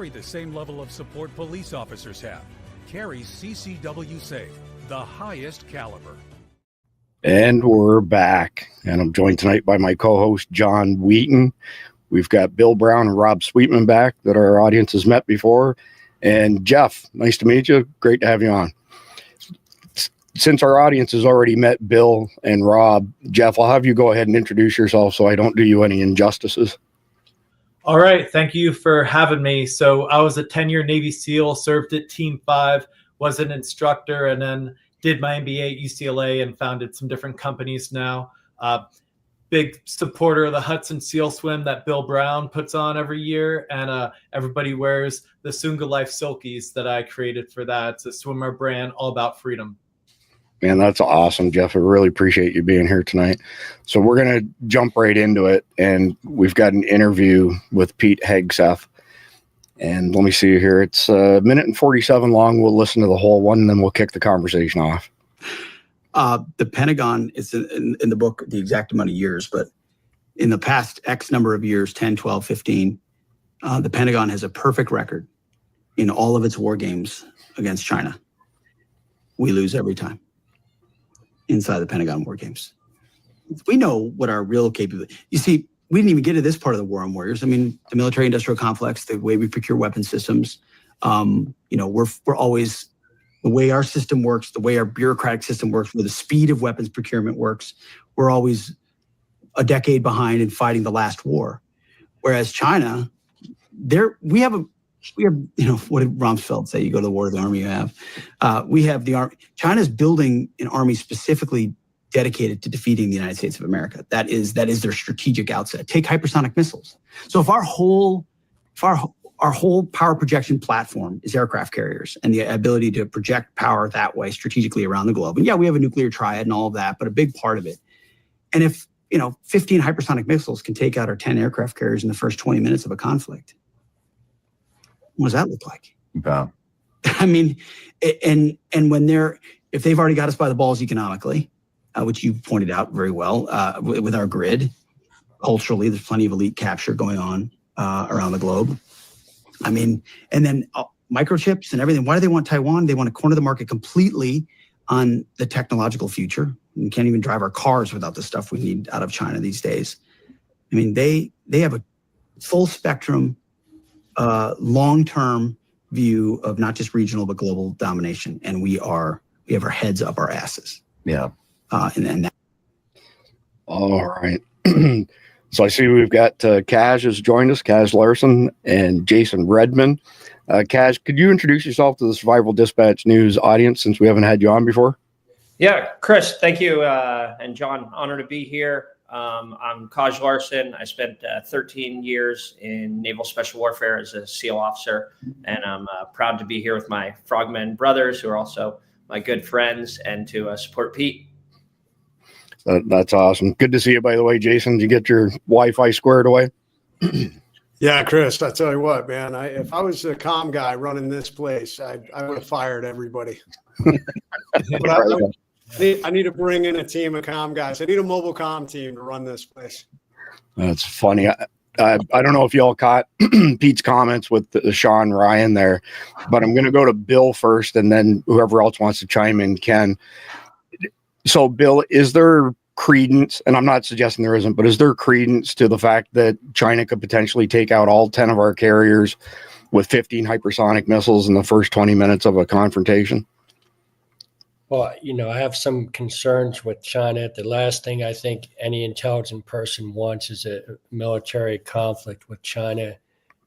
Carry the same level of support police officers have. Carry CCW Safe, the highest caliber. And we're back. And I'm joined tonight by my co-host, John Wheaton. We've got Bill Brown and Rob Sweetman back that our audience has met before. And Jeff, nice to meet you. Great to have you on. Since our audience has already met Bill and Rob, Jeff, I'll have you go ahead and introduce yourself so I don't do you any injustices. All right. Thank you for having me. So I was a 10-year Navy SEAL, served at Team 5, was an instructor, and then did my MBA at UCLA and founded some different companies now. Big supporter of the Hudson Seal Swim that Bill Brown puts on every year. And everybody wears the Sunga Life Silkies that I created for that. It's a swimmer brand all about freedom. Man, that's awesome, Jeff. I really appreciate you being here tonight. So we're going to jump right into it. And we've got an interview with Pete Hegseth. And let me see here. It's a minute and 47 long. We'll listen to the whole one, and then we'll kick the conversation off. The Pentagon is in the book, the exact amount of years, but in the past X number of years, 10, 12, 15, the Pentagon has a perfect record in all of its war games against China. We lose every time inside the Pentagon war games. We know what our real capability. You see, we didn't even get to this part of the war on warriors. I mean, the military-industrial complex, the way we procure weapon systems, we're always, the way our system works, the way our bureaucratic system works, where the speed of weapons procurement works, we're always a decade behind in fighting the last war. Whereas China, we have, what did Rumsfeld say? You go to the war, the army you have. We have the army. China's building an army specifically dedicated to defeating the United States of America. That is their strategic outset. Take hypersonic missiles. So if our whole power projection platform is aircraft carriers and the ability to project power that way strategically around the globe. And yeah, we have a nuclear triad and all of that, but a big part of it. And if 15 hypersonic missiles can take out our 10 aircraft carriers in the first 20 minutes of a conflict, what does that look like? Yeah. I mean, and if they've already got us by the balls economically, which you pointed out very well, with our grid, culturally, there's plenty of elite capture going on around the globe. I mean, and then microchips and everything. Why do they want Taiwan? They want to corner the market completely on the technological future. We can't even drive our cars without the stuff we need out of China these days. I mean, they have a full spectrum, long-term view of not just regional but global domination, and we have our heads up our asses. Yeah. And that. All right. So I see we've got Kaj has joined us, Kaj Larson and Jason Redman. Kaj, could you introduce yourself to the Survival Dispatch News audience since we haven't had you on before? Yeah, Chris, thank you. And John, honored to be here. I'm Kaj Larson. I spent 13 years in Naval Special Warfare as a SEAL officer, and I'm proud to be here with my Frogmen brothers, who are also my good friends, and to support Pete. That's awesome. Good to see you, by the way, Jason. Did you get your Wi-Fi squared away? Yeah, Chris, I tell you what, man, if I was a comm guy running this place, I would have fired everybody. But I need to bring in a team of comm guys. I need a mobile comm team to run this place. That's funny. I don't know if y'all caught Pete's comments with Sean Ryan there, but I'm going to go to Bill first, and then whoever else wants to chime in can. So, Bill, is there credence, and I'm not suggesting there isn't, but is there credence to the fact that China could potentially take out all 10 of our carriers with 15 hypersonic missiles in the first 20 minutes of a confrontation? Well, I have some concerns with China. The last thing I think any intelligent person wants is a military conflict with China.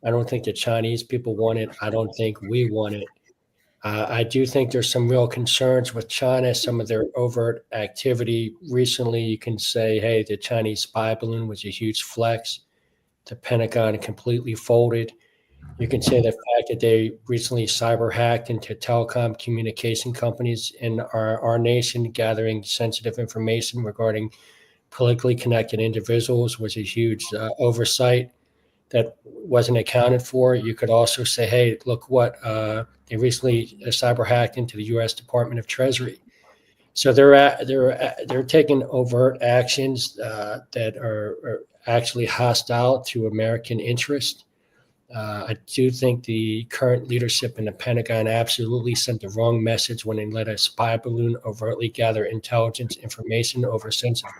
I don't think the Chinese people want it. I don't think we want it. I do think there's some real concerns with China, some of their overt activity. Recently, you can say, hey, the Chinese spy balloon was a huge flex. The Pentagon completely folded. You can say the fact that they recently cyber hacked into telecom communication companies in our nation, gathering sensitive information regarding politically connected individuals was a huge oversight that wasn't accounted for. You could also say, hey, look what they recently cyber hacked into the U.S. Department of Treasury. So they're taking overt actions that are actually hostile to American interest. I do think the current leadership in the Pentagon absolutely sent the wrong message when they let a spy balloon overtly gather intelligence information over sensitive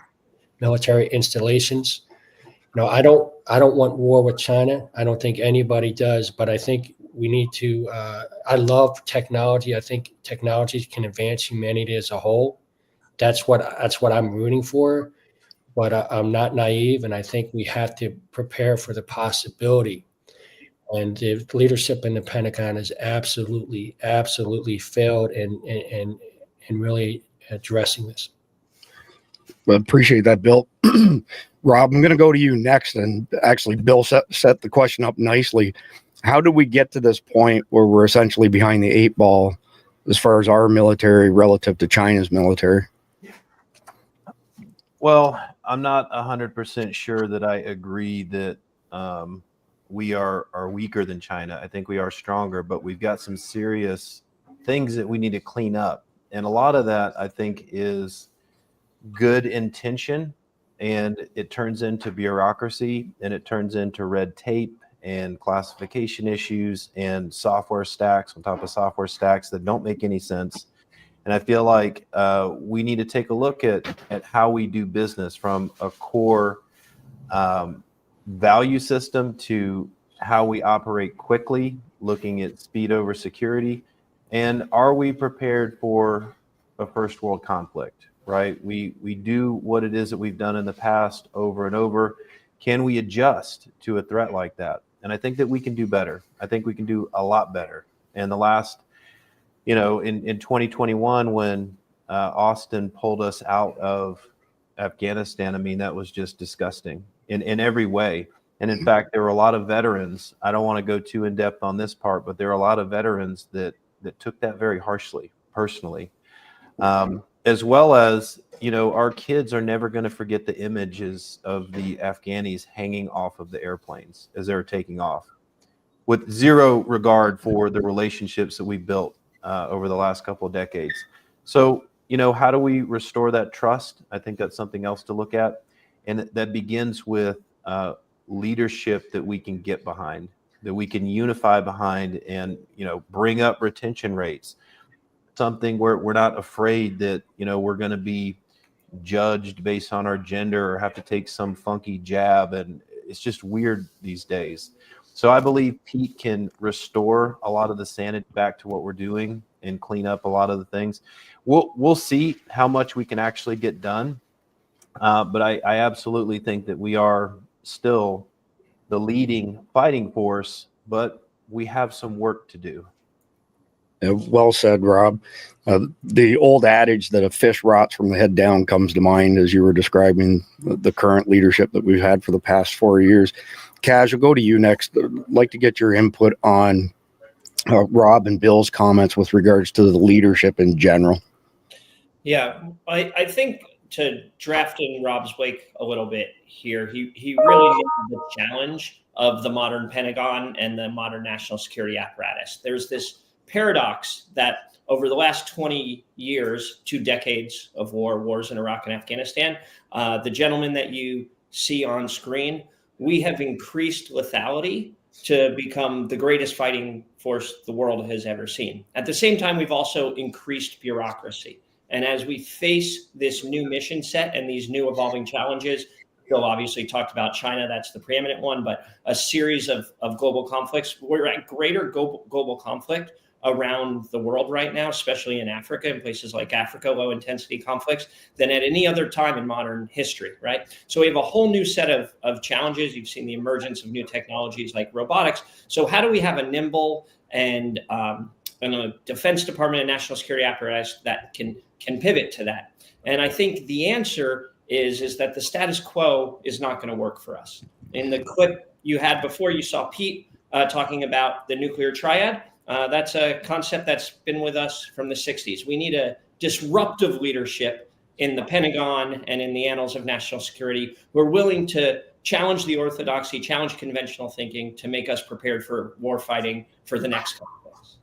military installations. No, I don't want war with China. I don't think anybody does, but I think we need to. I love technology. I think technology can advance humanity as a whole. That's what I'm rooting for. But I'm not naive, and I think we have to prepare for the possibility. And the leadership in the Pentagon has absolutely failed in really addressing this. Well, appreciate that, Bill. Rob, I'm going to go to you next. And actually, Bill set the question up nicely. How do we get to this point where we're essentially behind the 8 ball as far as our military relative to China's military? Well, I'm not 100% sure that I agree that we are weaker than China. I think we are stronger, but we've got some serious things that we need to clean up. And a lot of that, I think, is good intention, and it turns into bureaucracy, and it turns into red tape and classification issues and software stacks on top of software stacks that don't make any sense. And I feel like we need to take a look at how we do business, from a core value system to how we operate quickly, looking at speed over security. And are we prepared for a first world conflict, right? We do what it is that we've done in the past over and over. Can we adjust to a threat like that? And I think that we can do better. I think we can do a lot better. And the last, in 2021, when Austin pulled us out of Afghanistan, I mean, that was just disgusting in every way. And in fact, there were a lot of veterans. I don't want to go too in depth on this part, but there are a lot of veterans that took that very harshly, personally, as well as, our kids are never going to forget the images of the Afghanis hanging off of the airplanes as they were taking off, with zero regard for the relationships that we built over the last couple of decades. So, how do we restore that trust? I think that's something else to look at. And that begins with leadership that we can get behind, that we can unify behind, and, bring up retention rates. Something where we're not afraid that, we're going to be judged based on our gender or have to take some funky jab. And it's just weird these days. So I believe Pete can restore a lot of the sanity back to what we're doing and clean up a lot of the things. We'll see how much we can actually get done. But I absolutely think that we are still the leading fighting force, but we have some work to do. Well said, Rob. The old adage that a fish rots from the head down comes to mind as you were describing the current leadership that we've had for the past 4 years. Cash, I'll go to you next. I'd like to get your input on Rob and Bill's comments with regards to the leadership in general. Yeah, I think to draft in Rob's wake a little bit here, he really named the challenge of the modern Pentagon and the modern national security apparatus. There's this paradox that over the last 20 years, 2 decades of wars in Iraq and Afghanistan, the gentleman that you see on screen, we have increased lethality to become the greatest fighting force the world has ever seen. At the same time, we've also increased bureaucracy. And as we face this new mission set and these new evolving challenges, Bill obviously talked about China, that's the preeminent one, but a series of global conflicts. We're at greater global conflict around the world right now, especially in Africa, in places like Africa, low intensity conflicts, than at any other time in modern history, right? So we have a whole new set of challenges. You've seen the emergence of new technologies like robotics. So how do we have a nimble and a Defense Department and national security apparatus that can pivot to that? And I think the answer is that the status quo is not going to work for us. In the clip you had before, you saw Pete talking about the nuclear triad. That's a concept that's been with us from the 60s. We need a disruptive leadership in the Pentagon and in the annals of national security. We're willing to challenge the orthodoxy, challenge conventional thinking to make us prepared for war fighting for the next conflicts.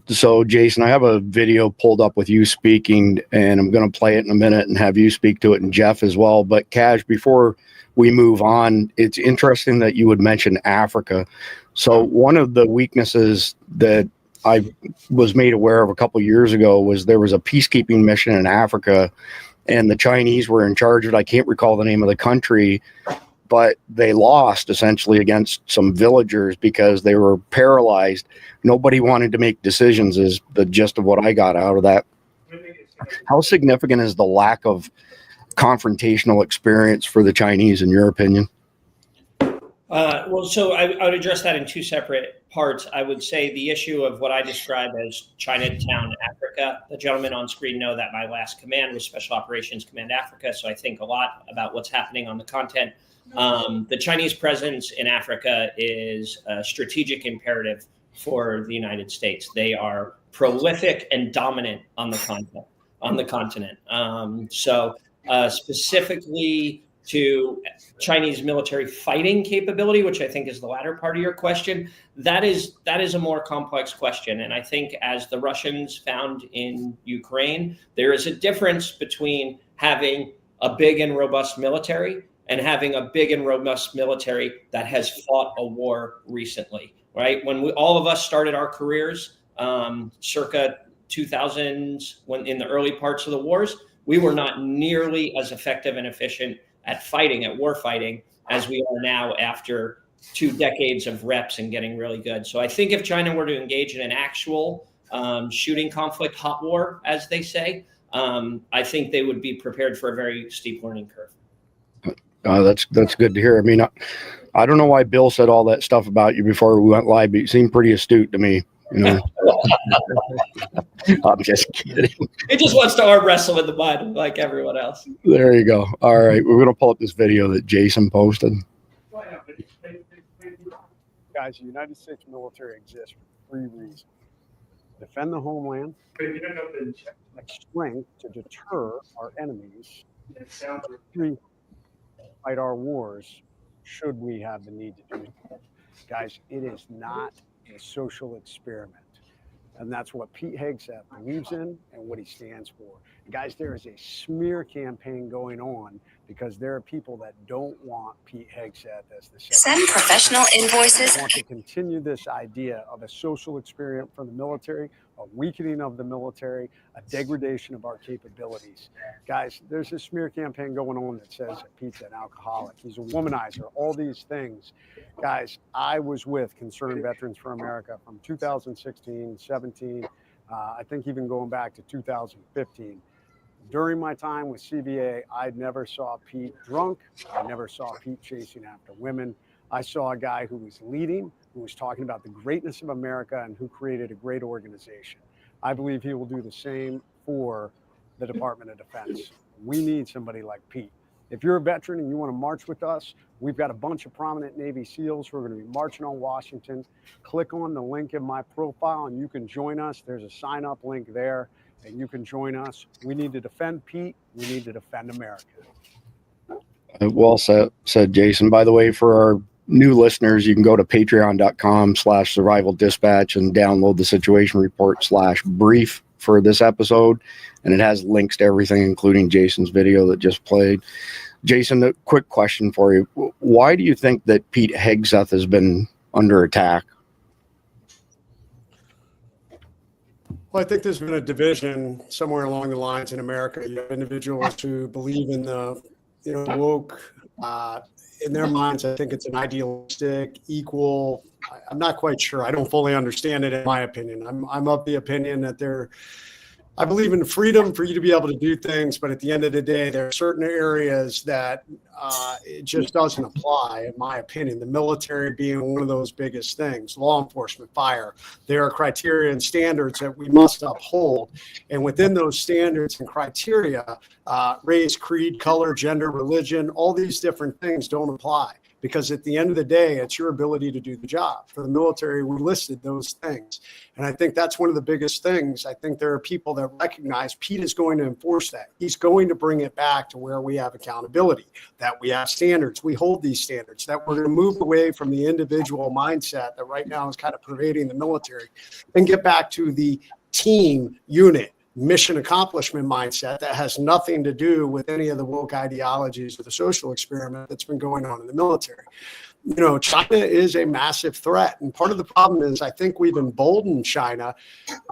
So, Jason, I have a video pulled up with you speaking, and I'm going to play it in a minute and have you speak to it, and Jeff as well. But Cash, before we move on, it's interesting that you would mention Africa. So one of the weaknesses that I was made aware of a couple years ago was there was a peacekeeping mission in Africa, and the Chinese were in charge of it. I can't recall the name of the country, but they lost essentially against some villagers because they were paralyzed. Nobody wanted to make decisions is the gist of what I got out of that. How significant is the lack of confrontational experience for the Chinese, in your opinion? Well, so I would address that in two separate parts. I would say the issue of what I describe as Chinatown Africa. The gentlemen on screen know that my last command was Special Operations Command Africa, so I think a lot about what's happening on the content. The Chinese presence in Africa is a strategic imperative for the United States. They are prolific and dominant on the continent. Specifically to Chinese military fighting capability, which I think is the latter part of your question, that is a more complex question. And I think as the Russians found in Ukraine, there is a difference between having a big and robust military and having a big and robust military that has fought a war recently, right? When all of us started our careers, circa 2000s, when in the early parts of the wars, we were not nearly as effective and efficient at war fighting, as we are now after 2 decades of reps and getting really good. So I think if China were to engage in an actual shooting conflict, hot war, as they say, I think they would be prepared for a very steep learning curve. That's good to hear. I mean, I don't know why Bill said all that stuff about you before we went live, but you seemed pretty astute to me. You know, I'm just kidding. He just wants to arm wrestle in the mud like everyone else. There you go. All right, we're gonna pull up this video that Jason posted. Guys, the United States military exists for 3 reasons: defend the homeland, strength to deter our enemies, 3, fight our wars should we have the need to do so. Guys, it is not a social experiment. And that's what Pete Hegseth believes in and what he stands for. And guys, there is a smear campaign going on because there are people that don't want Pete Hegseth as the Send professional invoices. They want to continue this idea of a social experiment for the military, a weakening of the military, a degradation of our capabilities. Guys, there's a smear campaign going on that says that Pete's an alcoholic, he's a womanizer, all these things. Guys, I was with Concerned Veterans for America from 2016, 17, I think even going back to 2015. During my time with CVA, I never saw Pete drunk. I never saw Pete chasing after women. I saw a guy who was leading, who was talking about the greatness of America and who created a great organization. I believe he will do the same for the Department of Defense. We need somebody like Pete. If you're a veteran and you want to march with us, we've got a bunch of prominent Navy SEALs who are going to be marching on Washington. Click on the link in my profile and you can join us. There's a sign up link there and you can join us. We need to defend Pete. We need to defend America. Well said, Jason. By the way, for our new listeners, you can go to patreon.com/survival dispatch and download the situation report /brief for this episode. And it has links to everything, including Jason's video that just played. Jason, a quick question for you. Why do you think that Pete Hegseth has been under attack? Well, I think there's been a division somewhere along the lines in America. You have individuals who believe in the, woke. In their minds, I think it's an idealistic, equal. I'm not quite sure. I don't fully understand it, in my opinion. I'm of the opinion that I believe in freedom for you to be able to do things, but at the end of the day, there are certain areas that it just doesn't apply, in my opinion. The military being one of those biggest things, law enforcement, fire. There are criteria and standards that we must uphold. And within those standards and criteria, race, creed, color, gender, religion, all these different things don't apply. Because at the end of the day, it's your ability to do the job. For the military, we listed those things. And I think that's one of the biggest things. I think there are people that recognize Pete is going to enforce that. He's going to bring it back to where we have accountability, that we have standards. We hold these standards, that we're going to move away from the individual mindset that right now is kind of pervading the military and get back to the team unit, mission accomplishment mindset that has nothing to do with any of the woke ideologies or the social experiment that's been going on in the military. China is a massive threat. And part of the problem is I think we've emboldened China.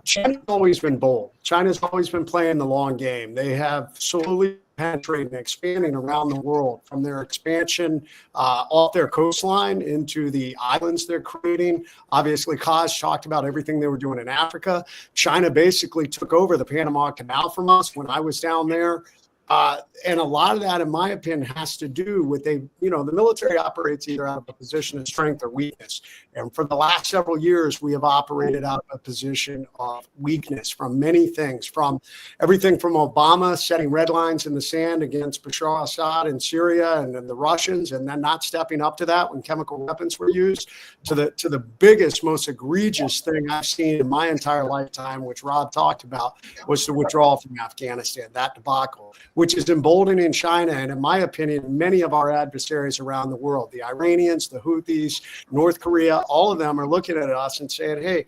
China's always been bold. China's always been playing the long game. They have slowly penetrating and expanding around the world, from their expansion off their coastline into the islands they're creating. Obviously, Kaz talked about everything they were doing in Africa. China basically took over the Panama Canal from us when I was down there. And a lot of that, in my opinion, has to do with the military operates either out of a position of strength or weakness. And for the last several years, we have operated out of a position of weakness from many things, from everything from Obama setting red lines in the sand against Bashar Assad in Syria and the Russians, and then not stepping up to that when chemical weapons were used, to the biggest, most egregious thing I've seen in my entire lifetime, which Rob talked about, was the withdrawal from Afghanistan, that debacle, which is emboldening China, and in my opinion, many of our adversaries around the world, the Iranians, the Houthis, North Korea, all of them are looking at us and saying, hey,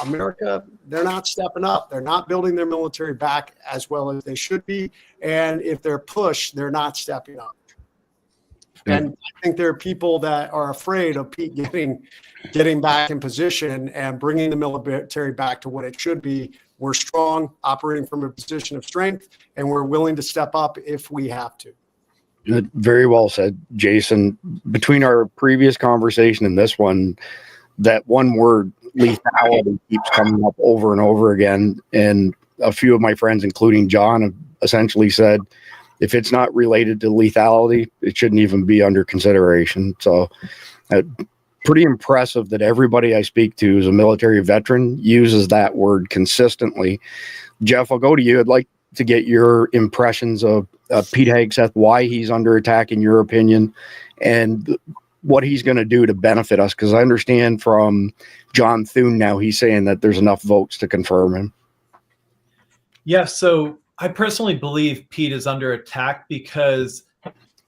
America, they're not stepping up. They're not building their military back as well as they should be. And if they're pushed, they're not stepping up. And I think there are people that are afraid of Pete getting back in position and bringing the military back to what it should be. We're strong, operating from a position of strength, and we're willing to step up if we have to. Very well said, Jason. Between our previous conversation and this one, that one word, lethality, keeps coming up over and over again. And a few of my friends, including John, have essentially said, if it's not related to lethality, it shouldn't even be under consideration. So pretty impressive that everybody I speak to who's a military veteran uses that word consistently. Jeff, I'll go to you. I'd like to get your impressions of Pete Hegseth, why he's under attack in your opinion, and what he's going to do to benefit us. Because I understand from John Thune now, he's saying that there's enough votes to confirm him. Yeah, so I personally believe Pete is under attack because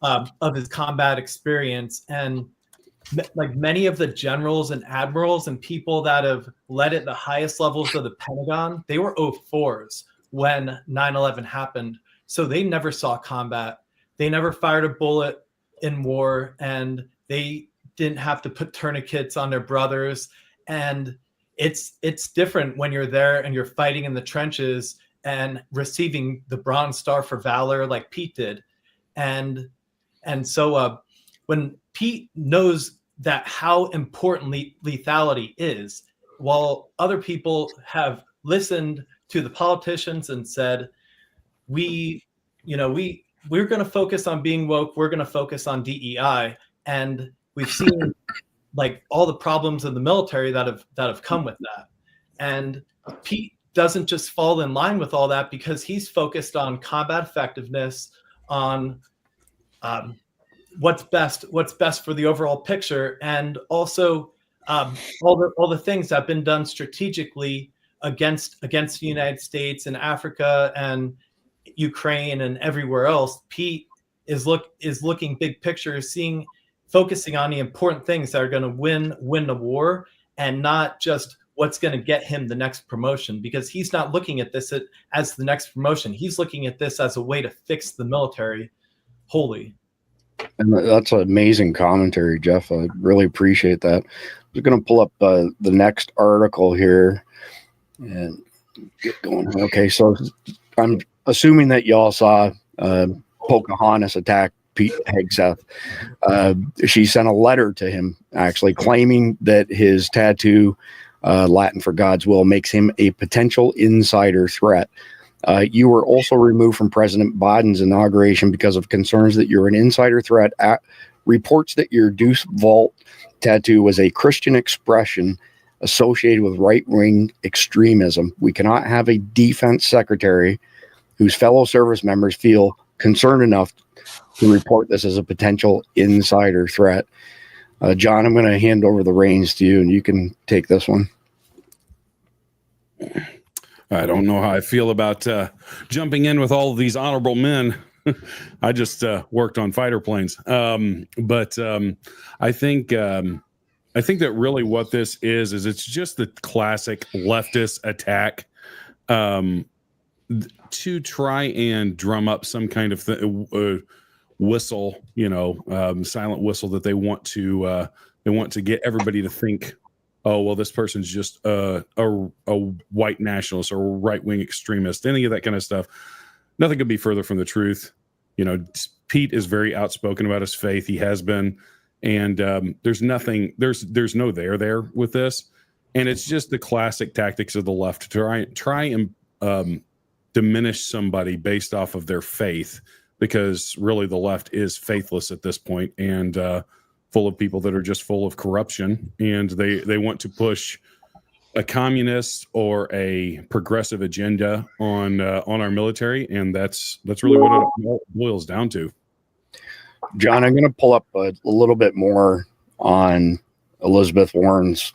of his combat experience, and like many of the generals and admirals and people that have led at the highest levels of the Pentagon, they were 04s when 9/11 happened. So they never saw combat. They never fired a bullet in war, and they didn't have to put tourniquets on their brothers. And it's different when you're there and you're fighting in the trenches and receiving the Bronze Star for Valor like Pete did. And so when Pete knows that how important lethality is, while other people have listened to the politicians and said, we're going to focus on being woke, we're going to focus on DEI, and we've seen like all the problems in the military that have come with that. And Pete doesn't just fall in line with all that because he's focused on combat effectiveness, on what's best for the overall picture, and also all the things that have been done strategically against the United States and Africa and Ukraine and everywhere else. Pete is looking big picture, focusing on the important things that are going to win the war, and not just what's going to get him the next promotion, because he's not looking at this as the next promotion. He's looking at this as a way to fix the military wholly. And that's an amazing commentary, Jeff. I really appreciate that. I'm going to pull up the next article here and get going. Okay, so I'm assuming that y'all saw Pocahontas attack Pete Hegseth. She sent a letter to him, actually, claiming that his tattoo, Latin for God's will, makes him a potential insider threat. You were also removed from President Biden's inauguration because of concerns that you're an insider threat. Reports that your Deuce Vault tattoo was a Christian expression associated with right-wing extremism. We cannot have a defense secretary whose fellow service members feel concerned enough to report this as a potential insider threat. John, I'm going to hand over the reins to you, and you can take this one. I don't know how I feel about jumping in with all of these honorable men. I just worked on fighter planes, but I think that really what this is it's just the classic leftist attack to try and drum up some kind of whistle, silent whistle that they want to get everybody to think, oh, well, this person's just a white nationalist or a right-wing extremist, any of that kind of stuff. Nothing could be further from the truth. Pete is very outspoken about his faith. He has been. And there's no there with this. And it's just the classic tactics of the left to try and diminish somebody based off of their faith, because really the left is faithless at this point and full of people that are just full of corruption. And they want to push a communist or a progressive agenda on our military. And that's really what it boils down to. John, I'm going to pull up a little bit more on Elizabeth Warren's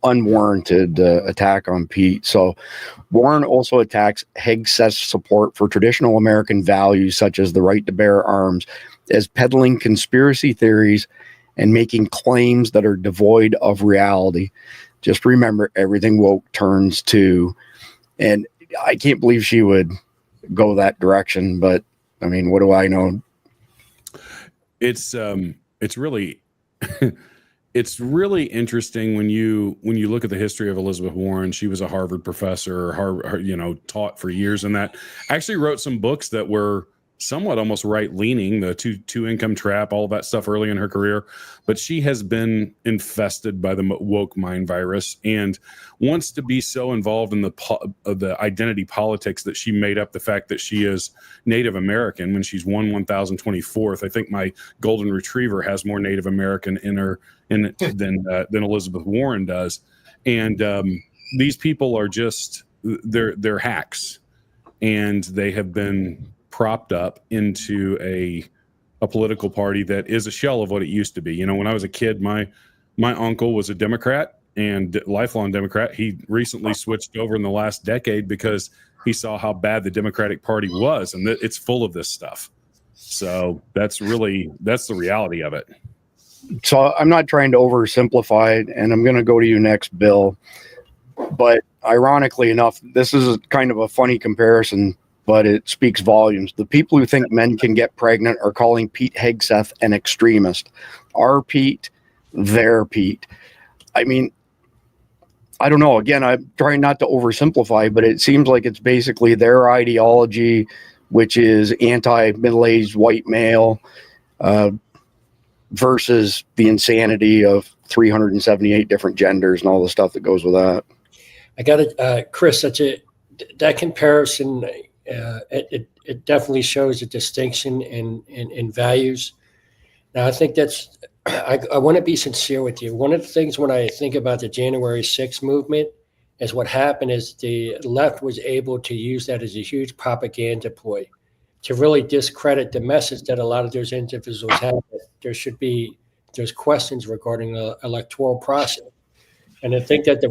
unwarranted attack on Pete. So Warren also attacks Hegseth's support for traditional American values, such as the right to bear arms, as peddling conspiracy theories and making claims that are devoid of reality. Just remember, everything woke turns to, and I can't believe she would go that direction, but I mean, what do I know? It's really it's really interesting when you look at the history of Elizabeth Warren. She was a Harvard professor, taught for years, and that actually wrote some books that were somewhat almost right-leaning, the two income trap, all of that stuff early in her career. But she has been infested by the woke mind virus and wants to be so involved in the identity politics that she made up the fact that she is Native American when she's 1,024th. I think my golden retriever has more Native American in her than Elizabeth Warren does. And these people are just they're hacks, and they have been propped up into a political party that is a shell of what it used to be. When I was a kid, my uncle was a Democrat and lifelong Democrat. He recently switched over in the last decade because he saw how bad the Democratic Party was, and it's full of this stuff. So that's the reality of it. So I'm not trying to oversimplify it, and I'm going to go to you next, Bill. But ironically enough, this is kind of a funny comparison, but it speaks volumes. The people who think men can get pregnant are calling Pete Hegseth an extremist. Our Pete, their Pete. I mean, I don't know. Again, I'm trying not to oversimplify, but it seems like it's basically their ideology, which is anti-middle-aged white male, versus the insanity of 378 different genders and all the stuff that goes with that. I got it, Chris. That comparison. It definitely shows a distinction in values. Now, I think I want to be sincere with you. One of the things when I think about the January 6th movement is what happened is the left was able to use that as a huge propaganda ploy to really discredit the message that a lot of those individuals have. There's questions regarding the electoral process. And I think that the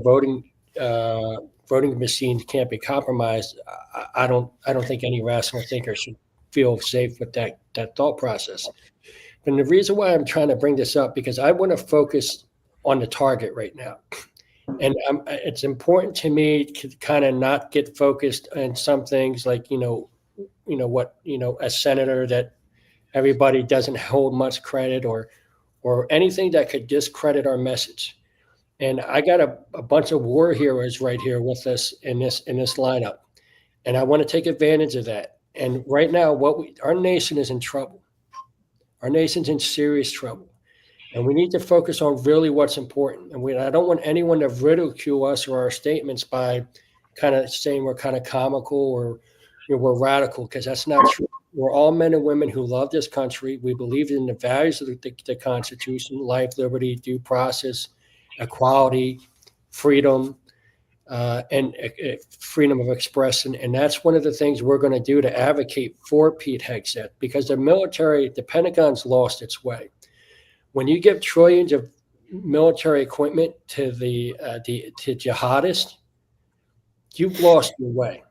voting machines can't be compromised. I don't think any rational thinker should feel safe with that thought process. And the reason why I'm trying to bring this up, because I want to focus on the target right now. And it's important to me to kind of not get focused on some things like, a senator that everybody doesn't hold much credit or anything that could discredit our message. And I got a bunch of war heroes right here with us in this lineup. And I want to take advantage of that. And right now, our nation is in trouble. Our nation's in serious trouble. And we need to focus on really what's important. And I don't want anyone to ridicule us or our statements by kind of saying we're kind of comical or we're radical, because that's not true. We're all men and women who love this country. We believe in the values of the Constitution: life, liberty, due process, equality, freedom, and freedom of expression. And that's one of the things we're going to do to advocate for Pete Hegseth, because the Pentagon's lost its way. When you give trillions of military equipment to to jihadists, you've lost your way.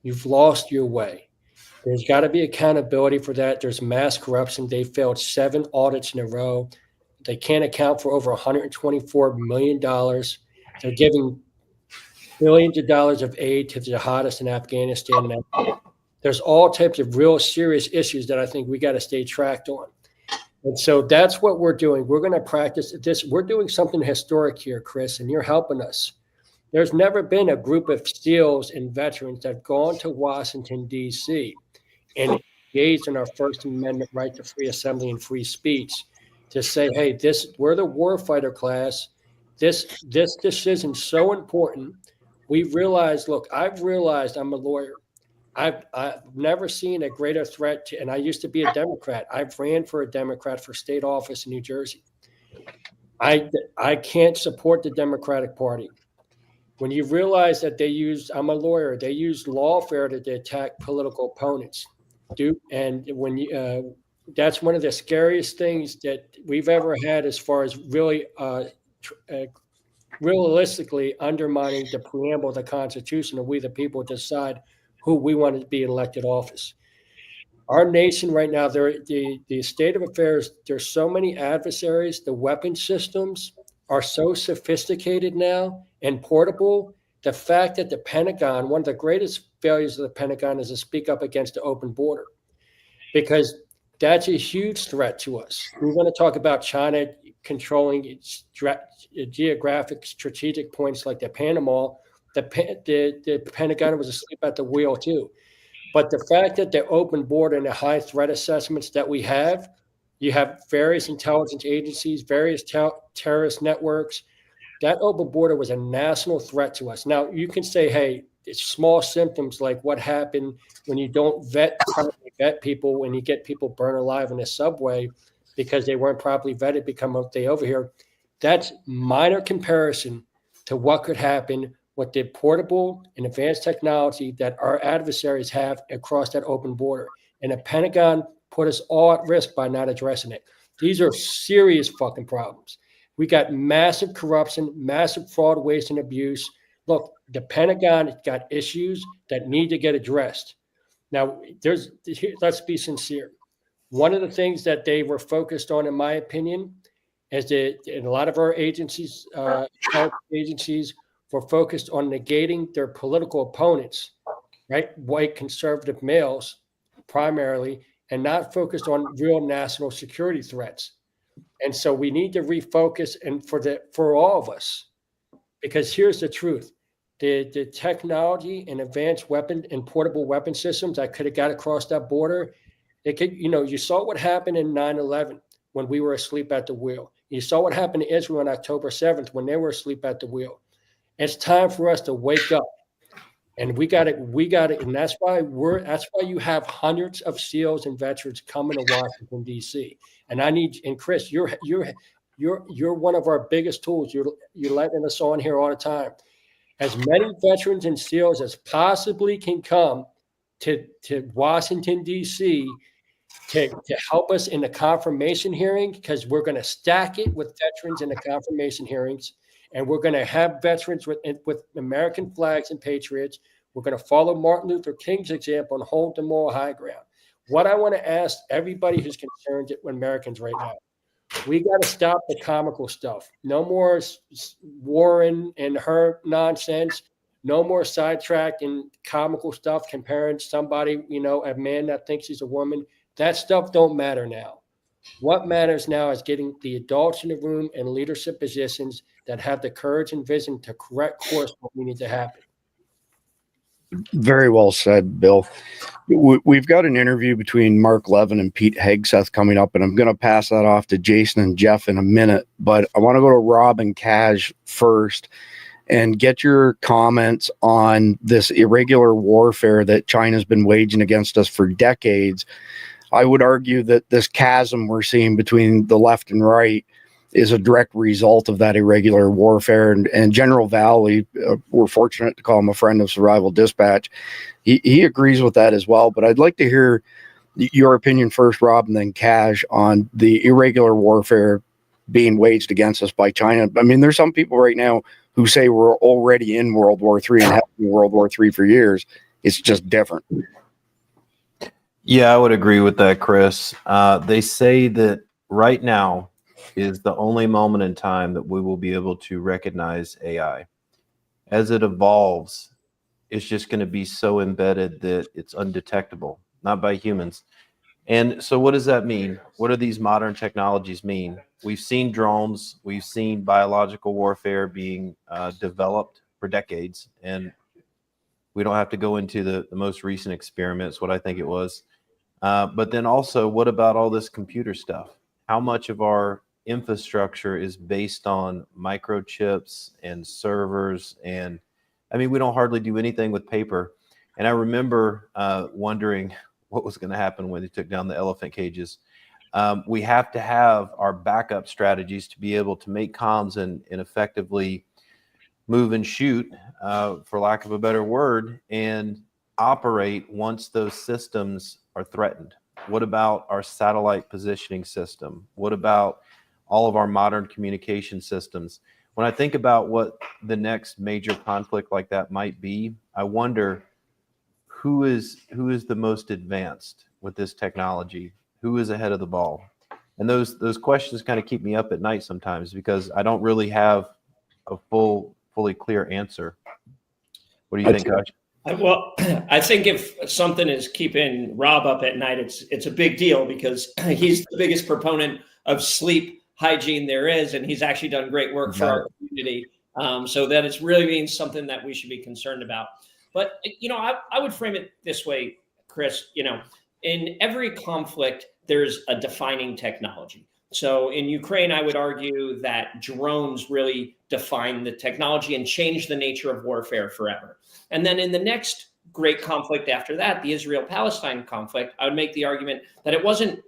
You've lost your way. There's got to be accountability for that. There's mass corruption. They failed 7 audits in a row. They can't account for over $124 million. They're giving billions of dollars of aid to the jihadists in Afghanistan. There's all types of real serious issues that I think we got to stay tracked on. And so that's what we're doing. We're going to practice this. We're doing something historic here, Chris, and you're helping us. There's never been a group of SEALs and veterans that have gone to Washington, D.C. and engaged in our First Amendment right to free assembly and free speech to say, hey, we're the warfighter class. This decision's so important. We realized, look, I've realized I'm a lawyer. I've never seen a greater threat to, and I used to be a Democrat. I've ran for a Democrat for state office in New Jersey. I can't support the Democratic Party. When you realize that I'm a lawyer, they use lawfare to attack political opponents. And when that's one of the scariest things that we've ever had as far as really realistically undermining the preamble of the Constitution, and we the people decide who we want to be in elected office. Our nation right now, the state of affairs, there's so many adversaries. The weapon systems are so sophisticated now and portable. The fact that the Pentagon, one of the greatest failures of the Pentagon is to speak up against the open border, because that's a huge threat to us. We're going to talk about China controlling its geographic strategic points like the Panama. The Pentagon was asleep at the wheel too. But the fact that the open border and the high threat assessments that we have, you have various intelligence agencies, various terrorist networks. That open border was a national threat to us. Now, you can say, hey, it's small symptoms like what happened when you don't properly vet people, when you get people burned alive in a subway because they weren't properly vetted, become a day over here. That's minor comparison to what could happen with the portable and advanced technology that our adversaries have across that open border. And the Pentagon put us all at risk by not addressing it. These are serious fucking problems. We got massive corruption, massive fraud, waste, and abuse. Look, the Pentagon has got issues that need to get addressed. Now, let's be sincere. One of the things that they were focused on, in my opinion, is that in a lot of our agencies, agencies were focused on negating their political opponents, right? White conservative males primarily, and not focused on real national security threats. And so we need to refocus, and for all of us, because here's the truth. The technology and advanced weapon and portable weapon systems that could have got across that border, you saw what happened in 9/11 when we were asleep at the wheel. You saw what happened to Israel on October 7th when they were asleep at the wheel. It's time for us to wake up, and we got it. And that's why you have hundreds of SEALs and veterans coming to Washington, D.C. And Chris, you're one of our biggest tools. You're letting us on here all the time. As many veterans and SEALs as possibly can come to Washington, D.C. to help us in the confirmation hearing, because we're going to stack it with veterans in the confirmation hearings, and we're going to have veterans with American flags and patriots. We're going to follow Martin Luther King's example and hold the moral high ground. What I want to ask everybody who's concerned with Americans right now, we got to stop the comical stuff. No more Warren and her nonsense. No more sidetracked and comical stuff comparing somebody, a man that thinks he's a woman. That stuff don't matter now. What matters now is getting the adults in the room and leadership positions that have the courage and vision to correct course what we need to happen. Very well said, Bill. We've got an interview between Mark Levin and Pete Hegseth coming up, and I'm going to pass that off to Jason and Jeff in a minute. But I want to go to Rob and Kaj first and get your comments on this irregular warfare that China's been waging against us for decades. I would argue that this chasm we're seeing between the left and right is a direct result of that irregular warfare. And General Valley, we're fortunate to call him a friend of Survival Dispatch. He agrees with that as well. But I'd like to hear your opinion first, Rob, and then Kaj, on the irregular warfare being waged against us by China. I mean, there's some people right now who say we're already in World War III and have been in World War III for years. It's just different. Yeah, I would agree with that, Chris. They say that right now is the only moment in time that we will be able to recognize AI. As it evolves, is just going to be so embedded that it's undetectable, not by humans. And so what does that mean? What do these modern technologies mean? We've seen drones, we've seen biological warfare being developed for decades, and we don't have to go into the most recent experiments, what I think it was. But then also, what about all this computer stuff? How much of our infrastructure is based on microchips and servers? And I mean, we don't hardly do anything with paper. And I remember wondering what was going to happen when they took down the elephant cages. We have to have our backup strategies to be able to make comms and effectively move and shoot, for lack of a better word, and operate once those systems are threatened. What about our satellite positioning system? What about all of our modern communication systems? When I think about what the next major conflict like that might be, I wonder who is the most advanced with this technology? Who is ahead of the ball? And those questions kind of keep me up at night sometimes, because I don't really have a fully clear answer. What do you think, Coach? Well, I think if something is keeping Rob up at night, it's a big deal, because he's the biggest proponent of sleep hygiene there is, and he's actually done great work for our community. So that it really means something that we should be concerned about. But, I would frame it this way, Chris, in every conflict, there's a defining technology. So in Ukraine, I would argue that drones really define the technology and change the nature of warfare forever. And then in the next great conflict after that, the Israel-Palestine conflict, I would make the argument that it wasn't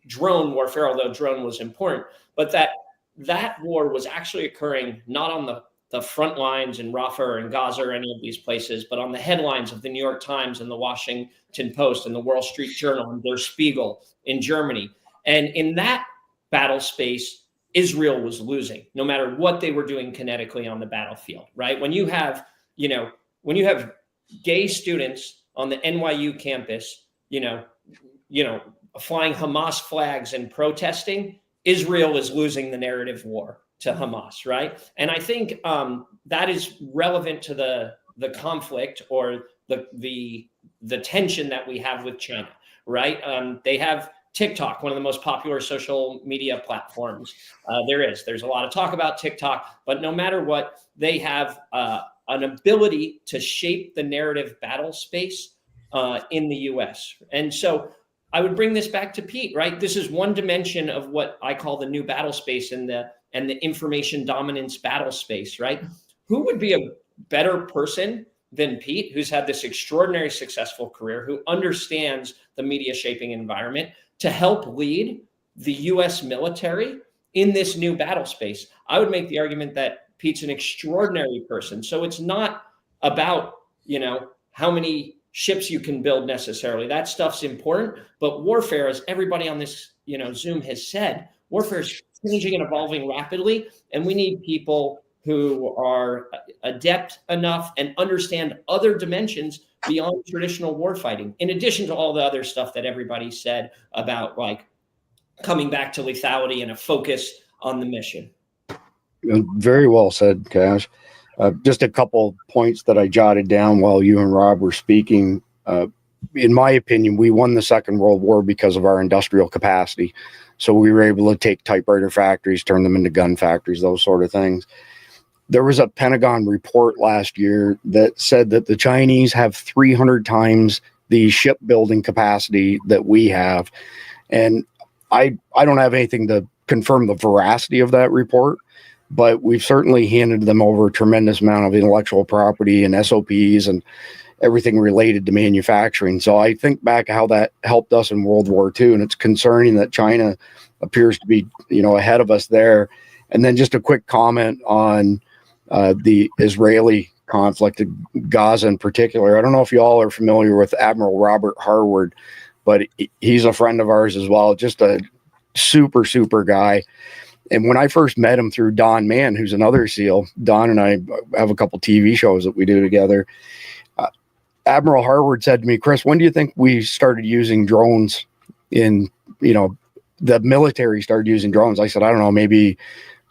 drone warfare, although drone was important, but that war was actually occurring not on the front lines in Rafah or in Gaza or any of these places, but on the headlines of the New York Times and the Washington Post and the Wall Street Journal and Der Spiegel in Germany. And in that battle space, Israel was losing, no matter what they were doing kinetically on the battlefield, right? When you have gay students on the NYU campus, flying Hamas flags and protesting, Israel is losing the narrative war to Hamas, right? And I think that is relevant to the conflict or the tension that we have with China, right? They have TikTok, one of the most popular social media platforms there's a lot of talk about TikTok, but no matter what, they have an ability to shape the narrative battle space in the US. And so I would bring this back to Pete, right? This is one dimension of what I call the new battle space and the information dominance battle space, right? Who would be a better person than Pete, who's had this extraordinary successful career, who understands the media shaping environment, to help lead the US military in this new battle space? I would make the argument that Pete's an extraordinary person. So it's not about, how many ships you can build necessarily. That stuff's important, but warfare, as everybody on this, Zoom has said, warfare is changing and evolving rapidly, and we need people who are adept enough and understand other dimensions beyond traditional warfighting, in addition to all the other stuff that everybody said about, like, coming back to lethality and a focus on the mission. Very well said, Cash. Just a couple points that I jotted down while you and Rob were speaking. In my opinion, we won the Second World War because of our industrial capacity. So we were able to take typewriter factories, turn them into gun factories, those sort of things. There was a Pentagon report last year that said that the Chinese have 300 times the shipbuilding capacity that we have. And I don't have anything to confirm the veracity of that report, but we've certainly handed them over a tremendous amount of intellectual property and SOPs and everything related to manufacturing. So I think back how that helped us in World War II, and it's concerning that China appears to be, ahead of us there. And then just a quick comment on the Israeli conflict, Gaza in particular. I don't know if you all are familiar with Admiral Robert Harward, but he's a friend of ours as well. Just a super, super guy. And when I first met him through Don Mann, who's another SEAL, Don and I have a couple TV shows that we do together. Admiral Harward said to me, Chris, when do you think we started using drones in, the military started using drones? I said, I don't know, maybe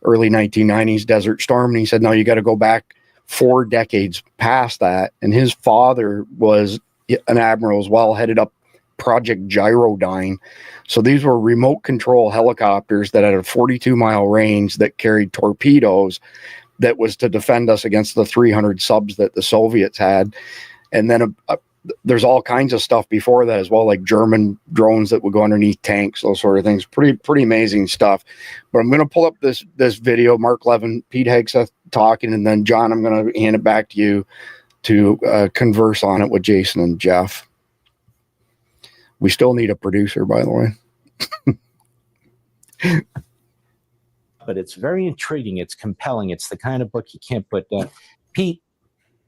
early 1990s, Desert Storm. And he said, no, you got to go back 4 decades past that. And his father was an admiral as well, headed up Project Gyrodyne. So these were remote control helicopters that had a 42-mile range that carried torpedoes that was to defend us against the 300 subs that the Soviets had. And then there's all kinds of stuff before that as well, like German drones that would go underneath tanks, those sort of things. Pretty amazing stuff. But I'm going to pull up this video, Mark Levin, Pete Hegseth talking, and then John, I'm going to hand it back to you to converse on it with Jason and Jeff. We still need a producer, by the way. But it's very intriguing. It's compelling. It's the kind of book you can't put down. Pete,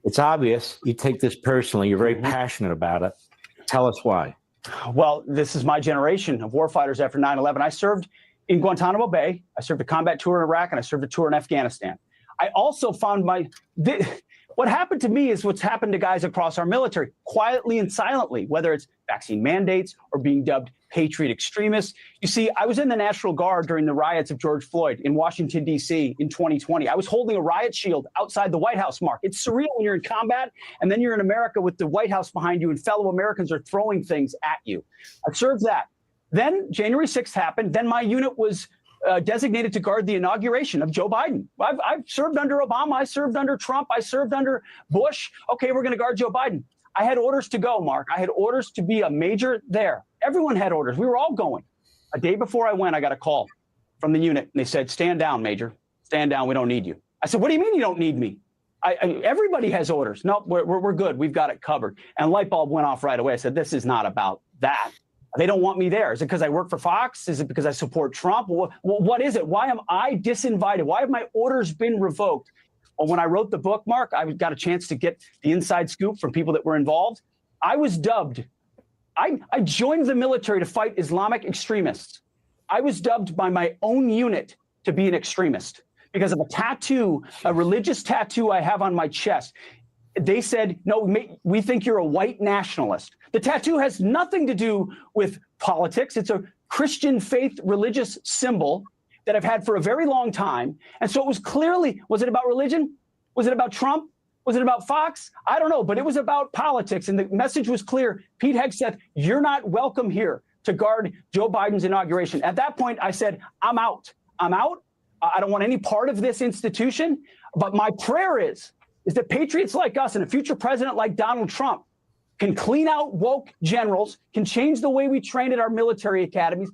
it's obvious you take this personally. You're very passionate about it. Tell us why. Well, this is my generation of warfighters after 9/11. I served in Guantanamo Bay. I served a combat tour in Iraq, and I served a tour in Afghanistan. I also found what happened to me is what's happened to guys across our military, quietly and silently, whether it's vaccine mandates or being dubbed patriot extremists. You see, I was in the National Guard during the riots of George Floyd in Washington, D.C. in 2020. I was holding a riot shield outside the White House, Mark. It's surreal when you're in combat and then you're in America with the White House behind you and fellow Americans are throwing things at you. I served that. Then January 6th happened. Then my unit was designated to guard the inauguration of Joe Biden. I've served under Obama. I served under Trump. I served under Bush. Okay, we're going to guard Joe Biden. I had orders to go, Mark. I had orders to be a major there. Everyone had orders. We were all going. A day before I went, I got a call from the unit, and they said, "Stand down, Major. Stand down. We don't need you." I said, "What do you mean you don't need me? Everybody has orders." "No, we're good. We've got it covered." And light bulb went off right away. I said, "This is not about that. They don't want me there. Is it because I work for Fox? Is it because I support Trump? What is it? Why am I disinvited? Why have my orders been revoked?" Well, when I wrote the book, Mark, I got a chance to get the inside scoop from people that were involved. I was dubbed. I joined the military to fight Islamic extremists. I was dubbed by my own unit to be an extremist because of a tattoo, a religious tattoo I have on my chest. They said, "No, we think you're a white nationalist." The tattoo has nothing to do with politics. It's a Christian faith religious symbol that I've had for a very long time. And so it was clearly, was it about religion? Was it about Trump? Was it about Fox? I don't know, but it was about politics. And the message was clear. Pete Hegseth, you're not welcome here to guard Joe Biden's inauguration. At that point, I said, I'm out. I'm out. I don't want any part of this institution. But my prayer is that patriots like us and a future president like Donald Trump can clean out woke generals, can change the way we train at our military academies,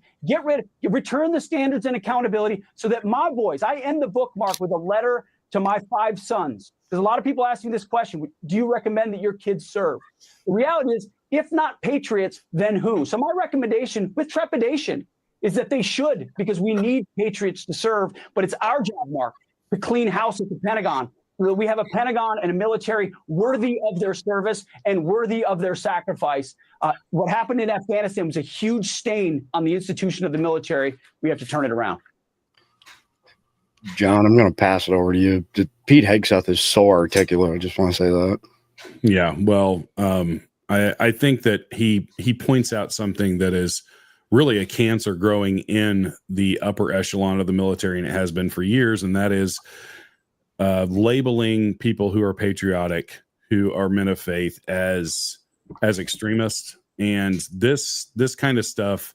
return the standards and accountability so that my boys, I end the book, Mark, with a letter to my 5 sons. There's a lot of people asking this question. Do you recommend that your kids serve? The reality is, if not patriots, then who? So my recommendation with trepidation is that they should, because we need patriots to serve. But it's our job, Mark, to clean house at the Pentagon. We have a Pentagon and a military worthy of their service and worthy of their sacrifice. What happened in Afghanistan was a huge stain on the institution of the military. We have to turn it around. John, I'm going to pass it over to you. Pete Hegseth is so articulate. I just want to say that. Yeah, well, I think that he points out something that is really a cancer growing in the upper echelon of the military, and it has been for years, and that is labeling people who are patriotic, who are men of faith, as extremists. And this kind of stuff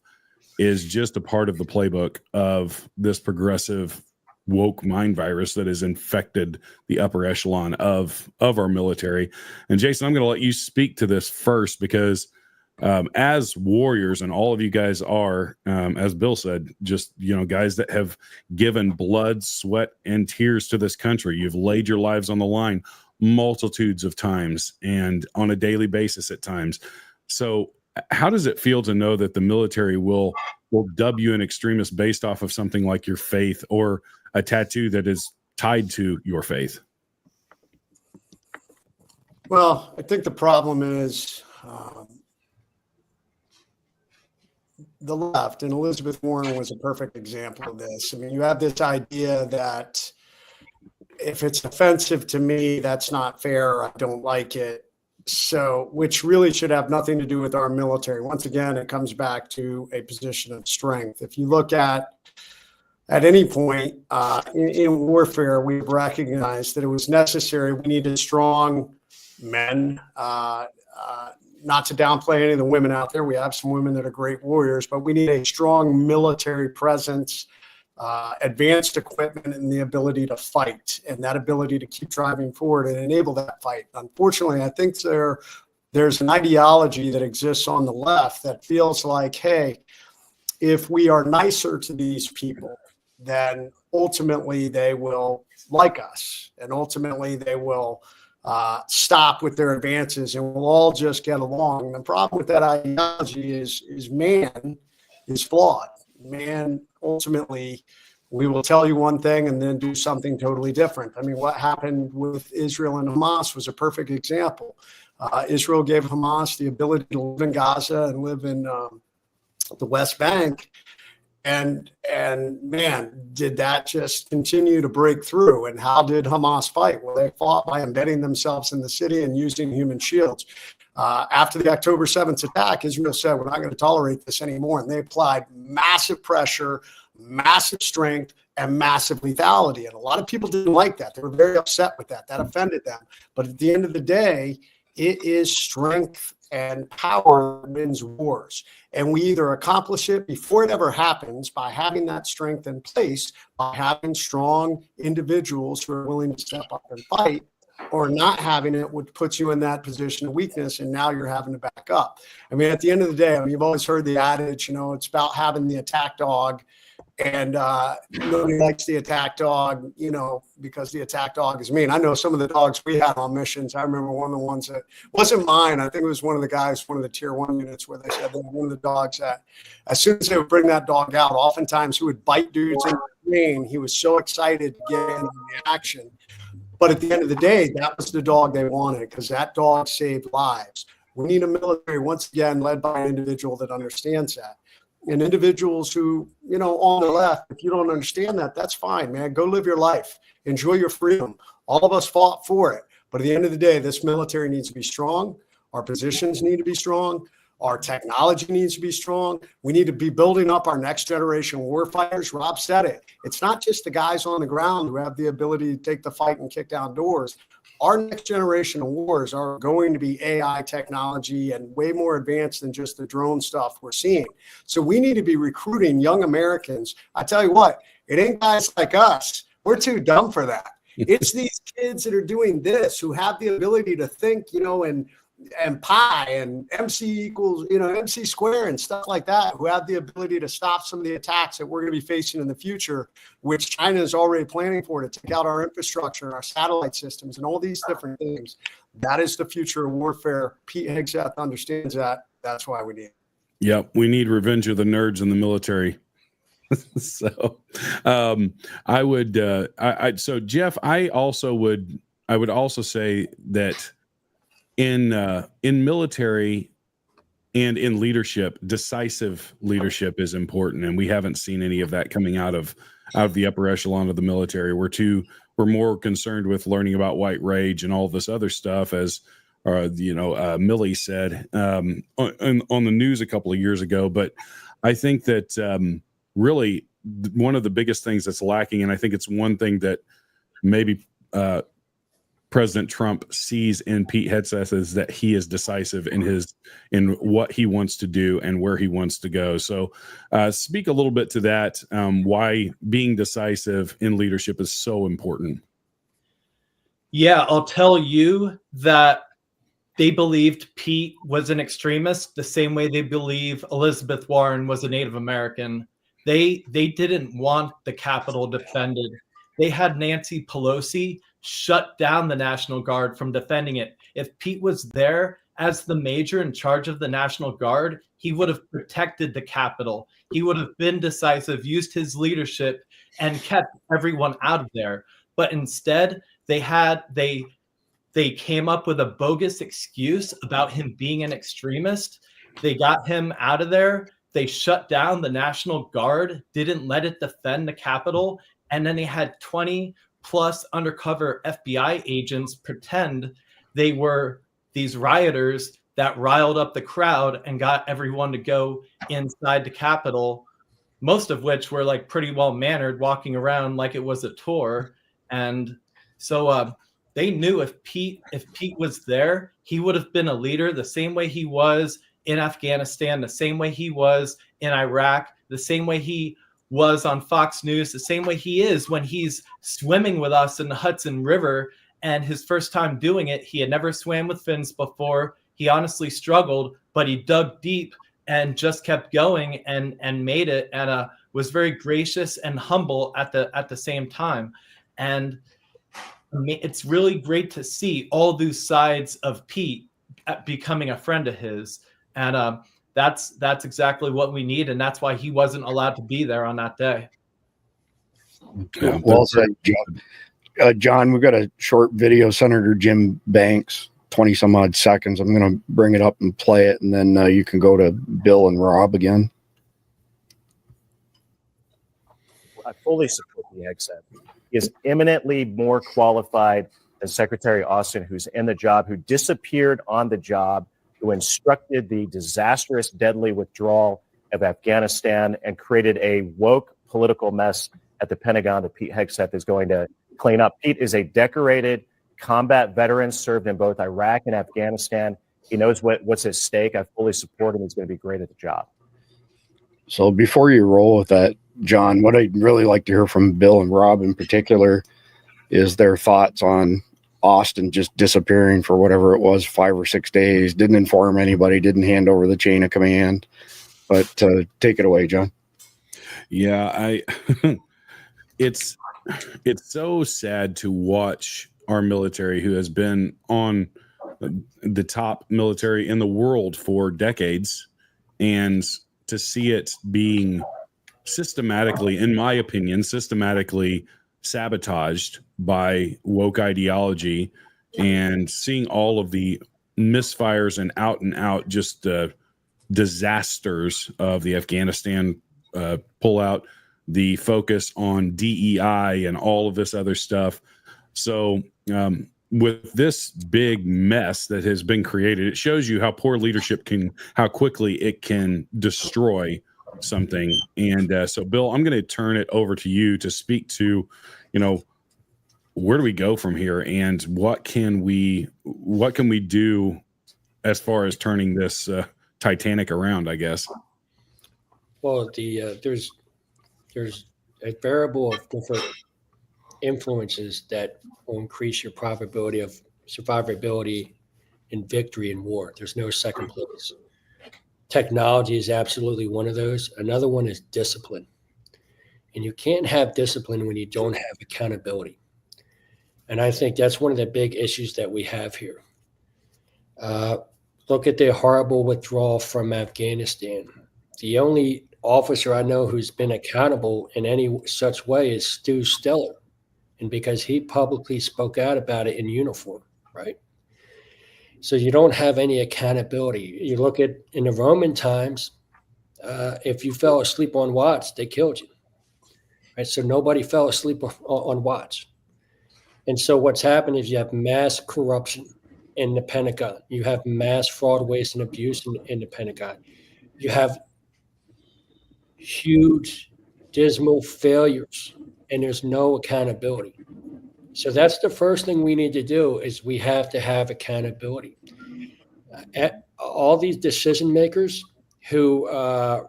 is just a part of the playbook of this progressive woke mind virus that has infected the upper echelon of our military. And Jason, I'm going to let you speak to this first, because as warriors, and all of you guys are, as Bill said, just, guys that have given blood, sweat, and tears to this country. You've laid your lives on the line multitudes of times and on a daily basis at times. So how does it feel to know that the military will dub you an extremist based off of something like your faith or a tattoo that is tied to your faith? Well, I think the problem is the left, and Elizabeth Warren was a perfect example of this. I mean, you have this idea that if it's offensive to me, that's not fair. I don't like it. So, which really should have nothing to do with our military. Once again, it comes back to a position of strength. If you look at at any point in warfare, we've recognized that it was necessary. We needed strong men, not to downplay any of the women out there. We have some women that are great warriors, but we need a strong military presence, advanced equipment, and the ability to fight, and that ability to keep driving forward and enable that fight. Unfortunately, I think there's an ideology that exists on the left that feels like, hey, if we are nicer to these people, then ultimately they will like us, and ultimately they will stop with their advances, and we'll all just get along. And the problem with that ideology is man is flawed. Man, ultimately, we will tell you one thing and then do something totally different. I mean, what happened with Israel and Hamas was a perfect example. Israel gave Hamas the ability to live in Gaza and live in the West Bank. And man, did that just continue to break through? And how did Hamas fight? Well, they fought by embedding themselves in the city and using human shields. After the October 7th attack, Israel said, we're not going to tolerate this anymore. And they applied massive pressure, massive strength, and massive lethality. And a lot of people didn't like that. They were very upset with that. That offended them. But at the end of the day, it is strength and power that wins wars. And we either accomplish it before it ever happens by having that strength in place, by having strong individuals who are willing to step up and fight, or not having it, which puts you in that position of weakness, and now you're having to back up. I mean, at the end of the day, I mean, you've always heard the adage, it's about having the attack dog, and nobody likes the attack dog, because the attack dog is mean. I know some of the dogs we had on missions. I remember one of the ones that wasn't mine. I think it was one of the guys, one of the tier 1 units, where they said that one of the dogs that as soon as they would bring that dog out, oftentimes he would bite dudes in the brain. He was so excited to get into the action. But at the end of the day, that was the dog they wanted, because that dog saved lives. We need a military, once again, led by an individual that understands that. And individuals who, on the left, if you don't understand that, that's fine, man. Go live your life. Enjoy your freedom. All of us fought for it. But at the end of the day, this military needs to be strong. Our positions need to be strong. Our technology needs to be strong. We need to be building up our next generation warfighters. Rob said it. It's not just the guys on the ground who have the ability to take the fight and kick down doors. Our next generation of wars are going to be AI technology and way more advanced than just the drone stuff we're seeing. So we need to be recruiting young Americans. I tell you what, it ain't guys like us. We're too dumb for that. It's these kids that are doing this, who have the ability to think, and pi and MC equals, MC square and stuff like that, who have the ability to stop some of the attacks that we're going to be facing in the future, which China is already planning for, to take out our infrastructure and our satellite systems and all these different things. That is the future of warfare. Pete Hegseth understands that. That's why we need it. Yep. We need revenge of the nerds in the military. So I would, so Jeff, I would also say that in military and in leadership, decisive leadership is important, and we haven't seen any of that coming out of the upper echelon of the military. We're more concerned with learning about white rage and all this other stuff, as Millie said on the news a couple of years ago. But I think that really one of the biggest things that's lacking, and I think it's one thing that maybe President Trump sees in Pete Hegseth, is that he is decisive in what he wants to do and where he wants to go. So speak a little bit to that, why being decisive in leadership is so important. Yeah, I'll tell you that they believed Pete was an extremist the same way they believe Elizabeth Warren was a Native American. They didn't want the Capitol defended. They had Nancy Pelosi shut down the National Guard from defending it. If Pete was there as the major in charge of the National Guard, he would have protected the Capitol. He would have been decisive, used his leadership, and kept everyone out of there. But instead, they came up with a bogus excuse about him being an extremist. They got him out of there. They shut down the National Guard, didn't let it defend the Capitol, and then they had 20 plus undercover FBI agents pretend they were these rioters that riled up the crowd and got everyone to go inside the Capitol most of which were like pretty well mannered, walking around like it was a tour. And so they knew if Pete was there, he would have been a leader the same way he was in Afghanistan, the same way he was in Iraq, the same way he was on Fox News, the same way he is when he's swimming with us in the Hudson River. And his first time doing it, he had never swam with fins before. He honestly struggled, but he dug deep and just kept going and made it, and was very gracious and humble at the same time. And it's really great to see all those sides of Pete becoming a friend of his. And that's exactly what we need, and that's why he wasn't allowed to be there on that day. Yeah, well said, John. John, we've got a short video, Senator Jim Banks, 20 some odd seconds. I'm going to bring it up and play it, and then you can go to Bill and Rob again. I fully support the Hegseth. He is eminently more qualified than Secretary Austin, who's in the job, who disappeared on the job, who instructed the disastrous, deadly withdrawal of Afghanistan and created a woke political mess at the Pentagon that Pete Hegseth is going to clean up. Pete is a decorated combat veteran, served in both Iraq and Afghanistan. He knows what's at stake. I fully support him. He's going to be great at the job. So before you roll with that, John, what I'd really like to hear from Bill and Rob in particular is their thoughts on Austin just disappearing for whatever it was, 5 or 6 days, didn't inform anybody, didn't hand over the chain of command. But take it away, John. Yeah, it's so sad to watch our military, who has been on the top military in the world for decades, and to see it being systematically, in my opinion, systematically sabotaged by woke ideology, and seeing all of the misfires and out just disasters of the Afghanistan pullout, the focus on DEI and all of this other stuff. So with this big mess that has been created, it shows you how poor leadership how quickly it can destroy something. And so, Bill, I'm going to turn it over to you to speak to, where do we go from here, and what can we do as far as turning this Titanic around, I guess. Well, there's a variable of different influences that will increase your probability of survivability and victory in war. There's no second place. Technology is absolutely one of those. Another one is discipline. And you can't have discipline when you don't have accountability. And I think that's one of the big issues that we have here. Look at the horrible withdrawal from Afghanistan. The only officer I know who's been accountable in any such way is Stu Stiller. And because he publicly spoke out about it in uniform, right? So you don't have any accountability. You look at in the Roman times, if you fell asleep on watch, they killed you. Right? So nobody fell asleep on watch. And so what's happened is you have mass corruption in the Pentagon. You have mass fraud, waste, and abuse in the Pentagon. You have huge, dismal failures, and there's no accountability. So that's the first thing we need to do is we have to have accountability. All these decision makers who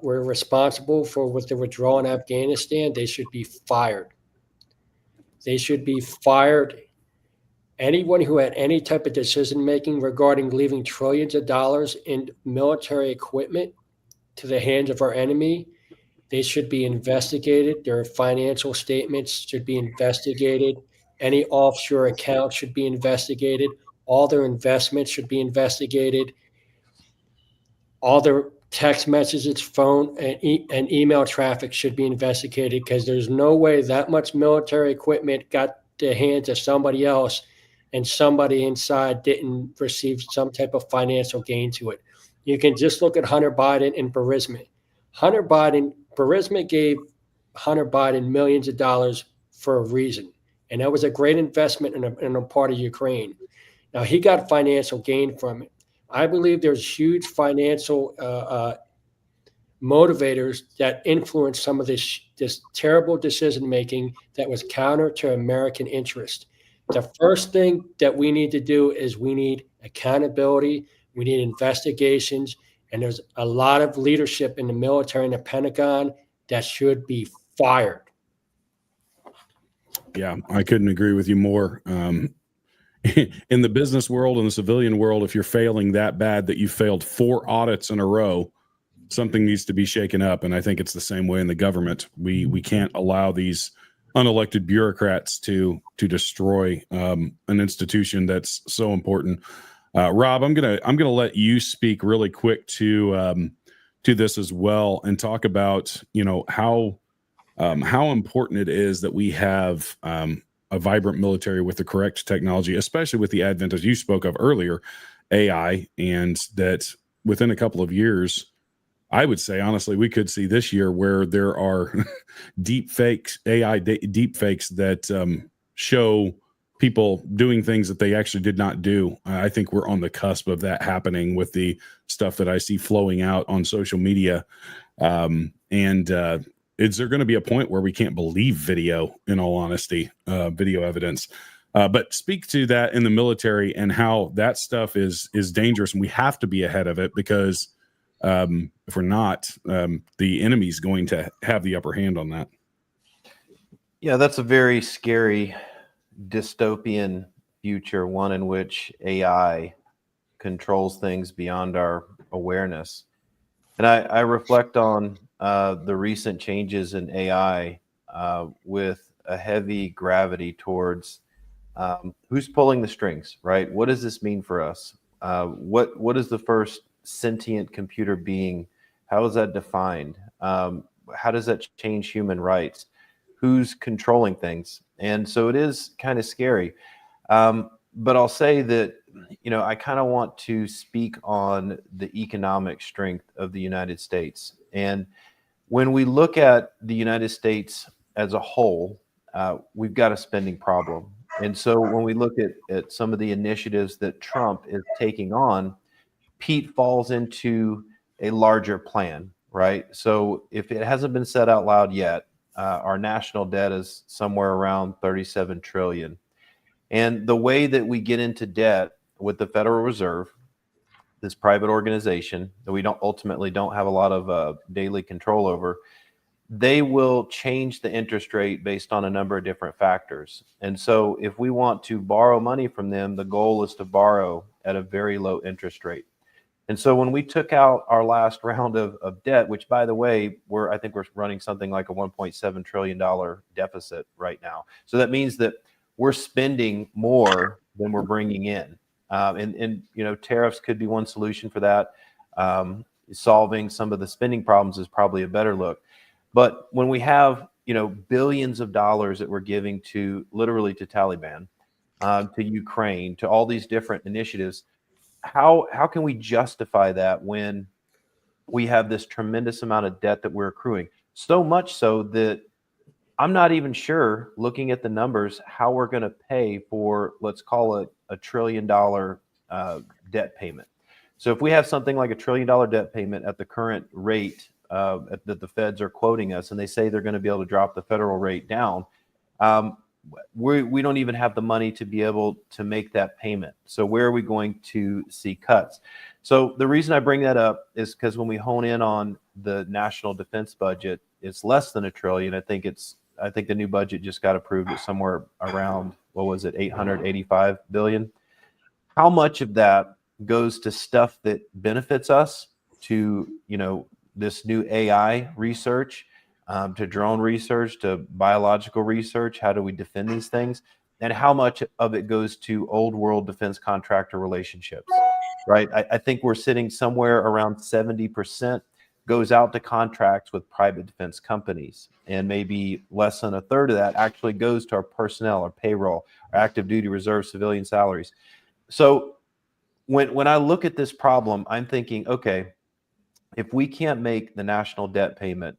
were responsible with the withdrawal in Afghanistan, they should be fired. They should be fired. Anyone who had any type of decision making regarding leaving trillions of dollars in military equipment to the hands of our enemy, they should be investigated. Their financial statements should be investigated. Any offshore accounts should be investigated. All their investments should be investigated. All their text messages, phone, and email traffic should be investigated, because there's no way that much military equipment got the hands of somebody else and somebody inside didn't receive some type of financial gain to it. You can just look at Hunter Biden and Burisma. Burisma gave Hunter Biden millions of dollars for a reason, and that was a great investment in a part of Ukraine. Now, he got financial gain from it. I believe there's huge financial motivators that influenced some of this terrible decision making that was counter to American interest. The first thing that we need to do is we need accountability, we need investigations, and there's a lot of leadership in the military and the Pentagon that should be fired. Yeah, I couldn't agree with you more. In the business world and the civilian world, if you're failing that bad that you failed 4 audits in a row, something needs to be shaken up. And I think it's the same way in the government. We can't allow these unelected bureaucrats to destroy an institution that's so important. Rob, I'm gonna let you speak really quick to this as well, and talk about how important it is that we have a vibrant military with the correct technology, especially with the advent, as you spoke of earlier, AI, and that within a couple of years, I would say, honestly, we could see this year where there are deep fakes, AI deep fakes that show people doing things that they actually did not do. I think we're on the cusp of that happening with the stuff that I see flowing out on social media. Is there going to be a point where we can't believe video, in all honesty, video evidence? But speak to that in the military and how that stuff is dangerous, and we have to be ahead of it, because if we're not, the enemy's going to have the upper hand on that. Yeah, that's a very scary dystopian future, one in which AI controls things beyond our awareness. And I reflect on the recent changes in AI with a heavy gravity towards who's pulling the strings, right? What does this mean for us? What is the first sentient computer being? How is that defined? How does that change human rights? Who's controlling things? And so it is kind of scary. But I'll say that, I kind of want to speak on the economic strength of the United States. And when we look at the United States as a whole, we've got a spending problem. And so when we look at some of the initiatives that Trump is taking on, Pete falls into a larger plan, right? So if it hasn't been said out loud yet, our national debt is somewhere around 37 trillion. And the way that we get into debt with the Federal Reserve, this private organization that we ultimately don't have a lot of daily control over, they will change the interest rate based on a number of different factors. And so if we want to borrow money from them, the goal is to borrow at a very low interest rate. And so when we took out our last round of debt, which, by the way, I think we're running something like a $1.7 trillion deficit right now. So that means that we're spending more than we're bringing in. And tariffs could be one solution for that. Solving some of the spending problems is probably a better look. But when we have, billions of dollars that we're giving literally to Taliban, to Ukraine, to all these different initiatives, how can we justify that when we have this tremendous amount of debt that we're accruing? So much so that I'm not even sure, looking at the numbers, how we're going to pay for, let's call it $1 trillion debt payment. So if we have something like $1 trillion debt payment at the current rate that the feds are quoting us, and they say they're going to be able to drop the federal rate down, we don't even have the money to be able to make that payment. So where are we going to see cuts? So the reason I bring that up is because when we hone in on the national defense budget, it's less than $1 trillion. I think the new budget just got approved at somewhere around, what was it, 885 billion. How much of that goes to stuff that benefits us, to this new AI research, to drone research, to biological research? How do we defend these things? And how much of it goes to old world defense contractor relationships, right? I think we're sitting somewhere around 70% goes out to contracts with private defense companies. And maybe less than a third of that actually goes to our personnel, our payroll, our active duty reserve civilian salaries. So when I look at this problem, I'm thinking, okay, if we can't make the national debt payment,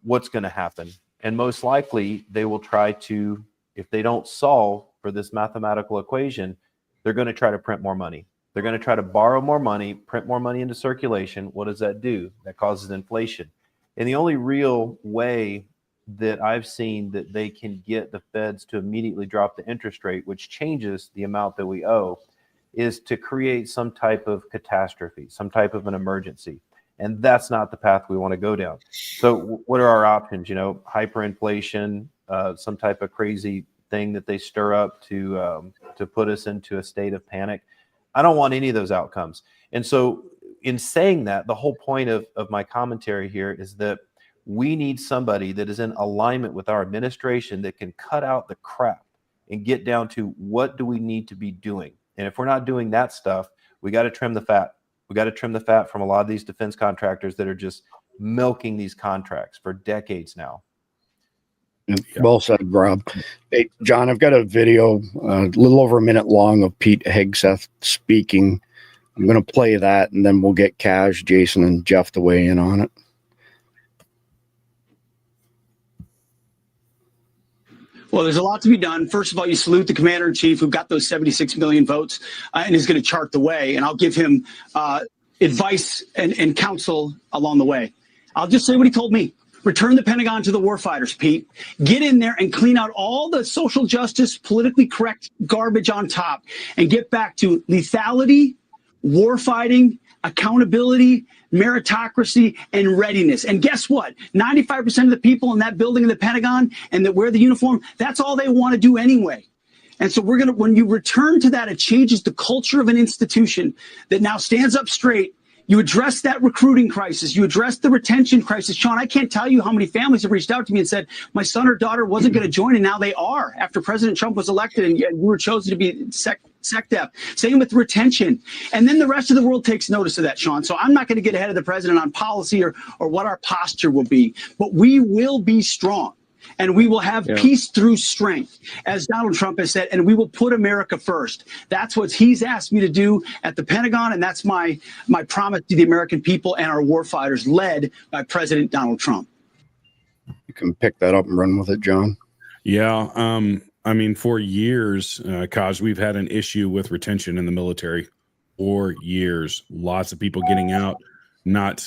what's going to happen? And most likely they will try to, if they don't solve for this mathematical equation, they're going to try to print more money. They're going to try to borrow more money, print more money into circulation. What does that do? That causes inflation. And the only real way that I've seen that they can get the feds to immediately drop the interest rate, which changes the amount that we owe, is to create some type of catastrophe, some type of an emergency. And that's not the path we want to go down. So what are our options? Hyperinflation, some type of crazy thing that they stir up to put us into a state of panic. I don't want any of those outcomes. And so in saying that, the whole point of my commentary here is that we need somebody that is in alignment with our administration that can cut out the crap and get down to what do we need to be doing. And if we're not doing that stuff, we got to trim the fat. We got to trim the fat from a lot of these defense contractors that are just milking these contracts for decades now. Well said, Rob. Hey, John, I've got a video a little over a minute long of Pete Hegseth speaking. I'm going to play that, and then we'll get Cash, Jason, and Jeff to weigh in on it. Well, there's a lot to be done. First of all, you salute the commander-in-chief who got those 76 million votes and is going to chart the way. And I'll give him advice and counsel along the way. I'll just say what he told me. Return the Pentagon to the warfighters, Pete. Get in there and clean out all the social justice, politically correct garbage on top and get back to lethality, warfighting, accountability, meritocracy, and readiness. And guess what? 95% of the people in that building in the Pentagon and that wear the uniform, that's all they want to do anyway. And so when you return to that, it changes the culture of an institution that now stands up straight. You address that recruiting crisis. You address the retention crisis. Sean, I can't tell you how many families have reached out to me and said, my son or daughter wasn't going to join, and now they are after President Trump was elected and you were chosen to be SecDef. Same with retention. And then the rest of the world takes notice of that, Sean. So I'm not going to get ahead of the president on policy or what our posture will be. But we will be strong. And we will have peace through strength, as Donald Trump has said, and we will put America first. That's what he's asked me to do at the Pentagon, and that's my promise to the American people and our warfighters, led by President Donald Trump. You can pick that up and run with it, John. Yeah. I mean, for years, Kaj, we've had an issue with retention in the military. For years, lots of people getting out, not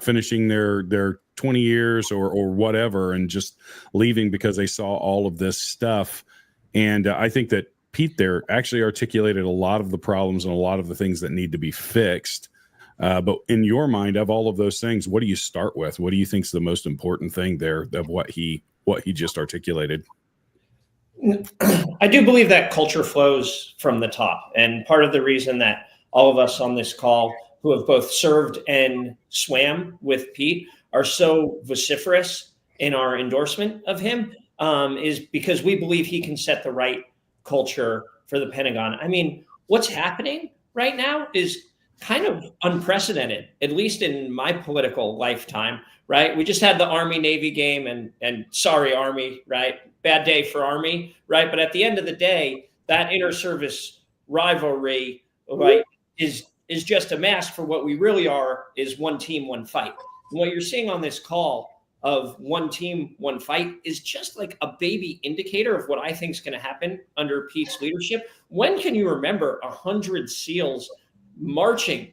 finishing their 20 years or whatever, and just leaving because they saw all of this stuff. And I think that Pete there actually articulated a lot of the problems and a lot of the things that need to be fixed. But in your mind, of all of those things, what do you start with? What do you think is the most important thing there of what he just articulated? I do believe that culture flows from the top. And part of the reason that all of us on this call who have both served and swam with Pete are so vociferous in our endorsement of him is because we believe he can set the right culture for the Pentagon. I mean, what's happening right now is kind of unprecedented, at least in my political lifetime, right? We just had the Army-Navy game and sorry, Army, right? Bad day for Army, right? But at the end of the day, that inter-service rivalry, right, is just a mask for what we really are, is one team, one fight. And what you're seeing on this call of one team, one fight is just like a baby indicator of what I think is going to happen under Pete's leadership. When can you remember 100 SEALs marching,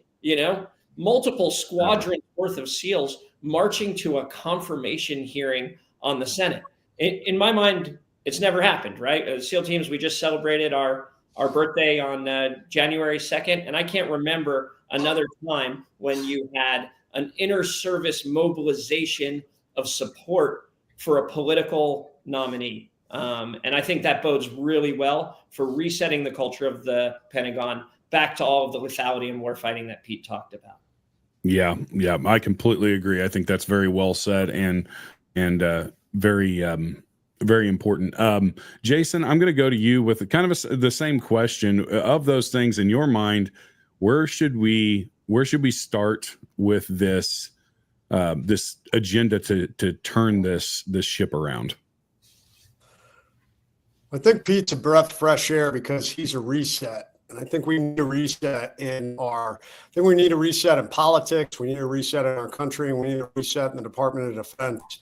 multiple squadrons worth of SEALs marching to a confirmation hearing on the Senate? In my mind, it's never happened, right? SEAL teams, we just celebrated our birthday on January 2nd, and I can't remember another time when you had an inter-service mobilization of support for a political nominee. And I think that bodes really well for resetting the culture of the Pentagon back to all of the lethality and warfighting that Pete talked about. Yeah, I completely agree. I think that's very well said and very important. Jason, I'm going to go to you with kind of the same question. Of those things in your mind, where should we start with this this agenda to turn this ship around? I think Pete's a breath of fresh air because he's a reset. And I think we need a reset in politics. We need a reset in our country, and we need a reset in the Department of Defense.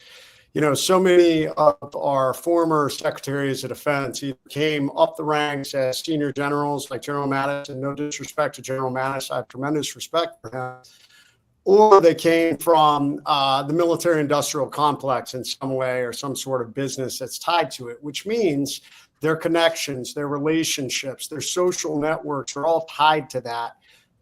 so many of our former secretaries of defense either came up the ranks as senior generals like General Mattis, and no disrespect to General Mattis, I have tremendous respect for him, or they came from the military industrial complex in some way or some sort of business that's tied to it, which means their connections, their relationships, their social networks are all tied to that,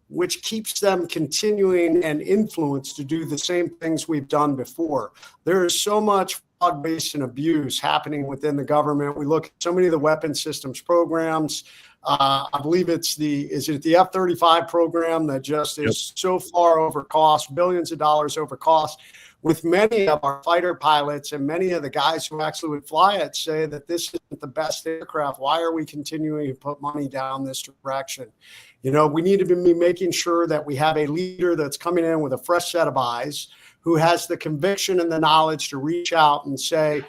which keeps them continuing and influence to do the same things we've done before. There is so much fraud-based and abuse happening within the government. We look at so many of the weapon systems programs. I believe is it the F-35 program that just is so far over cost, billions of dollars over cost, with many of our fighter pilots and many of the guys who actually would fly it say that this isn't the best aircraft. Why are we continuing to put money down this direction? We need to be making sure that we have a leader that's coming in with a fresh set of eyes, who has the conviction and the knowledge to reach out and say,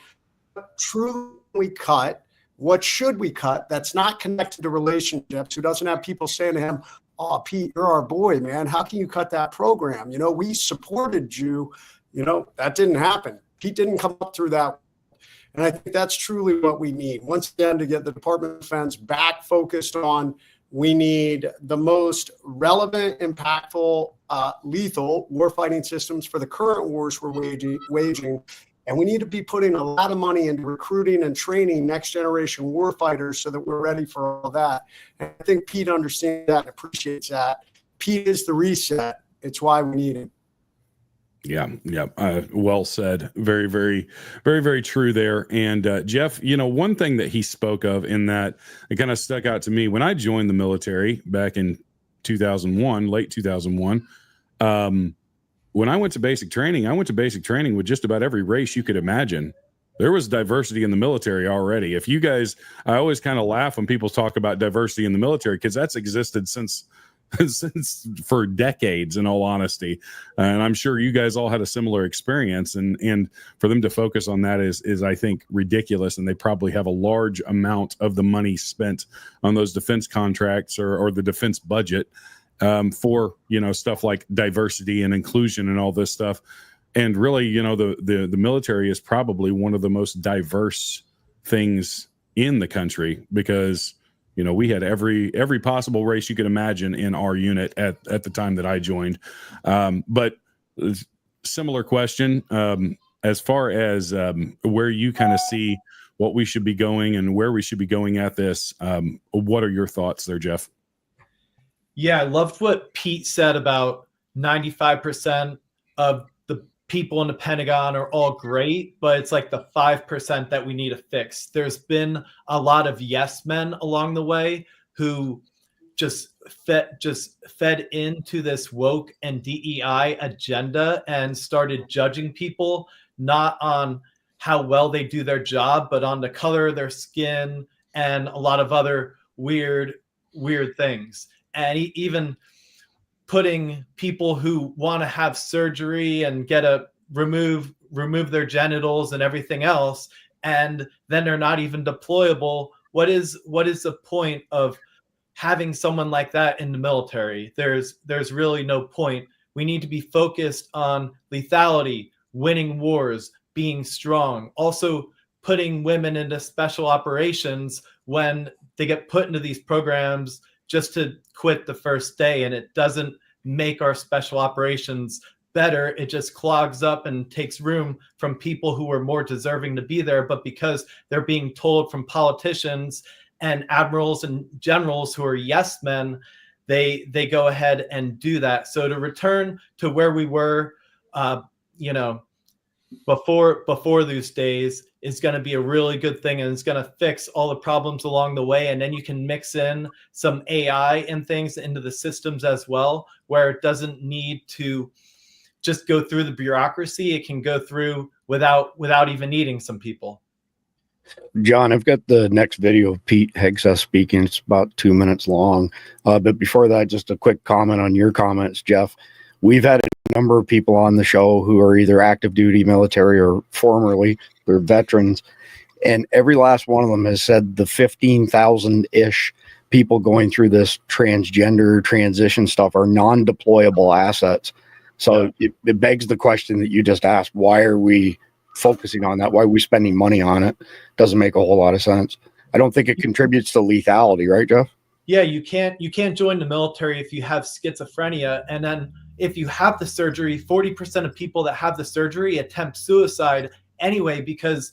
what truly we cut? What should we cut that's not connected to relationships, who doesn't have people saying to him, oh, Pete, you're our boy, man. How can you cut that program? We supported you. That didn't happen. Pete didn't come up through that. And I think that's truly what we need. Once again, to get the Department of Defense back focused on, we need the most relevant, impactful, lethal warfighting systems for the current wars we're waging. And we need to be putting a lot of money into recruiting and training next generation warfighters so that we're ready for all that. And I think Pete understands that and appreciates that. Pete is the reset. It's why we need him. Yeah. Well said. Very, very, very, very true there. And Jeff, one thing that he spoke of in that, it kind of stuck out to me when I joined the military back in 2001, late 2001. When I went to basic training, with just about every race you could imagine. There was diversity in the military already. I always kind of laugh when people talk about diversity in the military, because that's existed since for decades, in all honesty. And I'm sure you guys all had a similar experience, and for them to focus on that is I think ridiculous. And they probably have a large amount of the money spent on those defense contracts or the defense budget for stuff like diversity and inclusion and all this stuff. And really, the military is probably one of the most diverse things in the country, because we had every possible race you could imagine in our unit at the time that I joined. But similar question, as far as where you kind of see what we should be going and where we should be going at this. What are your thoughts there, Jeff? Yeah, I loved what Pete said about 95% of the people in the Pentagon are all great, but it's like the 5% that we need to fix. There's been a lot of yes men along the way who just fed into this woke and DEI agenda and started judging people not on how well they do their job, but on the color of their skin and a lot of other weird things. And even putting people who want to have surgery and remove their genitals and everything else, and then they're not even deployable. What is the point of having someone like that in the military? There's really no point. We need to be focused on lethality, winning wars, being strong. Also putting women into special operations when they get put into these programs just to quit the first day, and it doesn't make our special operations better. It just clogs up and takes room from people who are more deserving to be there, but because they're being told from politicians and admirals and generals who are yes men, they go ahead and do that. So to return to where we were, before those days is going to be a really good thing, and it's going to fix all the problems along the way. And then you can mix in some AI and things into the systems as well, where it doesn't need to just go through the bureaucracy. It can go through without even needing some people. John, I've got the next video of Pete Hegseth speaking. It's about 2 minutes long. But before that, just a quick comment on your comments, Jeff. We've had a number of people on the show who are either active duty military or formerly, they're veterans. And every last one of them has said the 15,000-ish people going through this transgender transition stuff are non-deployable assets. So it begs the question that you just asked, why are we focusing on that? Why are we spending money on it? Doesn't make a whole lot of sense. I don't think it contributes to lethality, right, Jeff? Yeah, you can't join the military if you have schizophrenia. And then if you have the surgery, 40% of people that have the surgery attempt suicide anyway, because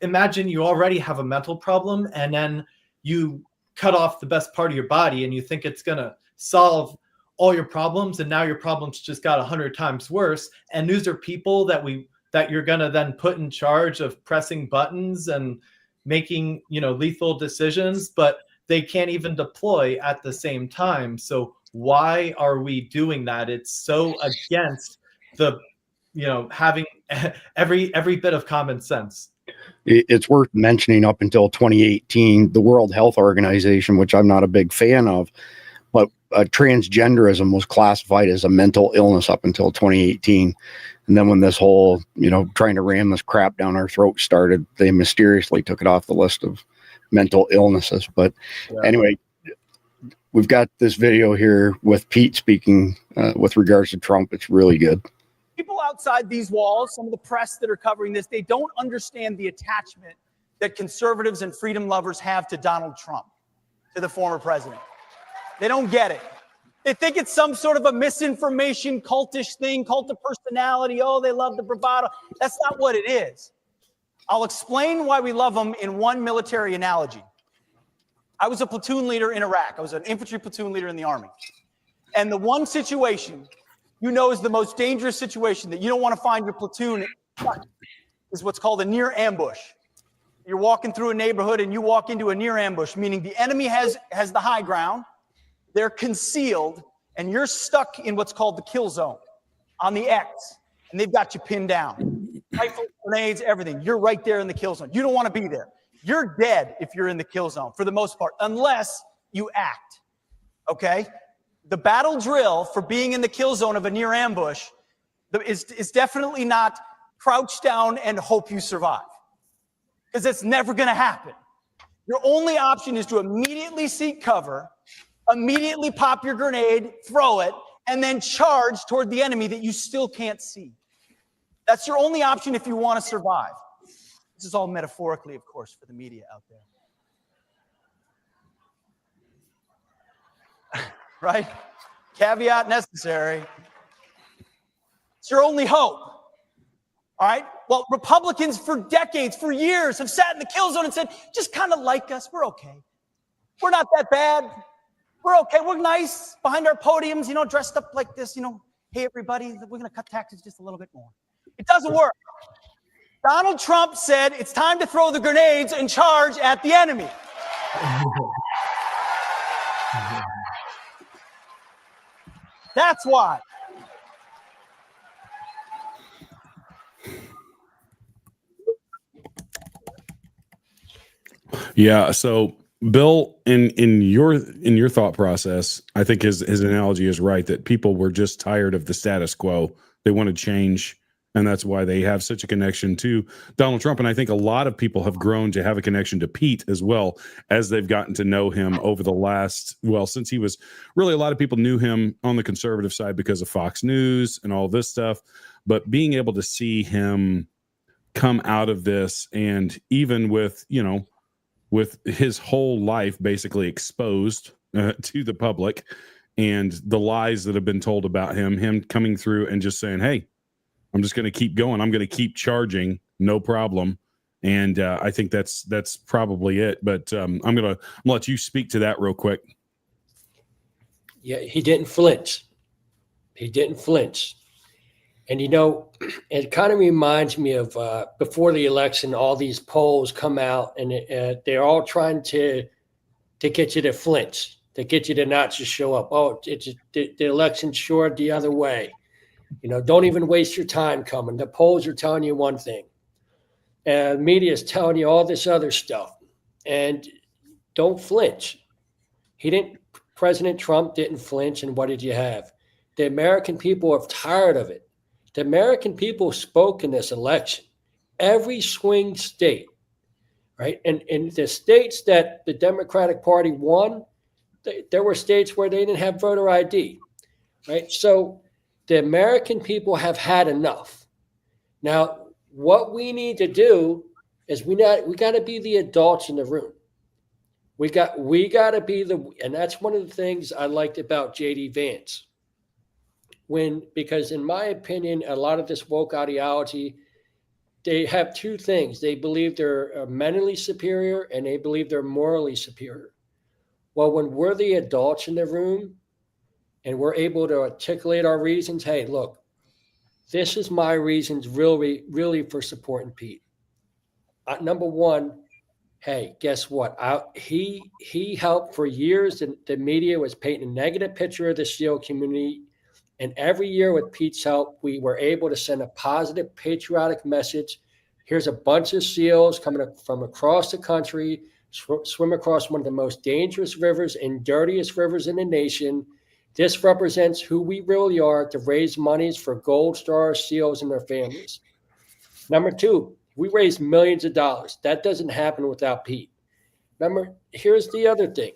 imagine you already have a mental problem, and then you cut off the best part of your body and you think it's going to solve all your problems, and now your problems just got 100 times worse. And these are people that you're going to then put in charge of pressing buttons and making, lethal decisions, but they can't even deploy at the same time. So why are we doing that? It's so against the, having every bit of common sense. It's worth mentioning, up until 2018, the World Health Organization, which I'm not a big fan of, but transgenderism was classified as a mental illness up until 2018. And then when this whole, trying to ram this crap down our throat started, they mysteriously took it off the list of mental illnesses. But anyway, we've got this video here with Pete speaking with regards to Trump. It's really good. People outside these walls, some of the press that are covering this, they don't understand the attachment that conservatives and freedom lovers have to Donald Trump, to the former president. They don't get it. They think it's some sort of a misinformation, cultish thing, cult of personality. Oh, they love the bravado. That's not what it is. I'll explain why we love them in one military analogy. I was a platoon leader in Iraq. I was an infantry platoon leader in the Army. And the one situation is the most dangerous situation that you don't want to find your platoon is what's called a near ambush. You're walking through a neighborhood and you walk into a near ambush, meaning the enemy has the high ground, they're concealed, and you're stuck in what's called the kill zone on the X, and they've got you pinned down. Rifles, grenades, everything. You're right there in the kill zone. You don't want to be there. You're dead if you're in the kill zone for the most part, unless you act. Okay? The battle drill for being in the kill zone of a near ambush is definitely not crouch down and hope you survive, because it's never going to happen. Your only option is to immediately seek cover, immediately pop your grenade, throw it, and then charge toward the enemy that you still can't see. That's your only option if you want to survive. This is all metaphorically, of course, for the media out there. Right? Caveat necessary. It's your only hope. All right? Well, Republicans for decades, for years, have sat in the kill zone and said, just kind of like us. We're okay. We're not that bad. We're okay. We're nice behind our podiums, dressed up like this, hey, everybody, we're going to cut taxes just a little bit more. It doesn't work. Donald Trump said it's time to throw the grenades and charge at the enemy. That's why. Yeah. So, Bill, in your thought process, I think his analogy is right, that people were just tired of the status quo. They want to change, and that's why they have such a connection to Donald Trump. And I think a lot of people have grown to have a connection to Pete as well, as they've gotten to know him over the last, since he was really, a lot of people knew him on the conservative side because of Fox News and all this stuff. But being able to see him come out of this, and even with his whole life basically exposed to the public, and the lies that have been told about him coming through and just saying, hey, I'm just going to keep going. I'm going to keep charging. No problem. And I think that's probably it. But I'm going to let you speak to that real quick. Yeah, he didn't flinch. He didn't flinch. And, it kind of reminds me of before the election, all these polls come out, and they're all trying to get you to flinch, to get you to not just show up. Oh, the election's short the other way. Don't even waste your time coming. The polls are telling you one thing, and media is telling you all this other stuff. And don't flinch. President Trump didn't flinch, and what did you have? The American people are tired of it. The American people spoke in this election. Every swing state, right? And in the states that the Democratic Party won, there were states where they didn't have voter ID, right? So the American people have had enough. Now, What we need to do is we got to be the adults in the room. We got to be and that's one of the things I liked about JD Vance. Because in my opinion, a lot of this woke ideology, they have two things. They believe they're mentally superior and they believe they're morally superior. Well, when we're the adults in the room and we're able to articulate our reasons, hey, look, this is my reasons really for supporting Pete. Number one, hey, guess what? He helped for years. The media was painting a negative picture of the SEAL community. And every year with Pete's help, we were able to send a positive patriotic message. Here's a bunch of SEALs coming from across the country, swim across one of the most dangerous rivers and dirtiest rivers in the nation. This represents who we really are to raise monies for Gold Star SEALs and their families. Number two, we raise millions of dollars. That doesn't happen without Pete. Here's the other thing.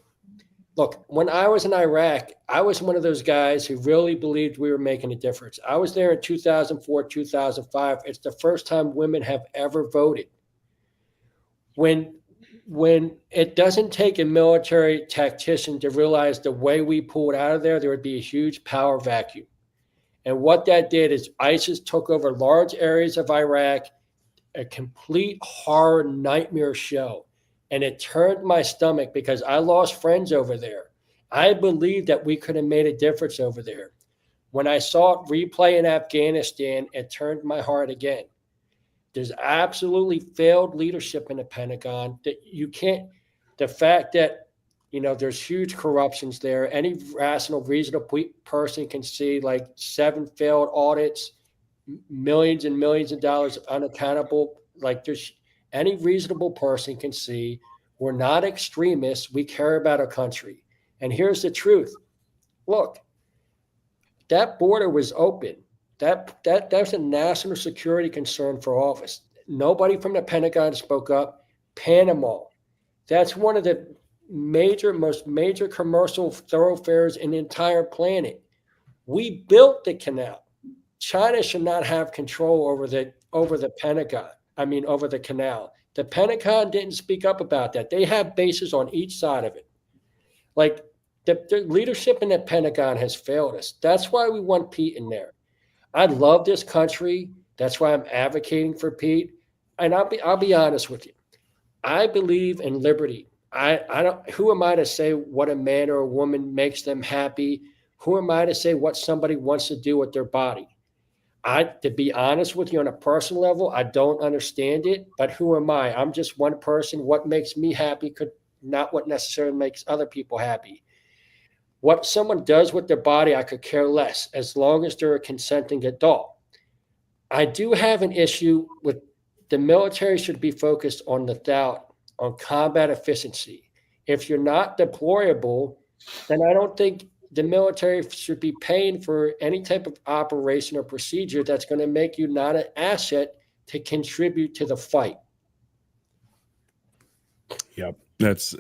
Look, when I was in Iraq, I was one of those guys who really believed we were making a difference. I was there in 2004, 2005. It's the first time women have ever voted. When it doesn't take a military tactician to realize the way we pulled out of there would be a huge power vacuum. And what that did is ISIS took over large areas of Iraq, a complete horror nightmare show. And it turned my stomach because I lost friends over there. I believed that we could have made a difference over there. When I saw it replay in Afghanistan, it turned my heart again. There's absolutely failed leadership in the Pentagon. The fact that, there's huge corruptions there. Any rational, reasonable person can see like 7 failed audits, millions and millions of dollars unaccountable. Like any reasonable person can see we're not extremists. We care about our country. And here's the truth. Look, that border was open. That's a national security concern for all of us. Nobody from the Pentagon spoke up. Panama, that's one of the most major commercial thoroughfares in the entire planet. We built the canal. China should not have control over the Pentagon. Over the canal. The Pentagon didn't speak up about that. They have bases on each side of it. Like the leadership in the Pentagon has failed us. That's why we want Pete in there. I love this country. That's why I'm advocating for Pete. And I'll be honest with you. I believe in liberty. I don't. Who am I to say what a man or a woman makes them happy? Who am I to say what somebody wants to do with their body? To be honest with you, on a personal level, I don't understand it. But who am I? I'm just one person. What makes me happy could not what necessarily makes other people happy. What someone does with their body, I could care less, as long as they're a consenting adult. I do have an issue with the military should be focused on on combat efficiency. If you're not deployable, then I don't think the military should be paying for any type of operation or procedure that's going to make you not an asset to contribute to the fight. Yep. That's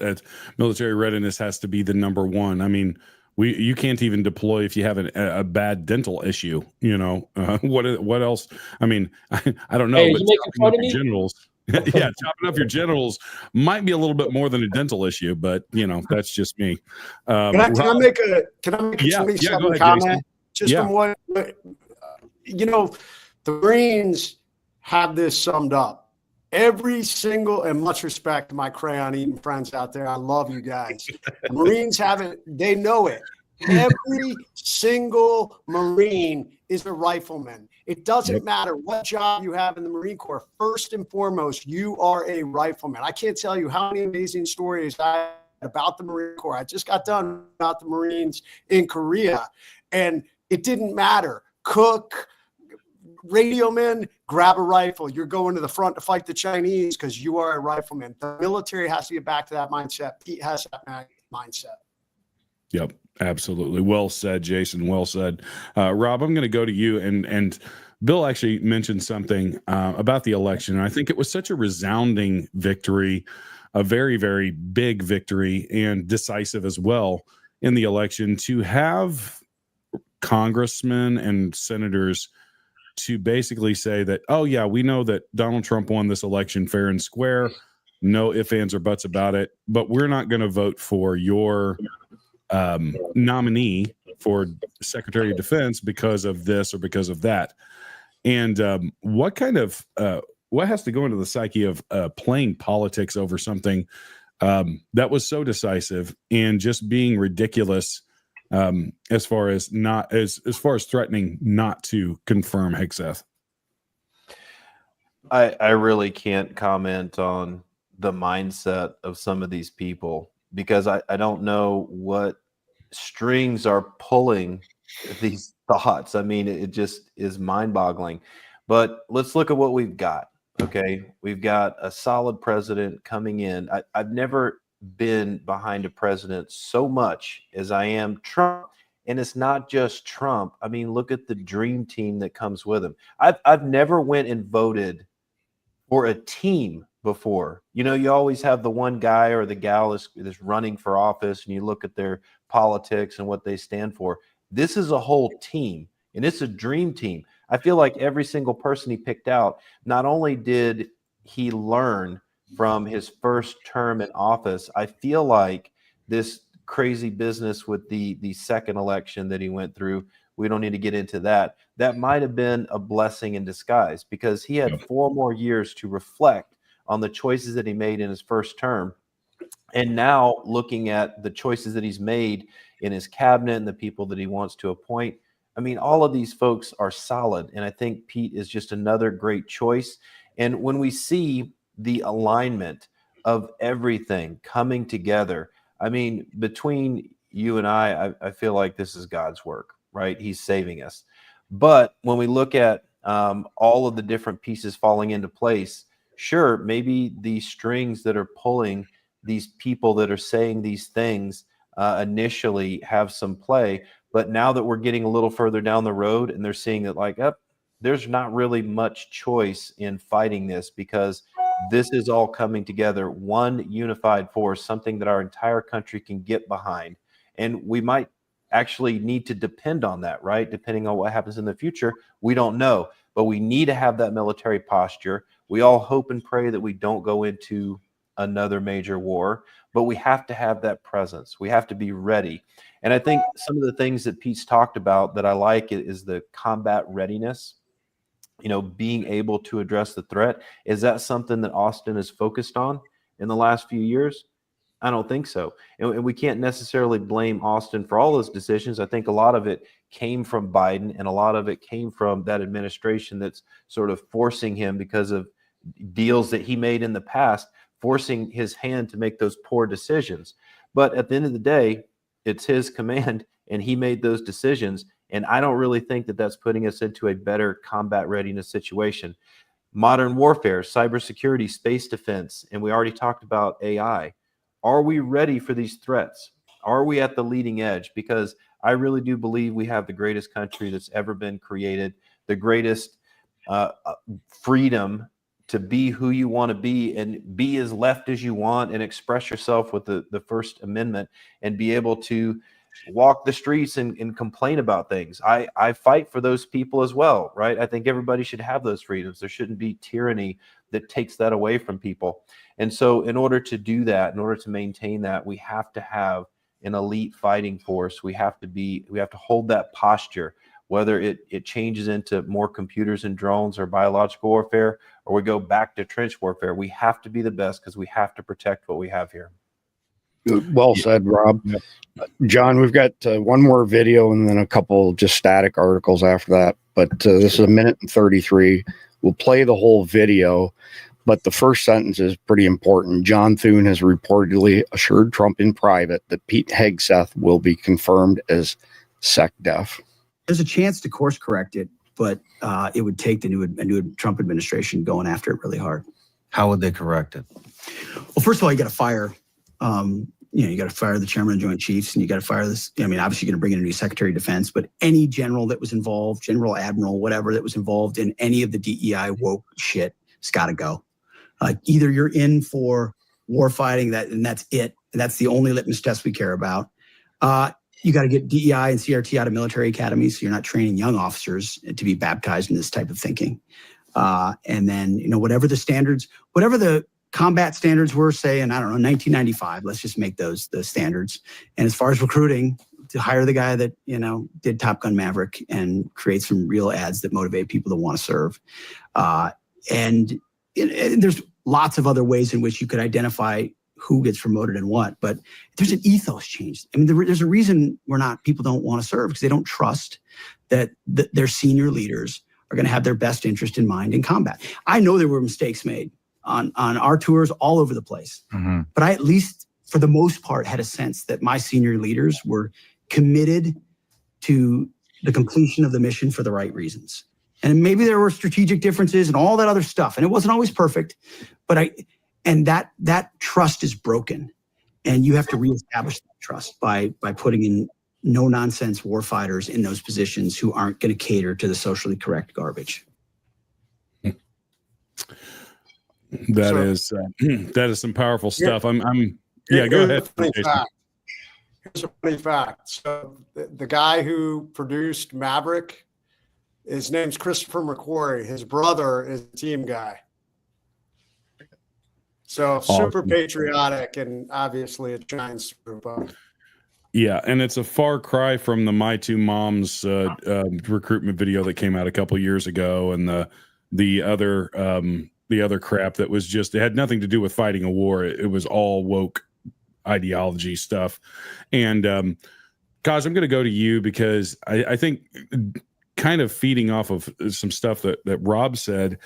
military readiness has to be the number one. I mean, you can't even deploy if you have a bad dental issue. What else? I mean, I don't know. Hey, but you making fun of me? Generals, yeah, chopping up your genitals might be a little bit more than a dental issue, but that's just me. Can I make a 27 comment? Jason. Just from what the Marines have this summed up. Every single, and much respect to my crayon eating friends out there. I love you guys. The Marines have it. They know it. Every single Marine is a rifleman. It doesn't matter what job you have in the Marine Corps. First and foremost, you are a rifleman. I can't tell you how many amazing stories I have about the Marine Corps. I just got done about the Marines in Korea, and it didn't matter. Cook, radio man, grab a rifle. You're going to the front to fight the Chinese because you are a rifleman. The military has to get back to that mindset. Pete has that mindset. Yep, absolutely. Well said, Jason. Well said. Rob, I'm going to go to you. And Bill actually mentioned something about the election. And I think it was such a resounding victory, a very, very big victory and decisive as well in the election to have congressmen and senators to basically say that, oh yeah, we know that Donald Trump won this election fair and square, no ifs, ands, or buts about it, but we're not going to vote for your nominee for Secretary of Defense because of this or because of that. And what has to go into the psyche of playing politics over something that was so decisive and just being ridiculous, as far as threatening not to confirm Hegseth? I really can't comment on the mindset of some of these people because I don't know what strings are pulling these thoughts. I mean, it just is mind-boggling. But let's look at what we've got. Okay, we've got a solid president coming in. I've never been behind a president so much as I am Trump. And it's not just Trump. I mean, look at the dream team that comes with him. I've never went and voted for a team before. You know, you always have the one guy or the gal that's running for office, and you look at their politics and what they stand for. This is a whole team, and it's a dream team. I feel like every single person he picked out, not only did he learn from his first term in office, I feel like this crazy business with the second election that he went through, we don't need to get into that. That might have been a blessing in disguise because he had 4 more years to reflect on the choices that he made in his first term. And now looking at the choices that he's made in his cabinet and the people that he wants to appoint, I mean, all of these folks are solid. And I think Pete is just another great choice. And when we see the alignment of everything coming together, I mean, between you and I feel like this is God's work, right? He's saving us. But when we look at all of the different pieces falling into place, sure, maybe the strings that are pulling these people that are saying these things initially have some play. But now that we're getting a little further down the road and they're seeing that like, there's not really much choice in fighting this because this is all coming together, one unified force, something that our entire country can get behind. And we might actually need to depend on that, right? Depending on what happens in the future, we don't know. But we need to have that military posture. We all hope and pray that we don't go into another major war, but we have to have that presence. We have to be ready. And I think some of the things that Pete's talked about that I like is the combat readiness. You know, being able to address the threat. Is that something that Austin is focused on in the last few years? I don't think so. And we can't necessarily blame Austin for all those decisions. I think a lot of it came from Biden and a lot of it came from that administration that's sort of forcing him because of deals that he made in the past, forcing his hand to make those poor decisions. But at the end of the day, it's his command and he made those decisions. And I don't really think that that's putting us into a better combat readiness situation. Modern warfare, cybersecurity, space defense, and we already talked about AI. Are we ready for these threats? Are we at the leading edge? Because I really do believe we have the greatest country that's ever been created, the greatest freedom to be who you want to be and be as left as you want and express yourself with the First Amendment and be able to walk the streets and complain about things. I fight for those people as well, right? I think everybody should have those freedoms. There shouldn't be tyranny that takes that away from people. And so in order to do that, in order to maintain that, we have to have an elite fighting force. We have to hold that posture, whether it changes into more computers and drones or biological warfare, or we go back to trench warfare. We have to be the best because we have to protect what we have here. Well said, Rob. John, we've got one more video and then a couple just static articles after that. But this is 1 minute and 33. We'll play the whole video, but the first sentence is pretty important. John Thune has reportedly assured Trump in private that Pete Hegseth will be confirmed as SecDef. There's a chance to course correct it, but it would take the new Trump administration going after it really hard. How would they correct it? Well, first of all, you got to fire. You got to fire the chairman of the Joint Chiefs, and you got to fire this. I mean, obviously, you're going to bring in a new Secretary of Defense, but any general that was involved, general, admiral, whatever that was involved in any of the DEI woke shit, it's got to go. Either you're in for war fighting, and that's it. And that's the only litmus test we care about. You got to get DEI and CRT out of military academies, so you're not training young officers to be baptized in this type of thinking. And then, whatever the standards, whatever the combat standards were, say, in, 1995, let's just make those the standards. And as far as recruiting, to hire the guy that, did Top Gun Maverick and create some real ads that motivate people to want to serve. And there's lots of other ways in which you could identify who gets promoted and what, but there's an ethos change. I mean, there's a reason people don't want to serve, because they don't trust that their senior leaders are going to have their best interest in mind in combat. I know there were mistakes made on our tours all over the place, but I, at least for the most part, had a sense that my senior leaders were committed to the completion of the mission for the right reasons. And maybe there were strategic differences and all that other stuff, and it wasn't always perfect, but that trust is broken, and you have to reestablish that trust by putting in no nonsense warfighters in those positions who aren't going to cater to the socially correct garbage. That is some powerful stuff. Go ahead. Here's a funny fact. So the guy who produced Maverick, his name's Christopher McQuarrie. His brother is a team guy. So super patriotic, and obviously it shines through. Yeah, and it's a far cry from the My Two Moms recruitment video that came out a couple years ago, and the other crap that was just, it had nothing to do with fighting a war. It was all woke ideology stuff. And Kaj, I'm going to go to you, because I think, kind of feeding off of some stuff that Rob said,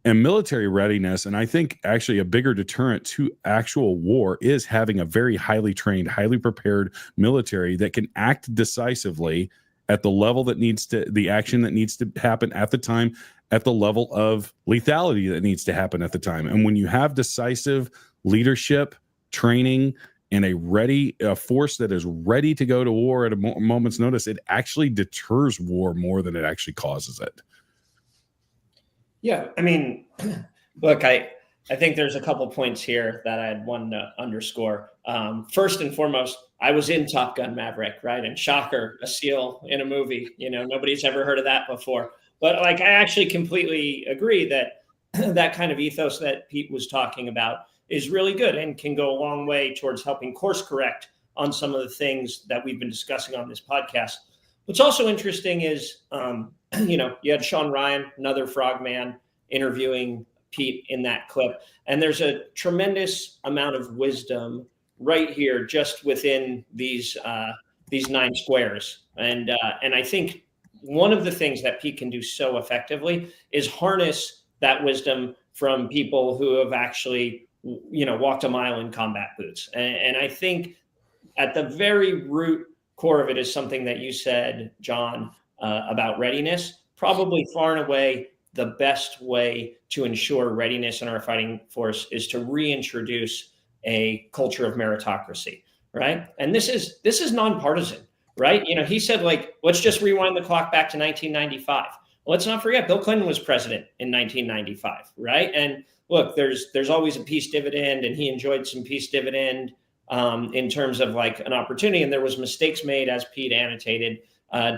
and military readiness, and I think actually a bigger deterrent to actual war is having a very highly trained, highly prepared military that can act decisively at the level that needs to, the action that needs to happen at the time, at the level of lethality that needs to happen at the time. And when you have decisive leadership, training, and a force that is ready to go to war at a moment's notice, it actually deters war more than it actually causes it. Yeah, I mean, look, I think there's a couple points here that I had one to underscore. First and foremost, I was in Top Gun Maverick, right? And shocker, a SEAL in a movie. Nobody's ever heard of that before. But I actually completely agree that that kind of ethos that Pete was talking about is really good and can go a long way towards helping course correct on some of the things that we've been discussing on this podcast. What's also interesting is, you had Sean Ryan, another frogman, interviewing Pete in that clip. And there's a tremendous amount of wisdom right here, just within these 9 squares. And I think one of the things that Pete can do so effectively is harness that wisdom from people who have actually, walked a mile in combat boots. And I think at the very root core of it is something that you said, John, about readiness. Probably far and away the best way to ensure readiness in our fighting force is to reintroduce a culture of meritocracy, right? And this is nonpartisan, right? He said, let's just rewind the clock back to 1995. Well, let's not forget, Bill Clinton was president in 1995, right? And look, there's always a peace dividend, and he enjoyed some peace dividend in terms of an opportunity. And there was mistakes made, as Pete annotated,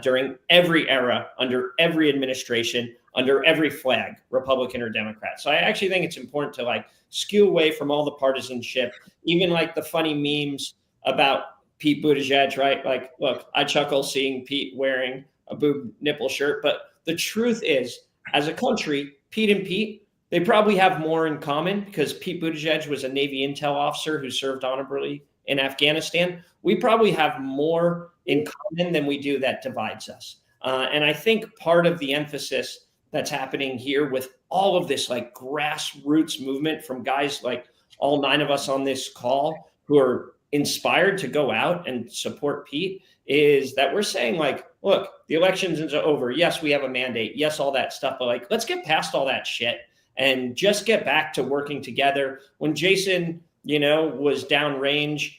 during every era, under every administration, under every flag, Republican or Democrat. So I actually think it's important to skew away from all the partisanship, even the funny memes about Pete Buttigieg, right? Look, I chuckle seeing Pete wearing a boob nipple shirt, but the truth is, as a country, Pete and Pete, they probably have more in common, because Pete Buttigieg was a Navy intel officer who served honorably in Afghanistan. We probably have more in common than we do that divides us. And I think part of the emphasis that's happening here with all of this grassroots movement from guys like all 9 of us on this call who are inspired to go out and support Pete is that we're saying look, the elections is over. Yes, we have a mandate. Yes, all that stuff. But let's get past all that shit and just get back to working together. When Jason, was downrange,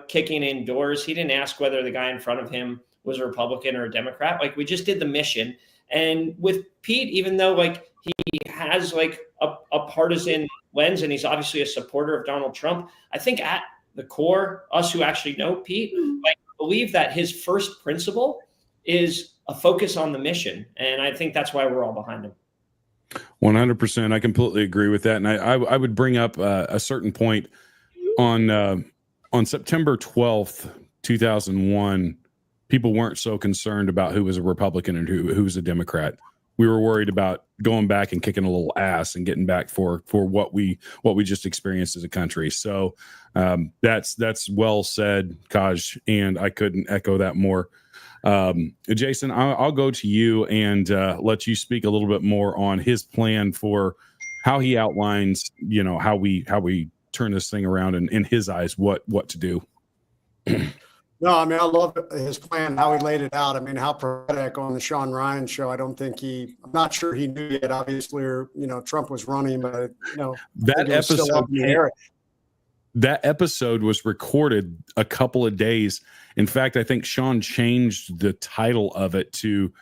kicking indoors, he didn't ask whether the guy in front of him was a Republican or a Democrat. We just did the mission. And with Pete, even though he has a partisan lens, and he's obviously a supporter of Donald Trump, I think at the core, us who actually know Pete, believe that his first principle is a focus on the mission. And I think that's why we're all behind him. 100%. I completely agree with that. And I would bring up a certain point on September 12th, 2001. People weren't so concerned about who was a Republican and who was a Democrat. We were worried about going back and kicking a little ass and getting back for what we just experienced as a country. So that's well said, Kaj, and I couldn't echo that more. Jason, I'll go to you and let you speak a little bit more on his plan for how he outlines, how we turn this thing around and in his eyes, what to do. No, I mean, I love his plan, how he laid it out. I mean, how prophetic on the Sean Ryan show. I'm not sure he knew yet, obviously, or, Trump was running, but, that episode was recorded a couple of days. In fact, I think Sean changed the title of it to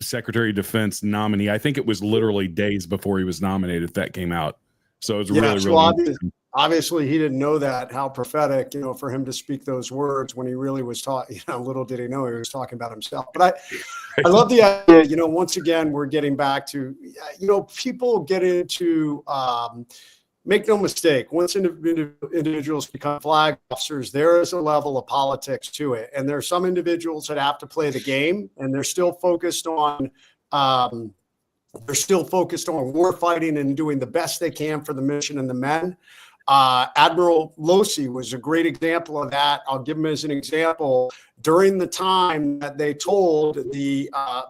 Secretary of Defense nominee. I think it was literally days before he was nominated that came out. So it was really obviously he didn't know that, how prophetic, for him to speak those words when he really was talking, little did he know he was talking about himself. But I love the idea, once again, we're getting back to, people get into, make no mistake, once individuals become flag officers, there is a level of politics to it. And there are some individuals that have to play the game, and they're still focused on war fighting and doing the best they can for the mission and the men. Admiral Losey was a great example of that. I'll give him as an example. During the time that they told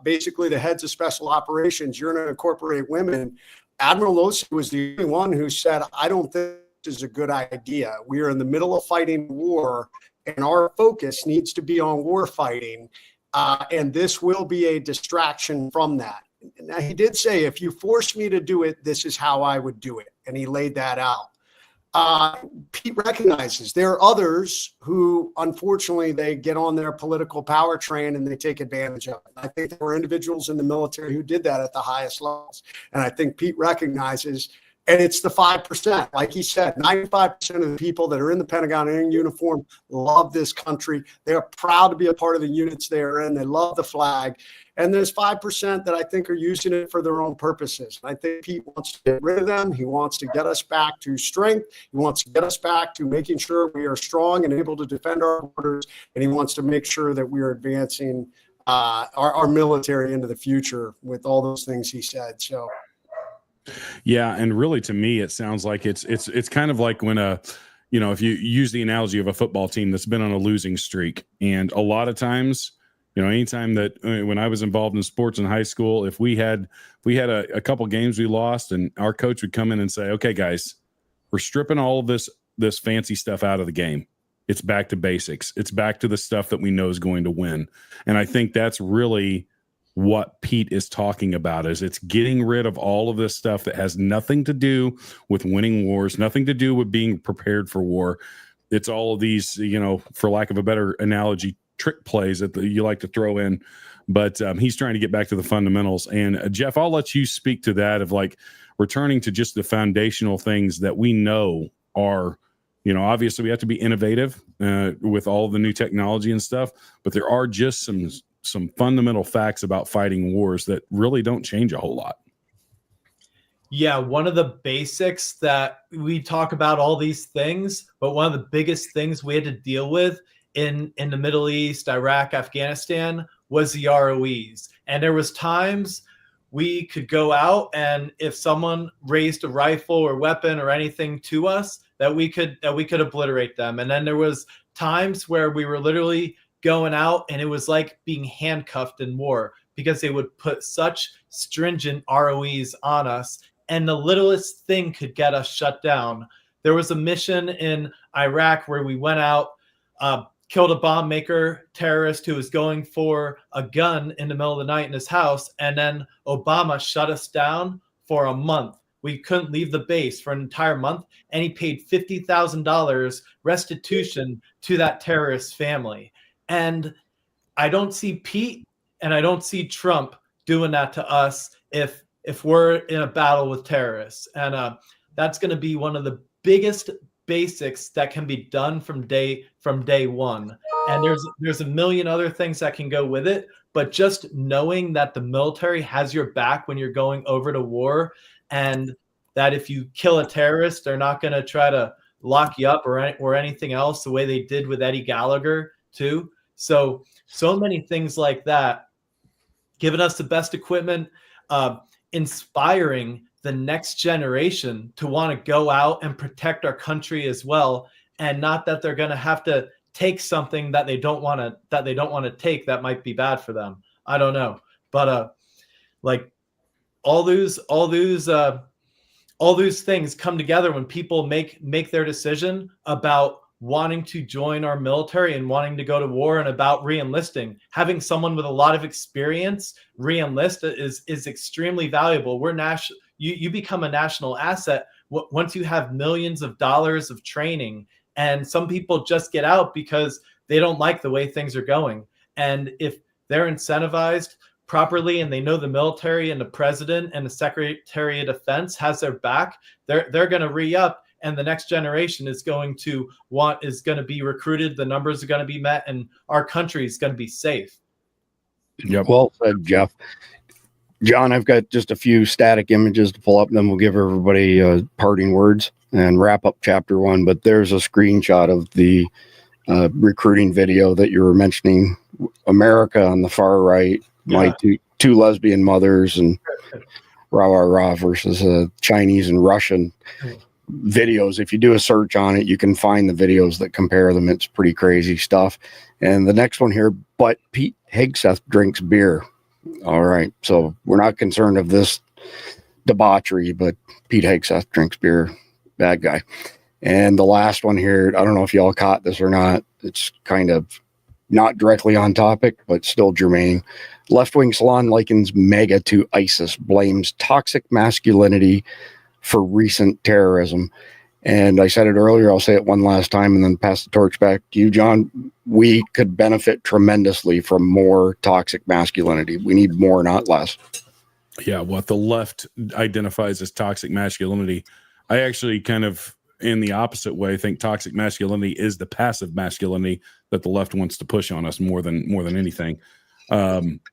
basically the heads of special operations, you're going to incorporate women, Admiral Losey was the only one who said, I don't think this is a good idea. We are in the middle of fighting war, and our focus needs to be on war fighting. And this will be a distraction from that. Now, he did say, if you force me to do it, this is how I would do it. And he laid that out. Pete recognizes there are others who, unfortunately, they get on their political power train and they take advantage of it. I think there were individuals in the military who did that at the highest levels. And I think Pete recognizes, and it's the 5%. Like he said, 95% of the people that are in the Pentagon and in uniform love this country. They're proud to be a part of the units they're in. They love the flag. And there's 5% that I think are using it for their own purposes. I think Pete wants to get rid of them. He wants to get us back to strength. He wants to get us back to making sure we are strong and able to defend our borders. And he wants to make sure that we are advancing our military into the future with all those things he said. So, yeah, and really, to me, it sounds like it's kind of like when if you use the analogy of a football team that's been on a losing streak, and a lot of times, anytime that when I was involved in sports in high school, if we had a couple games we lost, and our coach would come in and say, okay, guys, we're stripping all of this fancy stuff out of the game. It's back to basics. It's back to the stuff that we know is going to win. And I think that's really what Pete is talking about, is it's getting rid of all of this stuff that has nothing to do with winning wars, nothing to do with being prepared for war. It's all of these, for lack of a better analogy, trick plays that you like to throw in, but he's trying to get back to the fundamentals. And Jeff, I'll let you speak to that, of like returning to just the foundational things that we know are, obviously we have to be innovative with all the new technology and stuff, but there are just some fundamental facts about fighting wars that really don't change a whole lot. Yeah, one of the basics that we talk about all these things, but one of the biggest things we had to deal with in the Middle East, Iraq, Afghanistan, was the ROEs. And there was times we could go out, and if someone raised a rifle or weapon or anything to us, that we could obliterate them. And then there was times where we were literally going out, and it was like being handcuffed in war, because they would put such stringent ROEs on us, and the littlest thing could get us shut down. There was a mission in Iraq where we went out, killed a bomb maker terrorist who was going for a gun in the middle of the night in his house. And then Obama shut us down for a month. We couldn't leave the base for an entire month. And he paid $50,000 restitution to that terrorist family. And I don't see Pete and I don't see Trump doing that to us if we're in a battle with terrorists. And that's going to be one of the biggest basics that can be done from day one. And there's a million other things that can go with it, but just knowing that the military has your back when you're going over to war, and that if you kill a terrorist, they're not going to try to lock you up or anything else, the way they did with Eddie Gallagher too. So many things like that, giving us the best equipment, inspiring the next generation to want to go out and protect our country as well, and not that they're going to have to take something that they don't want to take that might be bad for them. I don't know, but like all those things come together when people make their decision about wanting to join our military and wanting to go to war, and about re-enlisting. Having someone with a lot of experience re-enlist is extremely valuable. You become a national asset once you have millions of dollars of training. And some people just get out because they don't like the way things are going. And if they're incentivized properly and they know the military and the president and the Secretary of Defense has their back, they're going to re-up, and the next generation is going to be recruited, the numbers are going to be met, and our country is going to be safe. Yeah, well said, Jeff. John, I've got just a few static images to pull up, and then we'll give everybody parting words and wrap up chapter 1. But there's a screenshot of the recruiting video that you were mentioning. America on the far right, my two lesbian mothers, and rah rah rah versus Chinese and Russian videos. If you do a search on it, you can find the videos that compare them. It's pretty crazy stuff. And the next one here, but Pete Hegseth drinks beer. All right, so we're not concerned of this debauchery, but Pete Hegseth drinks beer. Bad guy. And the last one here, I don't know if y'all caught this or not. It's kind of not directly on topic, but still germane. Left-wing salon likens MAGA to ISIS, blames toxic masculinity for recent terrorism. And I said it earlier, I'll say it one last time and then pass the torch back to you, John. We could benefit tremendously from more toxic masculinity. We need more, not less. Yeah, what the left identifies as toxic masculinity, I actually kind of, in the opposite way, think toxic masculinity is the passive masculinity that the left wants to push on us more than anything.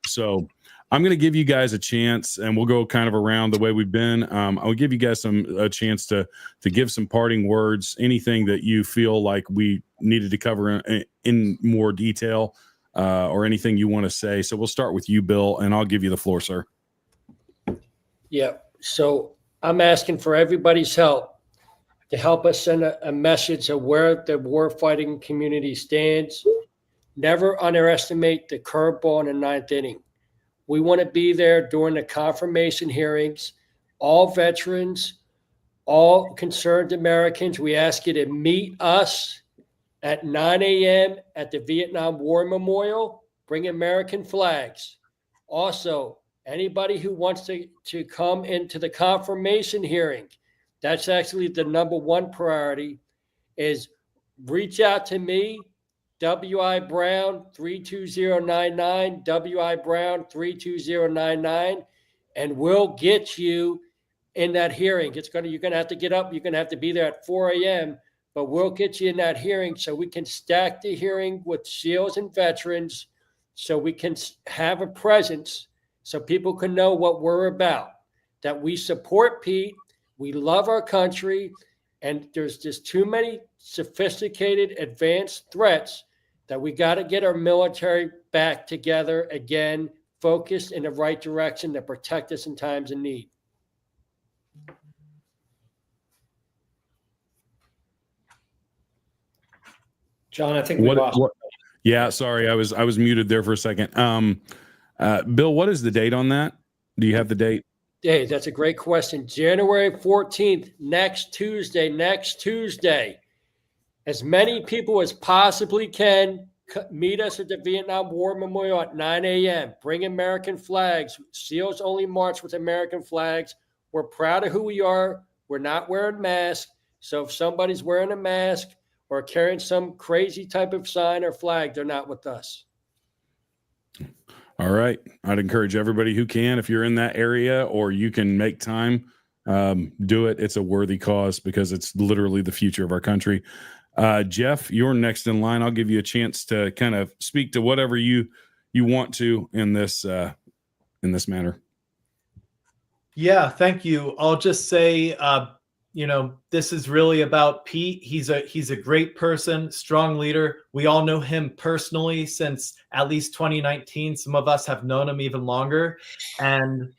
So I'm going to give you guys a chance, and we'll go kind of around the way we've been. I'll give you guys a chance to give some parting words, anything that you feel like we needed to cover in more detail, or anything you want to say. So we'll start with you, Bill, and I'll give you the floor, sir. Yeah. So I'm asking for everybody's help to help us send a message of where the warfighting community stands. Never underestimate the curveball in the ninth inning. We want to be there during the confirmation hearings. All veterans, all concerned Americans, we ask you to meet us at 9 a.m. at the Vietnam War Memorial. Bring American flags. Also, anybody who wants to come into the confirmation hearing, that's actually the number one priority, is reach out to me, W.I. Brown 32099, W.I. Brown 32099, and we'll get you in that hearing. You're gonna have to get up, you're gonna have to be there at 4 a.m., but we'll get you in that hearing so we can stack the hearing with SEALs and veterans, so we can have a presence so people can know what we're about, that we support Pete, we love our country, and there's just too many sophisticated, advanced threats that we got to get our military back together again, focused in the right direction to protect us in times of need. John, I think we lost. Yeah, sorry, I was muted there for a second. Bill, what is the date on that? Do you have the date? Hey, that's a great question. January 14th, next Tuesday. As many people as possibly can meet us at the Vietnam War Memorial at 9 a.m. Bring American flags. SEALs only march with American flags. We're proud of who we are. We're not wearing masks. So if somebody's wearing a mask or carrying some crazy type of sign or flag, they're not with us. All right. I'd encourage everybody who can, if you're in that area or you can make time, Do it. It's a worthy cause because it's literally the future of our country. Jeff, you're next in line. I'll give you a chance to kind of speak to whatever you want to in this matter. Yeah, thank you. I'll just say, this is really about Pete. He's a great person, strong leader. We all know him personally since at least 2019. Some of us have known him even longer, and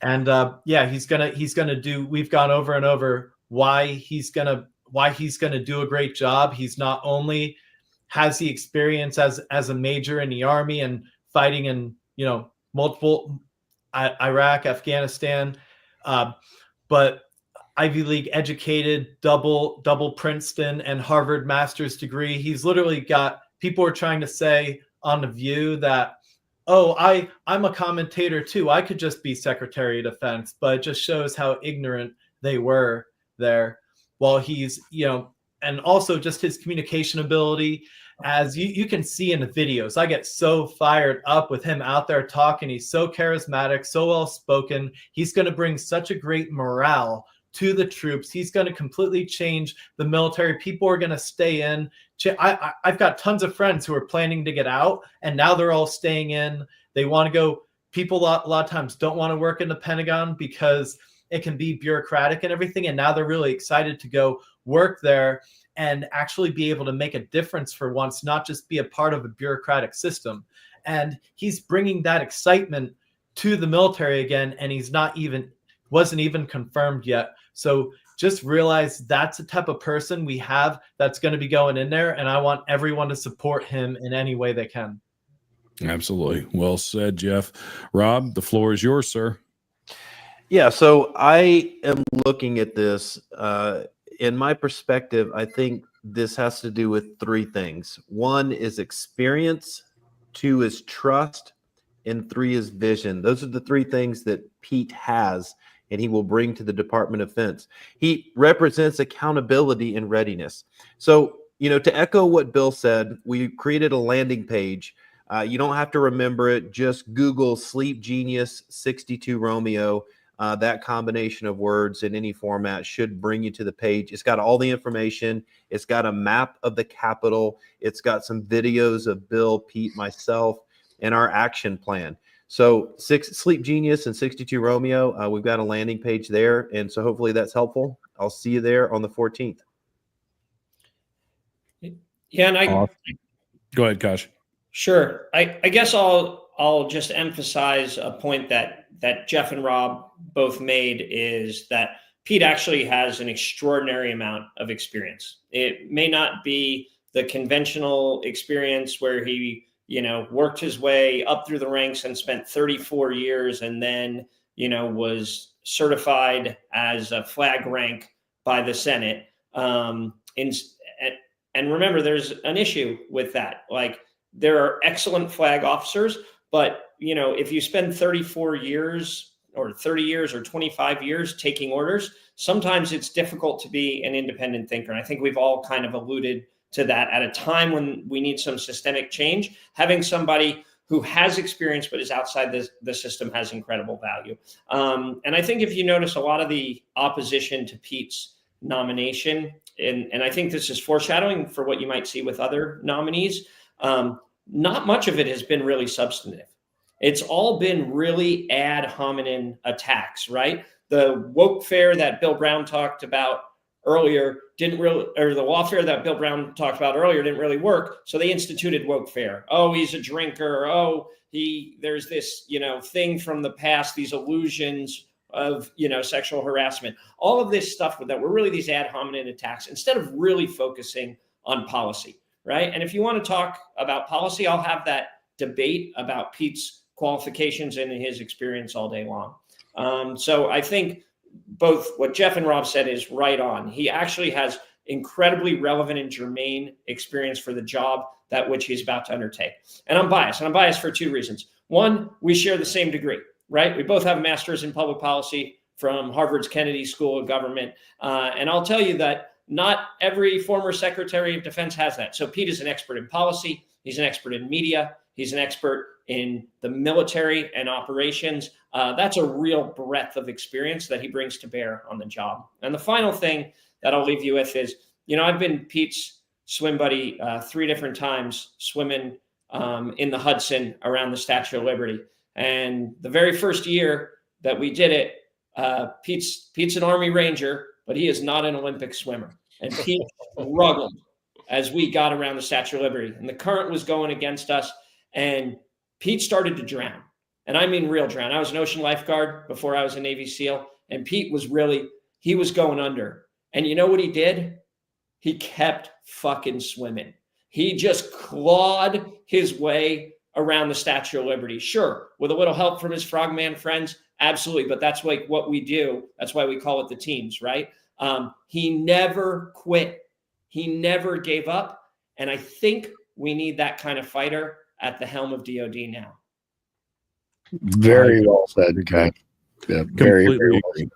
he's gonna do. We've gone over and over why he's gonna do a great job. He's not only has the experience as a major in the Army and fighting in multiple Iraq, Afghanistan, but Ivy League educated, double Princeton and Harvard master's degree. He's literally got, people are trying to say on The View that, oh, I'm a commentator too. I could just be Secretary of Defense, but it just shows how ignorant they were there. While he's, and also just his communication ability, as you can see in the videos. I get so fired up with him out there talking. He's so charismatic, so well spoken. He's going to bring such a great morale to the troops. He's going to completely change the military. People are going to stay in. I've got tons of friends who are planning to get out, and now they're all staying in. They want to go. People a lot of times don't want to work in the Pentagon because it can be bureaucratic and everything, and now they're really excited to go work there and actually be able to make a difference for once, not just be a part of a bureaucratic system. And he's bringing that excitement to the military again, and wasn't even confirmed yet. So just realize that's the type of person we have that's going to be going in there, and I want everyone to support him in any way they can. Absolutely. Well said, Jeff. Rob, the floor is yours, sir. Yeah, so I am looking at this. In my perspective, I think this has to do with three things. One is experience, two is trust, and three is vision. Those are the three things that Pete has, and he will bring to the Department of Defense. He represents accountability and readiness. So, to echo what Bill said, we created a landing page. You don't have to remember it. Just Google Sleep Genius 62 Romeo. That combination of words in any format should bring you to the page. It's got all the information. It's got a map of the Capitol. It's got some videos of Bill, Pete, myself, and our action plan. So Sleep Genius and 62 Romeo, we've got a landing page there. And so hopefully that's helpful. I'll see you there on the 14th. Yeah, and Go ahead, Kosh. Sure. I guess I'll just emphasize a point that Jeff and Rob both made, is that Pete actually has an extraordinary amount of experience. It may not be the conventional experience where he, worked his way up through the ranks and spent 34 years and then, was certified as a flag rank by the Senate. And remember, there's an issue with that. Like, there are excellent flag officers, but if you spend 34 years or 30 years or 25 years taking orders, sometimes it's difficult to be an independent thinker. And I think we've all kind of alluded to that at a time when we need some systemic change. Having somebody who has experience but is outside the system has incredible value. And I think if you notice a lot of the opposition to Pete's nomination, and I think this is foreshadowing for what you might see with other nominees, not much of it has been really substantive. It's all been really ad hominem attacks, right? The woke fair that Bill Brown talked about earlier the lawfare that Bill Brown talked about earlier didn't really work. So they instituted woke fair. Oh, he's a drinker. Oh, there's this, thing from the past, these illusions of, sexual harassment, all of this stuff that were really these ad hominem attacks instead of really focusing on policy, right? And if you want to talk about policy, I'll have that debate about Pete's qualifications and his experience all day long. So I think both what Jeff and Rob said is right on. He actually has incredibly relevant and germane experience for the job that which he's about to undertake. And I'm biased for two reasons. One, we share the same degree, right? We both have a master's in public policy from Harvard's Kennedy School of Government. And I'll tell you that not every former Secretary of Defense has that. So Pete is an expert in policy. He's an expert in media. He's an expert in the military and operations. That's a real breadth of experience that he brings to bear on the job. And the final thing that I'll leave you with is, I've been Pete's swim buddy 3 different times swimming in the Hudson around the Statue of Liberty. And the very first year that we did it, Pete's an Army Ranger, but he is not an Olympic swimmer. And Pete struggled as we got around the Statue of Liberty. And the current was going against us. And Pete started to drown. And I mean real drown. I was an ocean lifeguard before I was a Navy SEAL. And Pete was he was going under. And you know what he did? He kept fucking swimming. He just clawed his way around the Statue of Liberty. Sure, with a little help from his frogman friends, absolutely. But that's like what we do. That's why we call it the teams, right? He never quit. He never gave up. And I think we need that kind of fighter at the helm of DOD now. Very well said, okay. Yeah, very, very well said.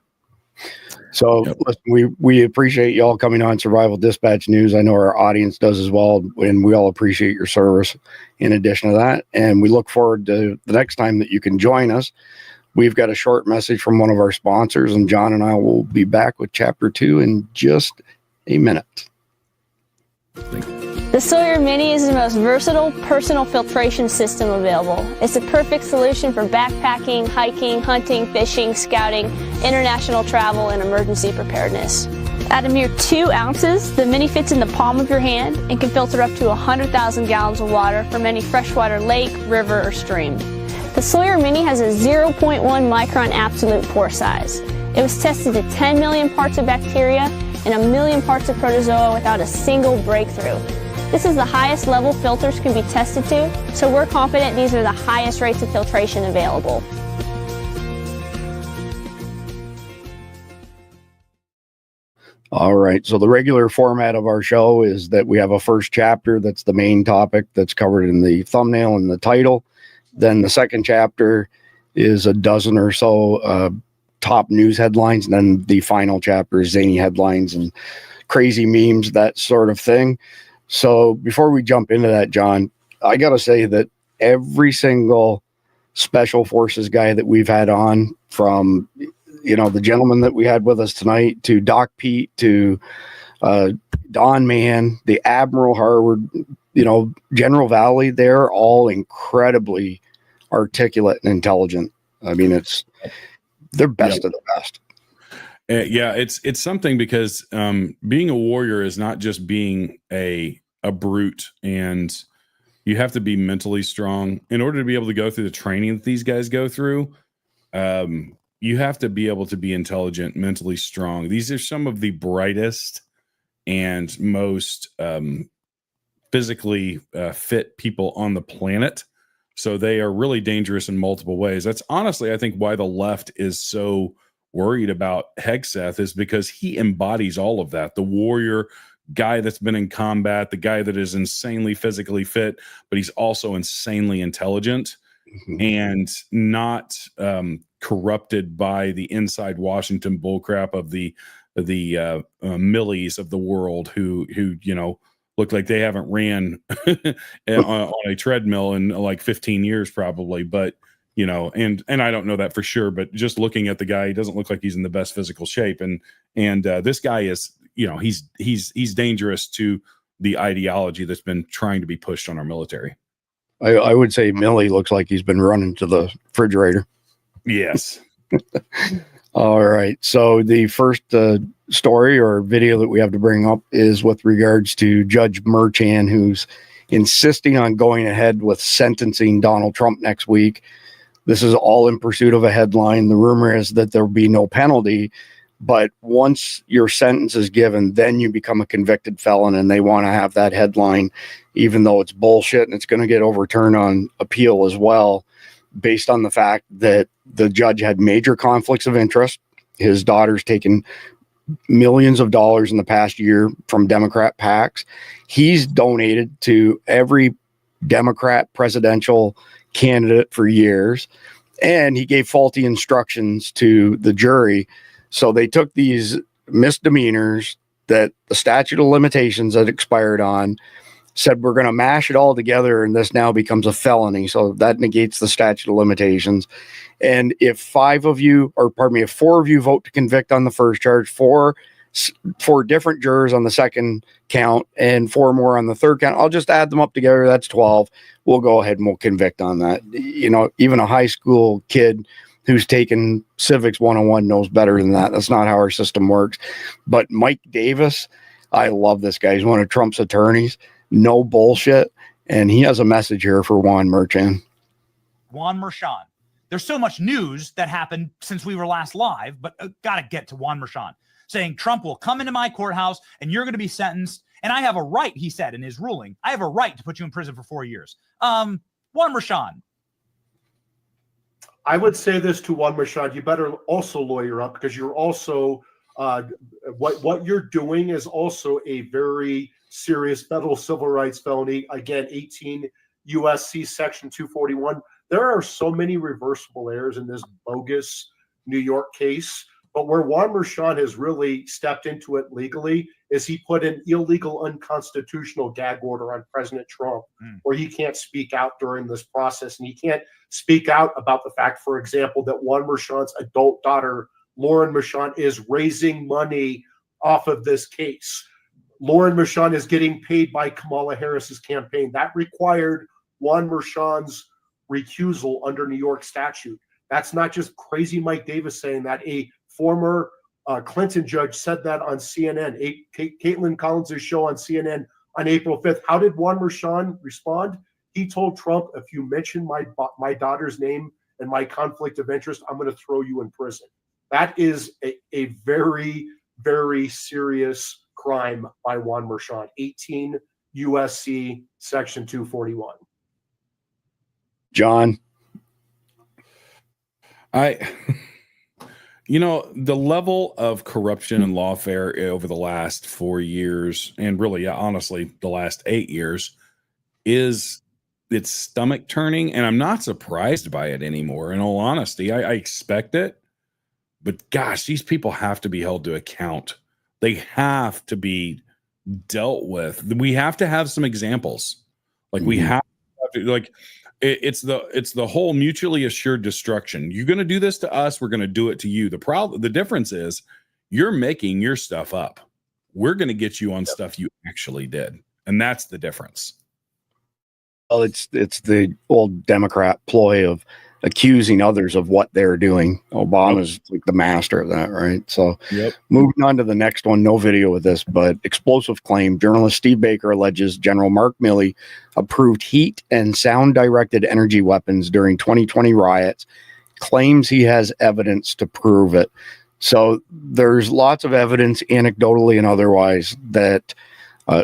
So listen, we appreciate y'all coming on Survival Dispatch News. I know our audience does as well, and we all appreciate your service in addition to that. And we look forward to the next time that you can join us. We've got a short message from one of our sponsors, and John and I will be back with Chapter 2 in just a minute. The Sawyer Mini is the most versatile personal filtration system available. It's a perfect solution for backpacking, hiking, hunting, fishing, scouting, international travel, and emergency preparedness. At a mere 2 ounces, the Mini fits in the palm of your hand and can filter up to 100,000 gallons of water from any freshwater lake, river, or stream. The Sawyer Mini has a 0.1 micron absolute pore size. It was tested to 10 million parts of bacteria and 1 million parts of protozoa without a single breakthrough. This is the highest level filters can be tested to, so we're confident these are the highest rates of filtration available. All right. So the regular format of our show is that we have a first chapter that's the main topic that's covered in the thumbnail and the title. Then the second chapter is a dozen or so top news headlines. And then the final chapter is zany headlines and crazy memes, that sort of thing. So before we jump into that, John, I got to say that every single special forces guy that we've had on, from, the gentleman that we had with us tonight, to Doc Pete, to Don Mann, the Admiral Harwood, General Valley, they're all incredibly articulate and intelligent. I mean, they're best of the best. Yeah, it's something, because being a warrior is not just being a brute, and you have to be mentally strong in order to be able to go through the training that these guys go through. You have to be able to be intelligent, mentally strong. These are some of the brightest and most physically fit people on the planet. So they are really dangerous in multiple ways. That's honestly, I think, why the left is so worried about Hegseth, is because he embodies all of that. The warrior guy that's been in combat, the guy that is insanely physically fit, but he's also insanely intelligent and not corrupted by the inside Washington bullcrap of the millies of the world who look like they haven't ran on a treadmill in like 15 years probably, but and I don't know that for sure, but just looking at the guy, he doesn't look like he's in the best physical shape. And this guy is, he's dangerous to the ideology that's been trying to be pushed on our military. I would say Millie looks like he's been running to the refrigerator. Yes. All right. So the first story or video that we have to bring up is with regards to Judge Merchan, who's insisting on going ahead with sentencing Donald Trump next week. This is all in pursuit of a headline. The rumor is that there will be no penalty, but once your sentence is given, then you become a convicted felon, and they want to have that headline, even though it's bullshit, and it's going to get overturned on appeal as well, based on the fact that the judge had major conflicts of interest. His daughter's taken millions of dollars in the past year from Democrat PACs. He's donated to every Democrat presidential candidate for years, and he gave faulty instructions to the jury. So they took these misdemeanors that the statute of limitations had expired on, said we're going to mash it all together, and this now becomes a felony. So that negates the statute of limitations. And if if 4 of you vote to convict on the first charge, four different jurors on the second count, and 4 more on the third count, I'll just add them up together. That's 12. We'll go ahead and we'll convict on that. You know, even a high school kid who's taken civics 101 knows better than that. That's not how our system works. But Mike Davis, I love this guy. He's one of Trump's attorneys. No bullshit. And he has a message here for Juan Merchan. Juan Merchan. There's so much news that happened since we were last live, but got to get to Juan Merchan saying Trump will come into my courthouse and you're going to be sentenced. And I have a right, he said in his ruling, I have a right to put you in prison for 4 years. Juan Merchan. I would say this to Juan Merchan, you better also lawyer up, because you're also, what you're doing is also a very serious federal civil rights felony. Again, 18 U.S.C. Section 241. There are so many reversible errors in this bogus New York case. But where Juan Merchan has really stepped into it legally is he put an illegal, unconstitutional gag order on President Trump, where he can't speak out during this process. And he can't speak out about the fact, for example, that Juan Merchan's adult daughter, Lauren Merchan, is raising money off of this case. Lauren Merchan is getting paid by Kamala Harris's campaign. That required Juan Merchan's recusal under New York statute. That's not just crazy Mike Davis saying that. A former Clinton judge said that on CNN. Caitlin Collins' show on CNN on April 5th. How did Juan Merchan respond? He told Trump, if you mention my daughter's name and my conflict of interest, I'm going to throw you in prison. That is a very, very serious crime by Juan Merchan. 18 U.S.C. Section 241. John. You know, the level of corruption and lawfare over the last 4 years, and really, honestly, the last 8 years, it's stomach turning, and I'm not surprised by it anymore. In all honesty, I expect it, but gosh, these people have to be held to account. They have to be dealt with. We have to have some examples. Like we have to, like. It's the whole mutually assured destruction. You're going to do this to us, we're going to do it to you. The difference is you're making your stuff up. We're going to get you on stuff you actually did, and that's the difference. Well, it's the old Democrat ploy of accusing others of what they're doing. Obama's like the master of that, right? So moving on to the next one, no video with this, but explosive claim. Journalist Steve Baker alleges General Mark Milley approved heat and sound directed energy weapons during 2020 riots, claims he has evidence to prove it. So there's lots of evidence, anecdotally and otherwise, that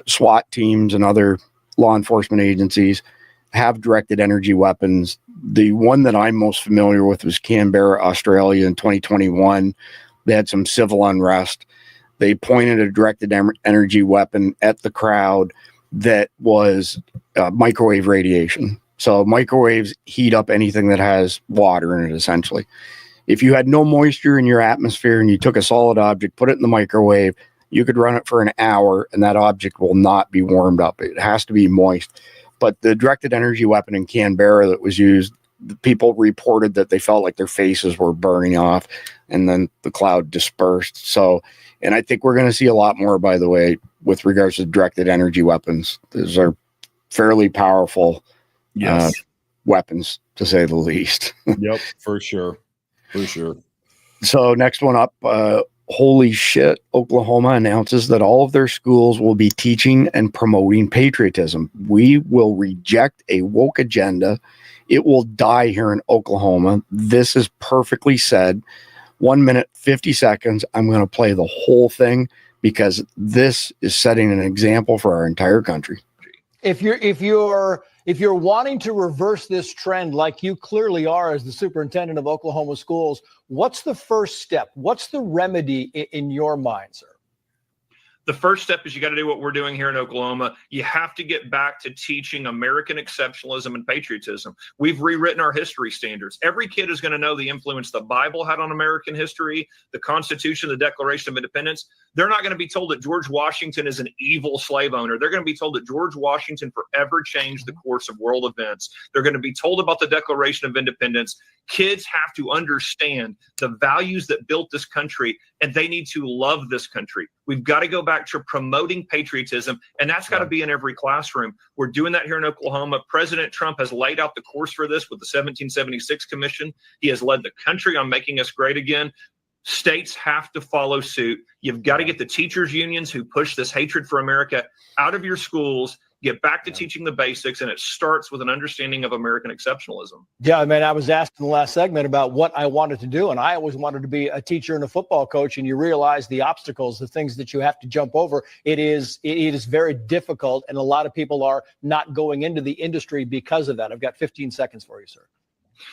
SWAT teams and other law enforcement agencies have directed energy weapons. The one that I'm most familiar with was Canberra, Australia in 2021. They had some civil unrest. They pointed a directed energy weapon at the crowd that was microwave radiation. So microwaves heat up anything that has water in it, essentially. If you had no moisture in your atmosphere and you took a solid object, put it in the microwave, you could run it for an hour and that object will not be warmed up. It has to be moist. But the directed energy weapon in Canberra that was used, people reported that they felt like their faces were burning off, and then the cloud dispersed. So, and I think we're going to see a lot more, by the way, with regards to directed energy weapons. These are fairly powerful weapons, to say the least. Yep, for sure. For sure. So next one up, holy shit, Oklahoma announces that all of their schools will be teaching and promoting patriotism. We will reject a woke agenda. It will die here in Oklahoma. This is perfectly said. 1 minute, 50 seconds. I'm going to play the whole thing because this is setting an example for our entire country. If you're wanting to reverse this trend like you clearly are as the superintendent of Oklahoma schools, what's the first step? What's the remedy in your mind, sir? The first step is you got to do what we're doing here in Oklahoma. You have to get back to teaching American exceptionalism and patriotism. We've rewritten our history standards. Every kid is going to know the influence the Bible had on American history, the Constitution, the Declaration of Independence. They're not going to be told that George Washington is an evil slave owner. They're going to be told that George Washington forever changed the course of world events. They're going to be told about the Declaration of Independence. Kids have to understand the values that built this country, and they need to love this country. We've got to go back to promoting patriotism, and that's got to be in every classroom. We're doing that here in Oklahoma. President Trump has laid out the course for this with the 1776 Commission. He has led the country on making us great again. States have to follow suit. You've got to get the teachers' unions who push this hatred for America out of your schools, get back to teaching the basics, and it starts with an understanding of American exceptionalism. Yeah, I mean, I was asked in the last segment about what I wanted to do, and I always wanted to be a teacher and a football coach, and you realize the obstacles, the things that you have to jump over. It is very difficult, and a lot of people are not going into the industry because of that. I've got 15 seconds for you, sir.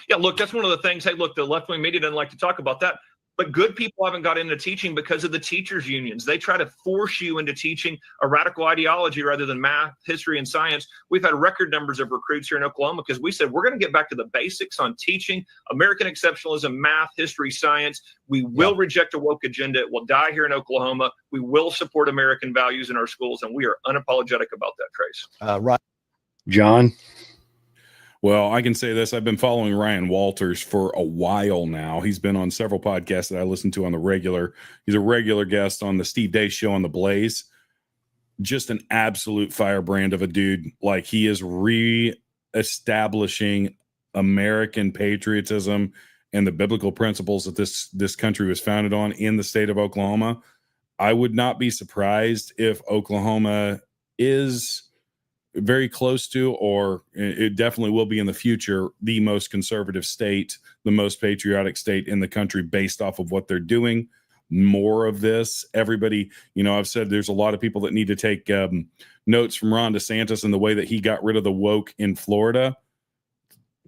Yeah, look, that's one of the things. Hey, look, the left-wing media doesn't like to talk about that. But good people haven't got into teaching because of the teachers' unions. They try to force you into teaching a radical ideology rather than math, history, and science. We've had record numbers of recruits here in Oklahoma because we said we're going to get back to the basics on teaching American exceptionalism, math, history, science. We will reject a woke agenda. It will die here in Oklahoma. We will support American values in our schools, and we are unapologetic about that, Trace. Right. John? Well, I can say this. I've been following Ryan Walters for a while now. He's been on several podcasts that I listen to on the regular. He's a regular guest on the Steve Day Show on the Blaze. Just an absolute firebrand of a dude. Like, he is re-establishing American patriotism and the biblical principles that this country was founded on in the state of Oklahoma. I would not be surprised if Oklahoma is very close to, or it definitely will be in the future, the most conservative state, the most patriotic state in the country based off of what they're doing. More of this. Everybody, I've said there's a lot of people that need to take notes from Ron DeSantis and the way that he got rid of the woke in Florida.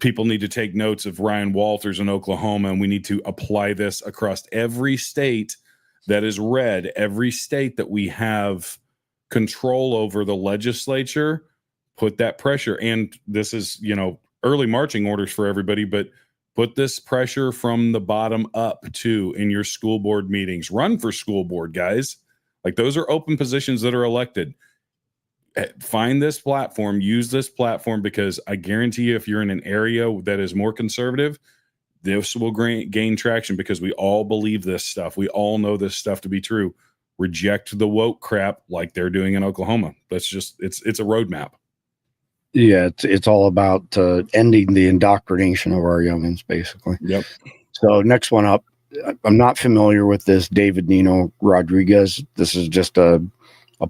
People need to take notes of Ryan Walters in Oklahoma, and we need to apply this across every state that is red, every state that we have control over the legislature. Put that pressure, and this is, early marching orders for everybody, but put this pressure from the bottom up too in your school board meetings. Run for school board, guys. Like, those are open positions that are elected. Find this platform, use this platform, because I guarantee you, if you're in an area that is more conservative, this will gain traction because we all believe this stuff. We all know this stuff to be true. Reject the woke crap like they're doing in Oklahoma. That's just, it's a roadmap. Yeah, it's all about ending the indoctrination of our youngins, basically. Yep. So next one up, I'm not familiar with this David Nino Rodriguez. This is just a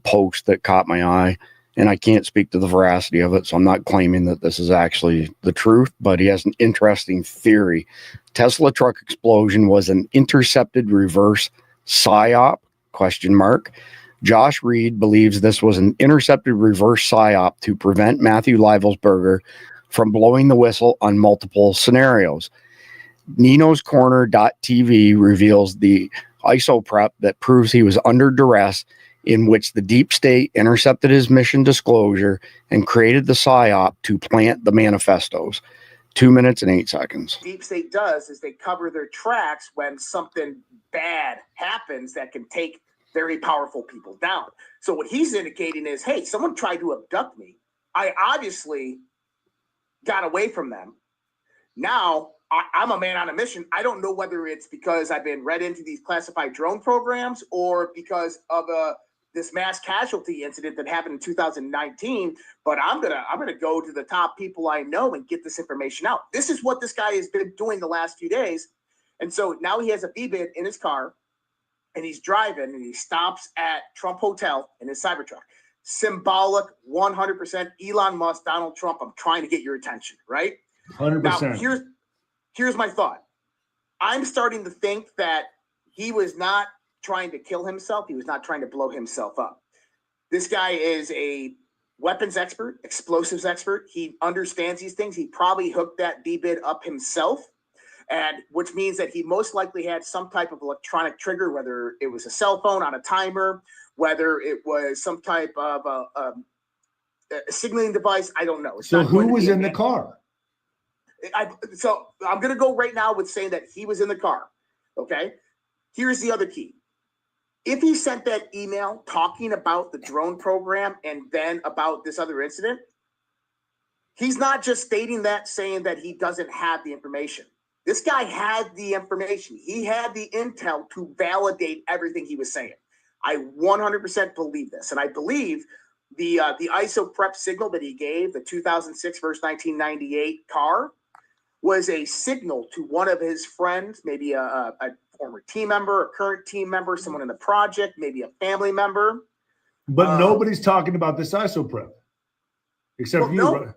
post that caught my eye, and I can't speak to the veracity of it, so I'm not claiming that this is actually the truth, but he has an interesting theory. Tesla truck explosion was an intercepted reverse psyop, ? Josh Reed believes this was an intercepted reverse psyop to prevent Matthew Leibelsberger from blowing the whistle on multiple scenarios. Nino's Corner.tv reveals the ISO prep that proves he was under duress, in which the deep state intercepted his mission disclosure and created the psyop to plant the manifestos. 2 minutes and 8 seconds. Deep state does is they cover their tracks when something bad happens that can take very powerful people down. So what he's indicating is, hey, someone tried to abduct me. I obviously got away from them. Now I'm a man on a mission. I don't know whether it's because I've been read into these classified drone programs or because of this mass casualty incident that happened in 2019. But I'm gonna go to the top people I know and get this information out. This is what this guy has been doing the last few days. And so now he has a VBID in his car, and he's driving, and he stops at Trump Hotel in his Cybertruck. Symbolic, 100%. Elon Musk, Donald Trump, I'm trying to get your attention, right? 100%. Now, here's my thought. I'm starting to think that he was not trying to kill himself. He was not trying to blow himself up. This guy is a weapons expert, explosives expert. He understands these things. He probably hooked that VBID up himself, and which means that he most likely had some type of electronic trigger, whether it was a cell phone on a timer whether it was some type of a signaling device. I don't know. It's So not going who to was be in the advanced. car? So I'm going to go right now with saying that he was in the car. Okay. Here's the other key. If he sent that email talking about the drone program and then about this other incident, he's not just stating that, saying that he doesn't have the information. This guy had the information. He had the intel to validate everything he was saying. I 100% believe this. And I believe the ISO prep signal that he gave, the 2006 versus 1998 car, was a signal to one of his friends, maybe a former team member, a current team member, someone in the project, maybe a family member. But nobody's talking about this ISO prep except you. No,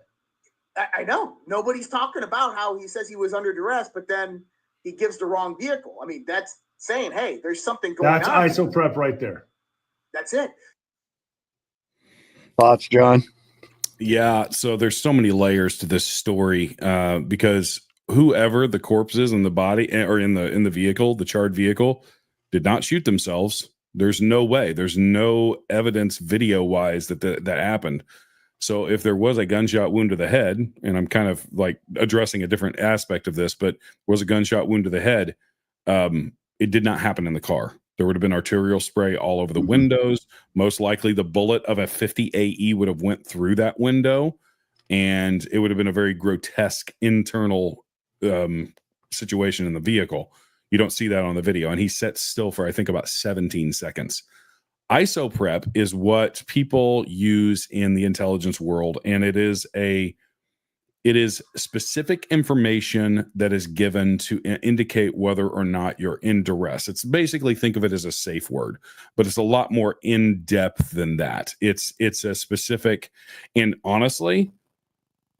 Right? I know. Nobody's talking about how he says he was under duress, but then he gives the wrong vehicle. I mean, that's saying, hey, there's something going That's on. ISO prep right there. That's it. Thoughts, John? Yeah, so there's so many layers to this story because whoever the corpse is in the body or in the vehicle, the charred vehicle, did not shoot themselves. There's no way. There's no evidence video wise that happened. So if there was a gunshot wound to the head, and I'm kind of like addressing a different aspect of this, but was a gunshot wound to the head, it did not happen in the car. There would have been arterial spray all over the windows. Most likely the bullet of a 50 AE would have went through that window, and it would have been a very grotesque internal situation in the vehicle. You don't see that on the video. And he sat still for, I think, about 17 seconds. ISO prep is what people use in the intelligence world, and it is specific information that is given to indicate whether or not you're in duress. It's basically, think of it as a safe word, but it's a lot more in depth than that. It's a specific, and honestly,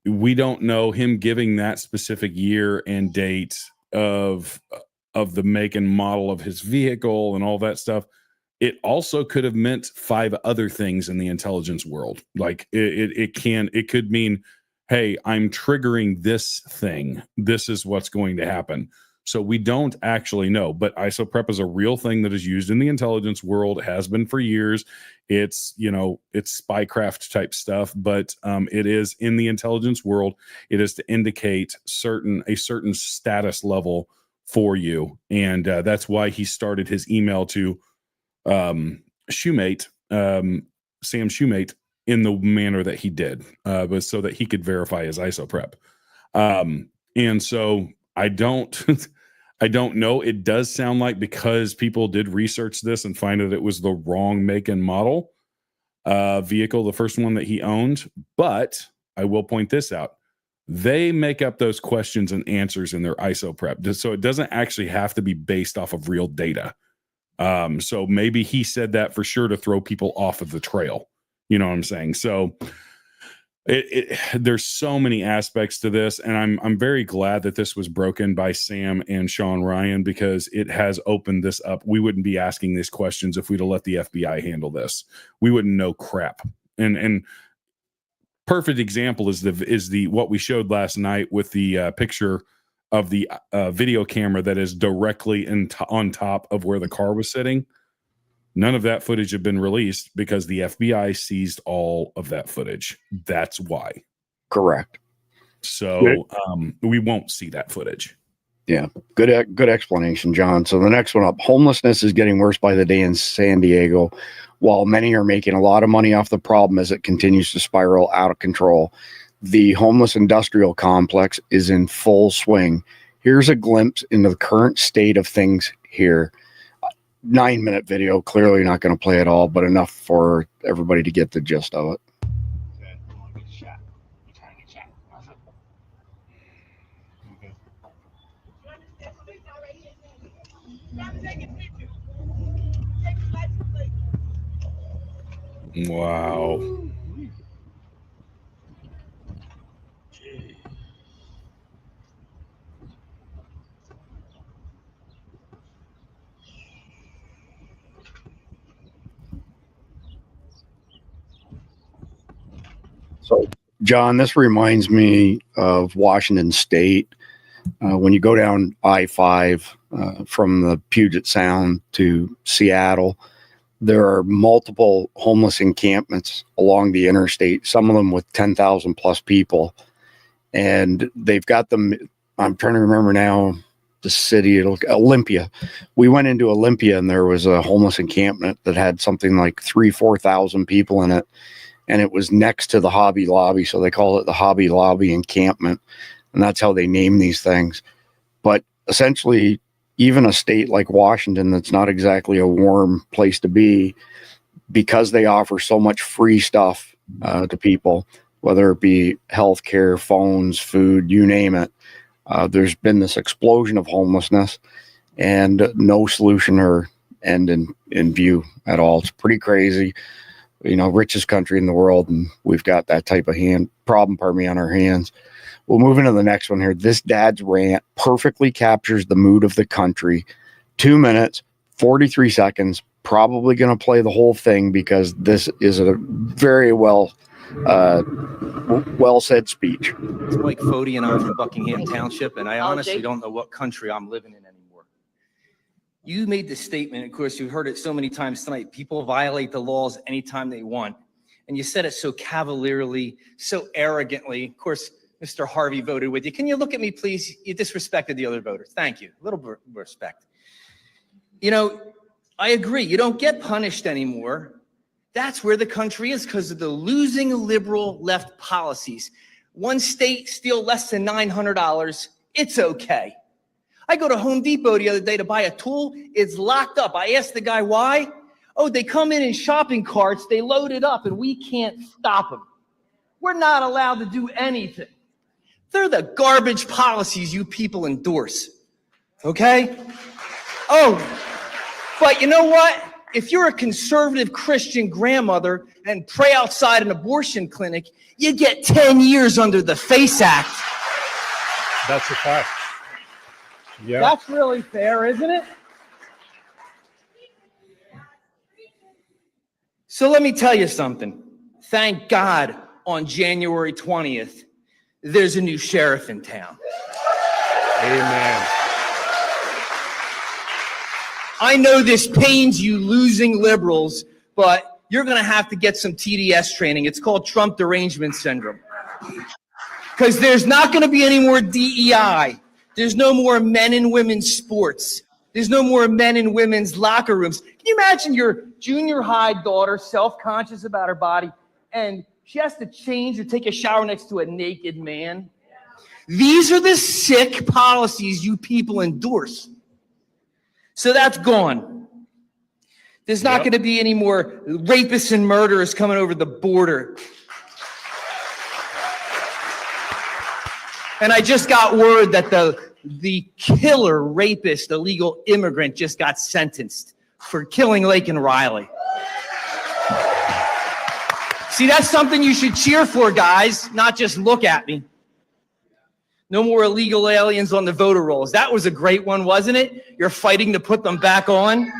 we don't know him giving that specific year and date of the make and model of his vehicle and all that stuff. It also could have meant 5 other things in the intelligence world. Like it could mean, hey, I'm triggering this thing. This is what's going to happen. So we don't actually know, but ISO prep is a real thing that is used in the intelligence world, has been for years. It's, it's spycraft type stuff, but it is in the intelligence world. It is to indicate a certain status level for you. And that's why he started his email to Shoemate, Sam Shoemate, in the manner that he did, but so that he could verify his ISO prep. And so I don't know. It does sound like, because people did research this and find that it was the wrong make and model vehicle, the first one that he owned. But I will point this out. They make up those questions and answers in their ISO prep. So it doesn't actually have to be based off of real data. So maybe he said that for sure to throw people off of the trail. You know what I'm saying? So there's so many aspects to this, and I'm very glad that this was broken by Sam and Sean Ryan, because it has opened this up. We wouldn't be asking these questions if we'd have let the FBI handle this. We wouldn't know crap. And perfect example is the what we showed last night with the picture of the video camera that is directly on top of where the car was sitting. None of that footage had been released because the FBI seized all of that footage. That's why. Correct. So we won't see that footage. Yeah, good explanation, John. So the next one up: homelessness is getting worse by the day in San Diego, while many are making a lot of money off the problem as it continues to spiral out of control. The homeless industrial complex is in full swing. Here's a glimpse into the current state of things here. 9-minute video, clearly not going to play it all, but enough for everybody to get the gist of it. Wow. So, John, this reminds me of Washington State. When you go down I-5 from the Puget Sound to Seattle, there are multiple homeless encampments along the interstate, some of them with 10,000 plus people. And they've got them, I'm trying to remember now, the city, Olympia. We went into Olympia and there was a homeless encampment that had something like 4,000 people in it. And it was next to the Hobby Lobby. So they call it the Hobby Lobby encampment. And that's how they name these things. But essentially, even a state like Washington, that's not exactly a warm place to be, because they offer so much free stuff to people, whether it be healthcare, phones, food, you name it. There's been this explosion of homelessness and no solution or end in view at all. It's pretty crazy. Richest country in the world, and we've got that type of problem on our hands. We'll move into the next one here. This dad's rant perfectly captures the mood of the country. 2 minutes, 43 seconds. Probably going to play the whole thing because this is a very well said speech. It's Mike Fody, and I'm from Buckingham Township, and I honestly don't know what country I'm living in anymore. You made the statement, of course, you've heard it so many times tonight, people violate the laws anytime they want. And you said it so cavalierly, so arrogantly. Of course, Mr. Harvey voted with you. Can you look at me, please? You disrespected the other voters. Thank you. A little bit of respect. I agree. You don't get punished anymore. That's where the country is because of the losing liberal left policies. One state steal less than $900. It's okay. I go to Home Depot the other day to buy a tool. It's locked up. I asked the guy why. Oh, they come in shopping carts. They load it up and we can't stop them. We're not allowed to do anything. They're the garbage policies you people endorse, okay? Oh, but you know what? If you're a conservative Christian grandmother and pray outside an abortion clinic, you get 10 years under the FACE Act. That's a fact. Yeah. That's really fair, isn't it? So let me tell you something. Thank God on January 20th, there's a new sheriff in town. Amen. I know this pains you losing liberals, but you're going to have to get some TDS training. It's called Trump derangement syndrome. Because there's not going to be any more DEI. There's no more men and women's sports. There's no more men and women's locker rooms. Can you imagine your junior high daughter, self-conscious about her body, and she has to change or take a shower next to a naked man? These are the sick policies you people endorse. So that's gone. There's not going to be any more rapists and murderers coming over the border. And I just got word that the killer rapist, illegal immigrant, just got sentenced for killing Laken Riley. See, that's something you should cheer for, guys, not just look at me. No more illegal aliens on the voter rolls. That was a great one, wasn't it? You're fighting to put them back on.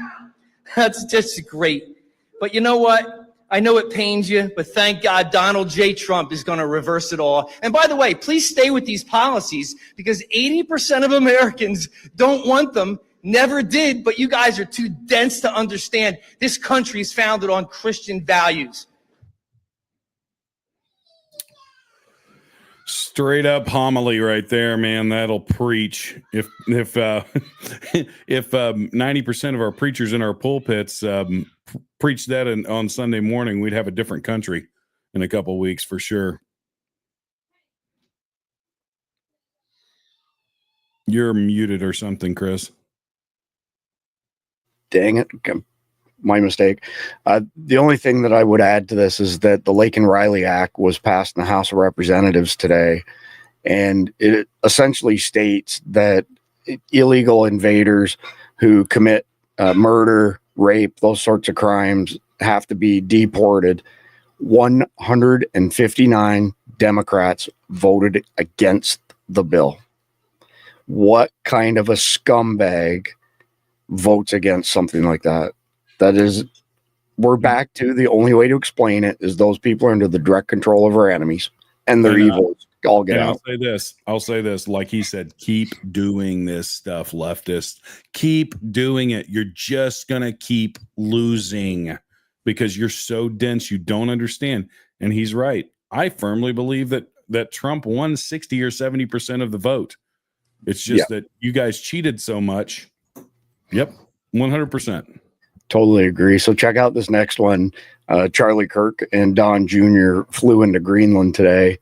That's just great. But you know what? I know it pains you, but thank God Donald J. Trump is going to reverse it all. And by the way, please stay with these policies because 80% of Americans don't want them, never did, but you guys are too dense to understand. This country is founded on Christian values. Straight up homily right there, man. That'll preach. If 90% of our preachers in our pulpits preach that on Sunday morning, we'd have a different country in a couple of weeks for sure. You're muted or something, Chris. Dang it. My mistake. The only thing that I would add to this is that the Laken Riley Act was passed in the House of Representatives today, and it essentially states that illegal invaders who commit murder, rape, those sorts of crimes have to be deported. 159 Democrats voted against the bill. What kind of a scumbag votes against something like that? That is, we're back to the only way to explain it is those people are under the direct control of our enemies, and they're evil. all get And out. I'll say this, like he said, keep doing this stuff, leftists. Keep doing it. You're just going to keep losing because you're so dense, you don't understand. And he's right. I firmly believe that Trump won 60 or 70% of the vote. It's just that you guys cheated so much. Yep, 100%. Totally agree. So check out this next one. Charlie Kirk and Don Jr. flew into Greenland today,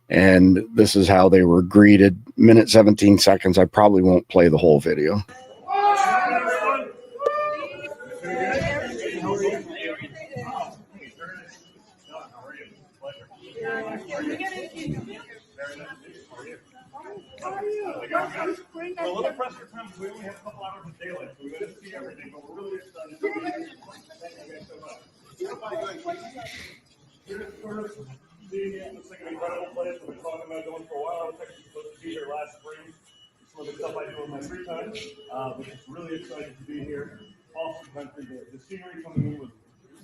and this is how they were greeted. Minute 17 seconds. I probably won't play the whole video. A little pressure comes. We only have a couple hours of daylight, so we got to see everything, but we're really excited. Thank you guys so much. You're first seeing it. It's like an incredible place. We've been talking about going for a while. I was actually supposed to be here last spring. Some of the stuff I do in my free time. But just really excited to be here. Awesome country. The scenery coming in was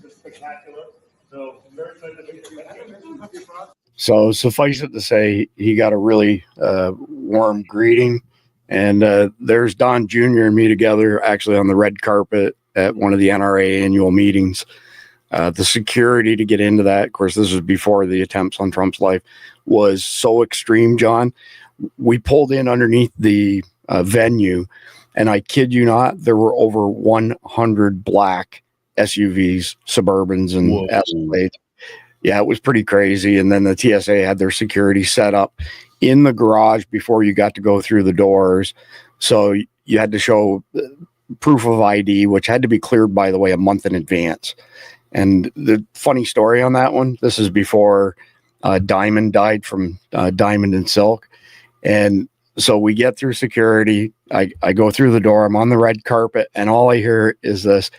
just spectacular. So I'm very excited to be here. So suffice it to say, he got a really warm greeting. And there's Don Jr. and me together actually on the red carpet at one of the NRA annual meetings. The security to get into that, of course, this was before the attempts on Trump's life, was so extreme, John. We pulled in underneath the venue, and I kid you not, there were over 100 black SUVs, Suburbans, and Escalades. Yeah, it was pretty crazy. And then the TSA had their security set up in the garage before you got to go through the doors. So you had to show proof of ID, which had to be cleared, by the way, a month in advance. And the funny story on that one, this is before Diamond died from Diamond and Silk. And so we get through security. I go through the door. I'm on the red carpet. And all I hear is this,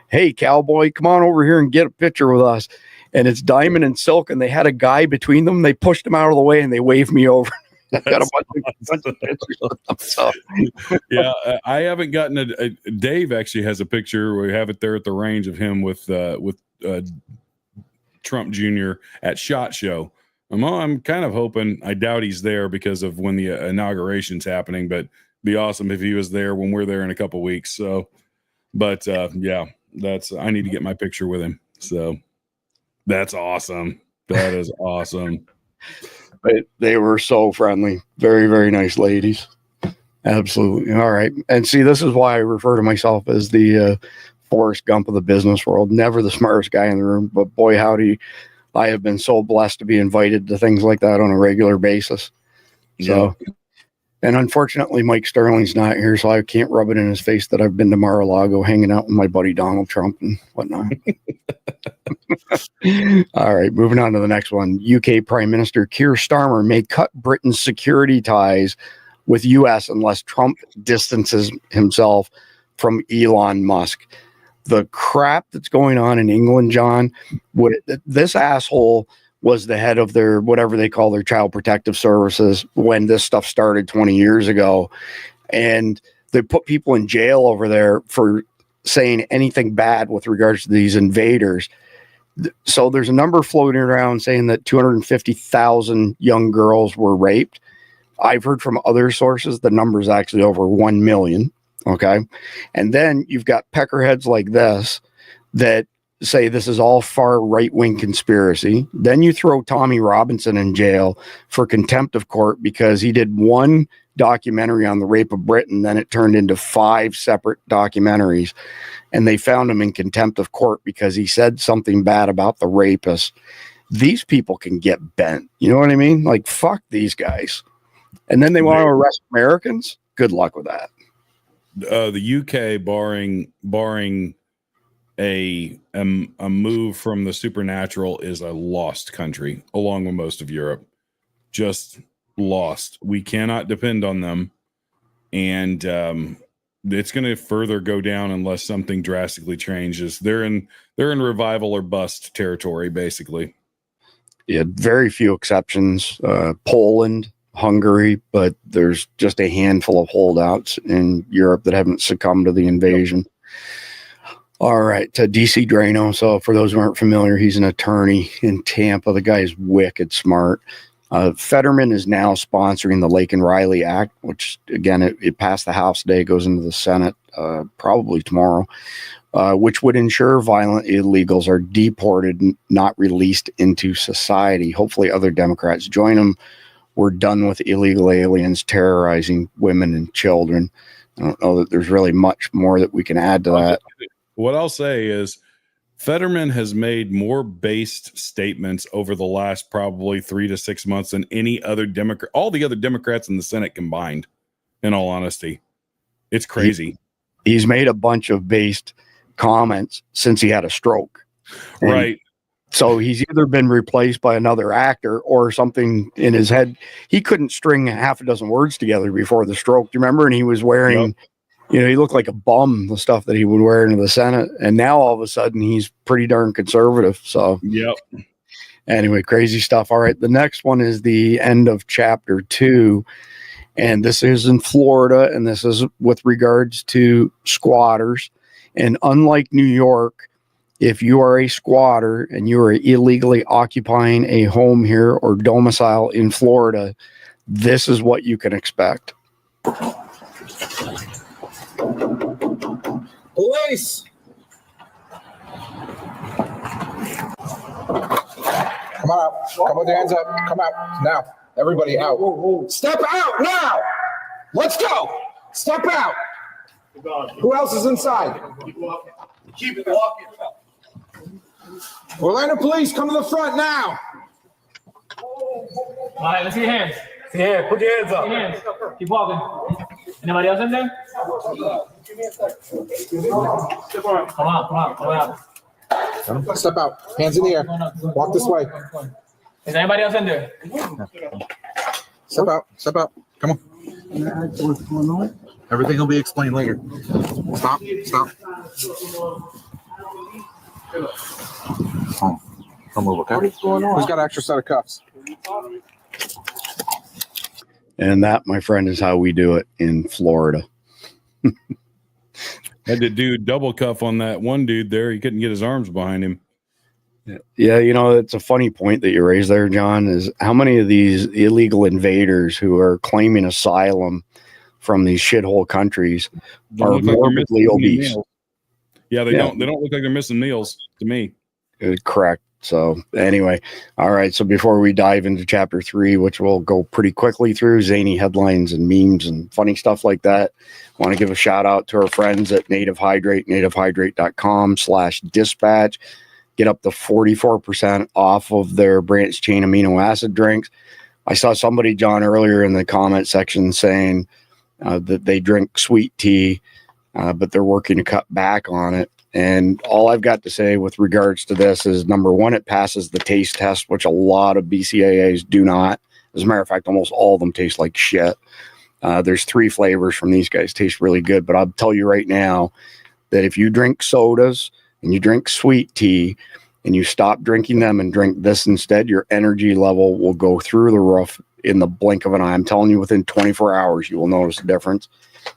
"Hey, cowboy, come on over here and get a picture with us." And it's Diamond and Silk, and they had a guy between them. They pushed him out of the way, and they waved me over. I've got a bunch of pictures with them. So. Yeah, I haven't gotten a Dave actually has a picture. We have it there at the range of him with Trump Jr. at SHOT Show. I'm kind of hoping. I doubt he's there because of when the inauguration's happening, but be awesome if he was there when we're there in a couple weeks. So, but yeah, I need to get my picture with him. So. That's awesome. That is awesome. They were so friendly. Very, very nice ladies. Absolutely. All right. And see, this is why I refer to myself as the Forrest Gump of the business world. Never the smartest guy in the room, but boy, howdy, I have been so blessed to be invited to things like that on a regular basis. So, and unfortunately, Mike Sterling's not here, so I can't rub it in his face that I've been to Mar-a-Lago hanging out with my buddy Donald Trump and whatnot. All right, moving on to the next one. UK Prime Minister Keir Starmer may cut Britain's security ties with US unless Trump distances himself from Elon Musk. The crap that's going on in England, John, this asshole was the head of their, whatever they call their child protective services when this stuff started 20 years ago. And they put people in jail over there for saying anything bad with regards to these invaders. So there's a number floating around saying that 250,000 young girls were raped. I've heard from other sources the number is actually over 1 million. Okay. And then you've got peckerheads like this that say this is all far right-wing conspiracy. Then you throw Tommy Robinson in jail for contempt of court because he did one documentary on the rape of Britain. Then it turned into 5 separate documentaries. And they found him in contempt of court because he said something bad about the rapist. These people can get bent. You know what I mean? Like, fuck these guys. And then they want to arrest Americans? Good luck with that. The UK, barring a move from the supernatural, is a lost country, along with most of Europe. Just lost. We cannot depend on them. And it's going to further go down unless something drastically changes. They're in revival or bust territory, basically. Yeah, very few exceptions. Poland, Hungary, but there's just a handful of holdouts in Europe that haven't succumbed to the invasion. All right, to DC Drano. So for those who aren't familiar, he's an attorney in Tampa. The guy is wicked smart. Fetterman is now sponsoring the Lake and Riley Act, which again, it passed the House today, goes into the Senate probably tomorrow, which would ensure violent illegals are deported, not released into society. Hopefully other Democrats join them. We're done with illegal aliens terrorizing women and children. I don't know that there's really much more that we can add to that. What I'll say is Fetterman has made more based statements over the last probably 3 to 6 months than any other Democrat, all the other Democrats in the Senate combined, in all honesty. It's crazy. He's made a bunch of based comments since he had a stroke. Right. So he's either been replaced by another actor or something in his head. He couldn't string half a dozen words together before the stroke. Do you remember? And he was wearing, he looked like a bum, the stuff that he would wear into the Senate. And now all of a sudden he's pretty darn conservative. So anyway, crazy stuff. All right. The next one is the end of chapter 2. And this is in Florida. And this is with regards to squatters. And unlike New York, if you are a squatter and you are illegally occupying a home here or domicile in Florida, this is what you can expect. Police! Come on out. Come with your hands up. Come out. Now. Everybody out. Step out now! Let's go! Step out! Who else is inside? Keep it walking. Orlando Police, come to the front now. All right, let's see your hands. Yeah, put your hands up. Put your hands. Keep walking. Anybody else in there? Come on. Step out. Hands in the air. Walk this way. Is anybody else in there? Step out. Come on. Everything will be explained later. Stop. Come over, okay? Who's got an extra set of cuffs? And that, my friend, is how we do it in Florida. Had to do double cuff on that one dude there. He couldn't get his arms behind him. Yeah, it's a funny point that you raised there, John, is how many of these illegal invaders who are claiming asylum from these shithole countries are morbidly obese. Yeah, they don't look like they're missing meals to me. Correct. So anyway, all right. So before we dive into chapter 3, which we'll go pretty quickly through, zany headlines and memes and funny stuff like that, I want to give a shout out to our friends at Native Hydrate, nativehydrate.com/dispatch. Get up to 44% off of their branched chain amino acid drinks. I saw somebody, John, earlier in the comment section saying that they drink sweet tea, but they're working to cut back on it. And all I've got to say with regards to this is, number one, it passes the taste test, which a lot of BCAAs do not. As a matter of fact, almost all of them taste like shit. There's 3 flavors from these guys. Taste really good. But I'll tell you right now that if you drink sodas and you drink sweet tea and you stop drinking them and drink this instead, your energy level will go through the roof in the blink of an eye. I'm telling you, within 24 hours, you will notice a difference.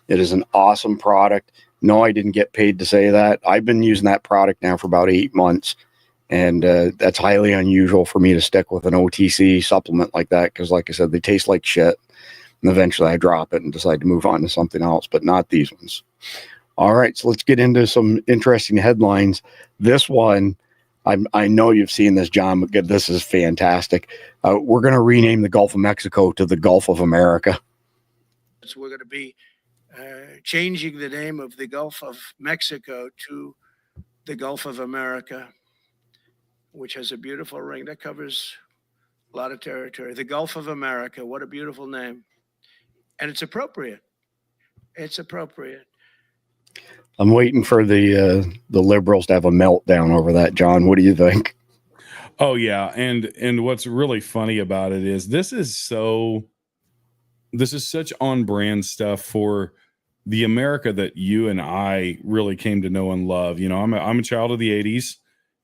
It is an awesome product. No, I didn't get paid to say that. I've been using that product now for about 8 months, and that's highly unusual for me to stick with an OTC supplement like that because, like I said, they taste like shit. And eventually I drop it and decide to move on to something else, but not these ones. All right, so let's get into some interesting headlines. This one, I know you've seen this, John, but this is fantastic. We're going to rename the Gulf of Mexico to the Gulf of America. So we're going to be changing the name of the Gulf of Mexico to the Gulf of America, which has a beautiful ring that covers a lot of territory. The Gulf of America, what a beautiful name. And it's appropriate. It's appropriate. I'm waiting for the liberals to have a meltdown over that, John. What do you think? Oh yeah, and what's really funny about it is this is such on brand stuff for the America that you and I really came to know and love. I'm a child of the 80s,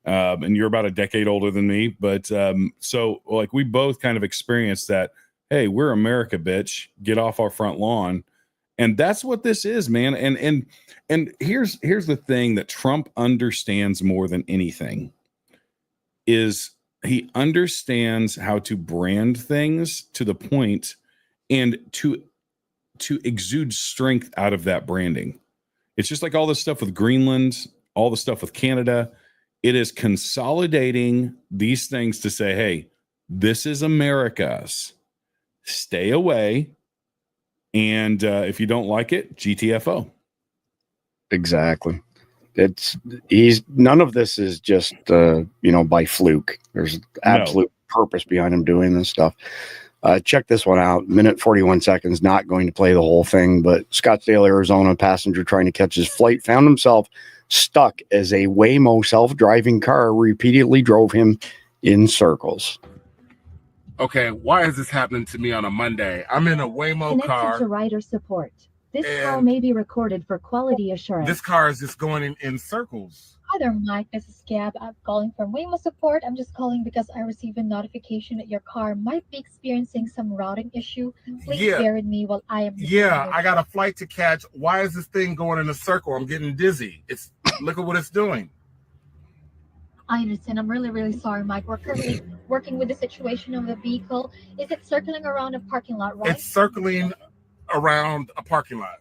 and you're about a decade older than me, but so like we both kind of experienced that. Hey, we're America, bitch. Get off our front lawn. And that's what this is, man. And here's the thing that Trump understands more than anything is he understands how to brand things to the point and to exude strength out of that branding. It's just like all this stuff with Greenland, all the stuff with Canada. It is consolidating these things to say, hey, this is America's. Stay away. And if you don't like it, GTFO. Exactly. None of this is just by fluke. There's absolute purpose behind him doing this stuff. Check this one out. Minute 41 seconds. Not going to play the whole thing, but Scottsdale, Arizona passenger trying to catch his flight found himself stuck as a Waymo self-driving car repeatedly drove him in circles. Okay, why is this happening to me on a Monday? I'm in a Waymo Connected car. to rider support. This call and may be recorded for quality assurance. This car is just going in circles. Hi there, Mike. This is Gab. I'm calling from Waymo Support. I'm just calling because I received a notification that your car might be experiencing some routing issue. Please bear with me while I am. Yeah, I got a flight to catch. Why is this thing going in a circle? I'm getting dizzy. Look at what it's doing. I understand. I'm really, really sorry, Mike. We're currently working with the situation of the vehicle. Is it circling around a parking lot, right? It's circling around a parking lot.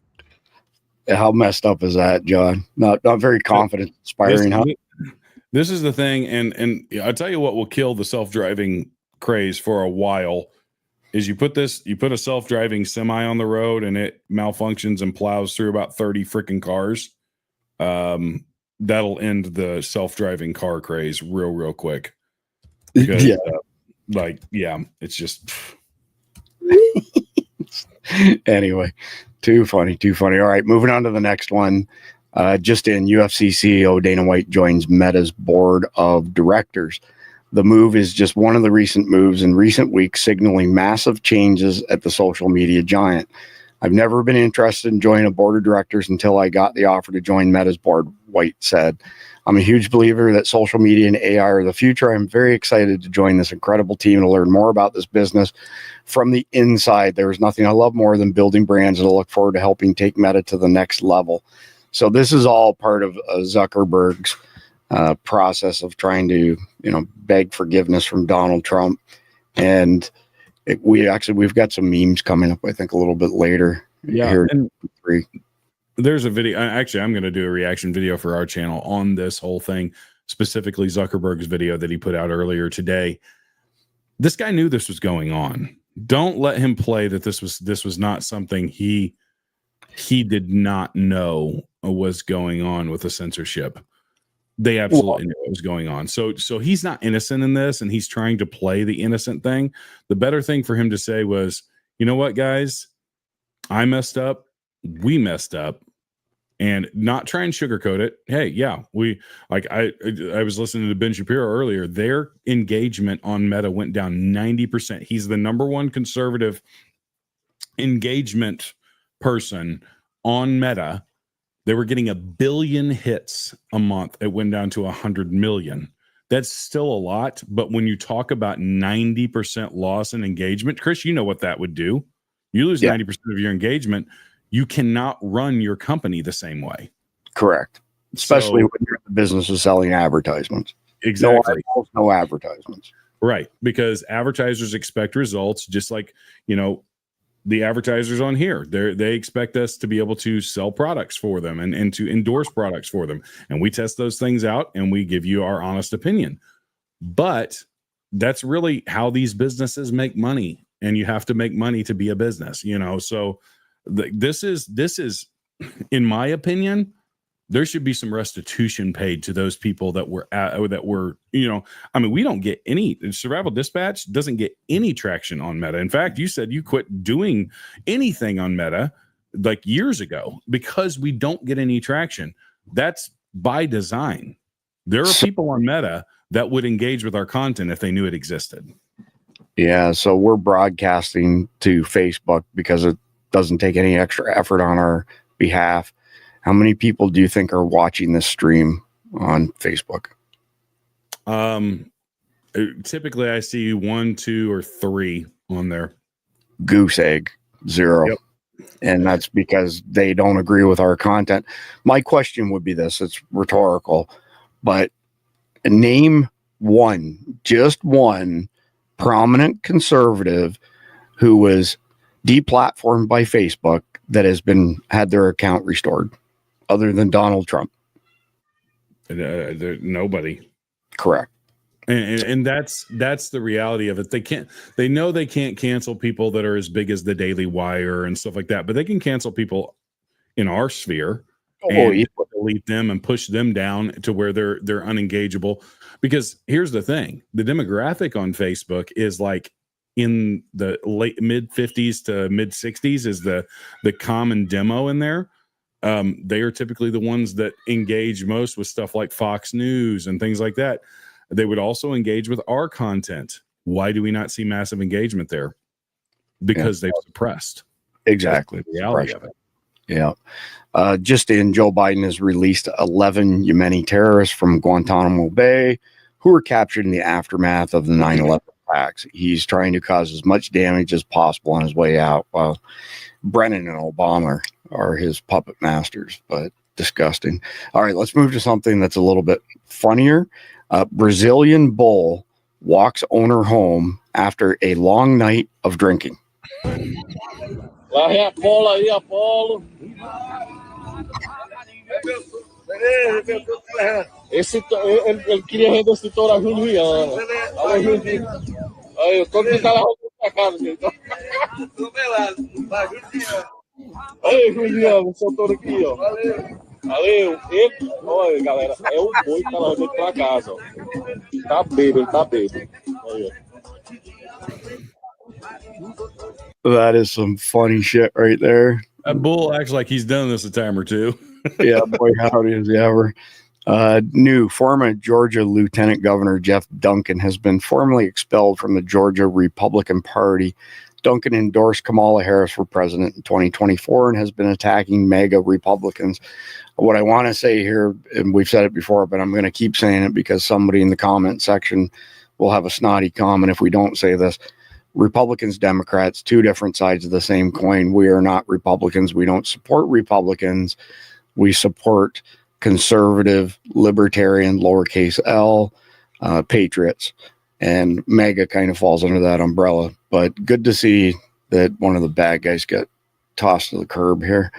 How messed up is that, John? Not very confident inspiring. This is the thing, and I'll tell you what will kill the self-driving craze for a while is you put a self-driving semi on the road and it malfunctions and plows through about 30 freaking cars. That'll end the self-driving car craze real quick. Because, it's just. Anyway, too funny. All right, moving on to the next one. Just in, UFC CEO Dana White joins Meta's board of directors. The move is just one of the recent moves in recent weeks, signaling massive changes at the social media giant. I've never been interested in joining a board of directors until I got the offer to join Meta's board, White said. I'm a huge believer that social media and AI are the future. I'm very excited to join this incredible team to learn more about this business from the inside. There is nothing I love more than building brands, and I look forward to helping take Meta to the next level. So this is all part of Zuckerberg's process of trying to, beg forgiveness from Donald Trump. And we've got some memes coming up, I think, a little bit later. Yeah. And there's a video. Actually, I'm going to do a reaction video for our channel on this whole thing, specifically Zuckerberg's video that he put out earlier today. This guy knew this was going on. Don't let him play that this was not something he did not know was going on with the censorship. They absolutely knew what was going on. So he's not innocent in this, and he's trying to play the innocent thing. The better thing for him to say was, you know what, guys, I messed up. We messed up, and not try and sugarcoat it. Hey, yeah, I was listening to Ben Shapiro earlier. Their engagement on Meta went down 90%. He's the number one conservative engagement person on Meta. They were getting 1 billion hits a month. It went down to 100 million. That's still a lot, but when you talk about 90% loss in engagement, Chris, you know what that would do. You lose 90% of your engagement. You cannot run your company the same way. Correct. Especially when you're in the business of selling advertisements. Exactly. No advertisements. Right. Because advertisers expect results, just like, the advertisers on here. They expect us to be able to sell products for them and to endorse products for them. And we test those things out and we give you our honest opinion. But that's really how these businesses make money. And you have to make money to be a business, So this is, in my opinion, there should be some restitution paid to those people that were we don't get any. Survival Dispatch doesn't get any traction on Meta. In fact, you said you quit doing anything on Meta like years ago because we don't get any traction. That's by design. There are people on Meta that would engage with our content if they knew it existed. Yeah, so we're broadcasting to Facebook because it doesn't take any extra effort on our behalf. How many people do you think are watching this stream on Facebook? Typically I see 1, 2, or 3 on there. Goose egg, 0. Yep. And that's because they don't agree with our content. My question would be this, it's rhetorical, but name just one prominent conservative who was deplatformed by Facebook that has had their account restored, other than Donald Trump. Nobody. Correct. And that's the reality of it. They know they can't cancel people that are as big as the Daily Wire and stuff like that, but they can cancel people in our sphere and delete them and push them down to where they're unengageable. Because here's the thing, the demographic on Facebook is like in the mid 50s to mid 60s is the common demo in there. They are typically the ones that engage most with stuff like Fox News and things like that. They would also engage with our content. Why do we not see massive engagement there? Because they've suppressed. Exactly. That's the reality of it. Yeah. Just in, Joe Biden has released 11 Yemeni terrorists from Guantanamo Bay who were captured in the aftermath of the 9/11 attacks. He's trying to cause as much damage as possible on his way out, while Brennan and Obama are his puppet masters, but disgusting. All right, let's move to something that's a little bit funnier. Brazilian bull walks owner home after a long night of drinking. Lá é Apolo aí, Apolo. Ele queria render esse touro a Juliana. Olha, Juliana. Aí, eu tô ficando lá pra casa, gente. Aí, Juliana, seu touro aqui, ó. Valeu. Olha, galera, é o boi que tá levando pra casa, ó. Tá bêbado, tá bêbado. Aí, ó. That is some funny shit right there. That bull acts like he's done this a time or two. Yeah, boy, howdy is he ever. New former Georgia Lieutenant Governor Jeff Duncan has been formally expelled from the Georgia Republican Party. Duncan endorsed Kamala Harris for president in 2024 and has been attacking MAGA Republicans. What I want to say here, and we've said it before, but I'm going to keep saying it because somebody in the comment section will have a snotty comment if we don't say this. Republicans, Democrats, two different sides of the same coin. We are not Republicans. We don't support Republicans. We support conservative, libertarian, lowercase L, patriots. And MAGA kind of falls under that umbrella. But good to see that one of the bad guys got tossed to the curb here.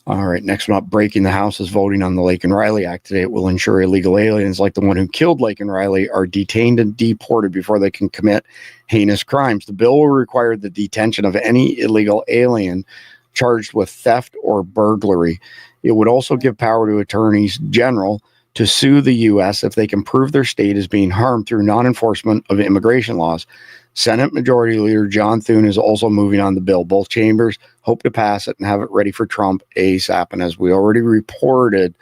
All right, next one up, breaking the House is voting on the Laken Riley Act today. It will ensure illegal aliens like the one who killed Laken Riley are detained and deported before they can commit heinous crimes. The bill will require the detention of any illegal alien charged with theft or burglary. It would also give power to attorneys general to sue the U.S. if they can prove their state is being harmed through non-enforcement of immigration laws. Senate Majority Leader John Thune is also moving on the bill. Both chambers hope to pass it and have it ready for Trump ASAP. And as we already reported,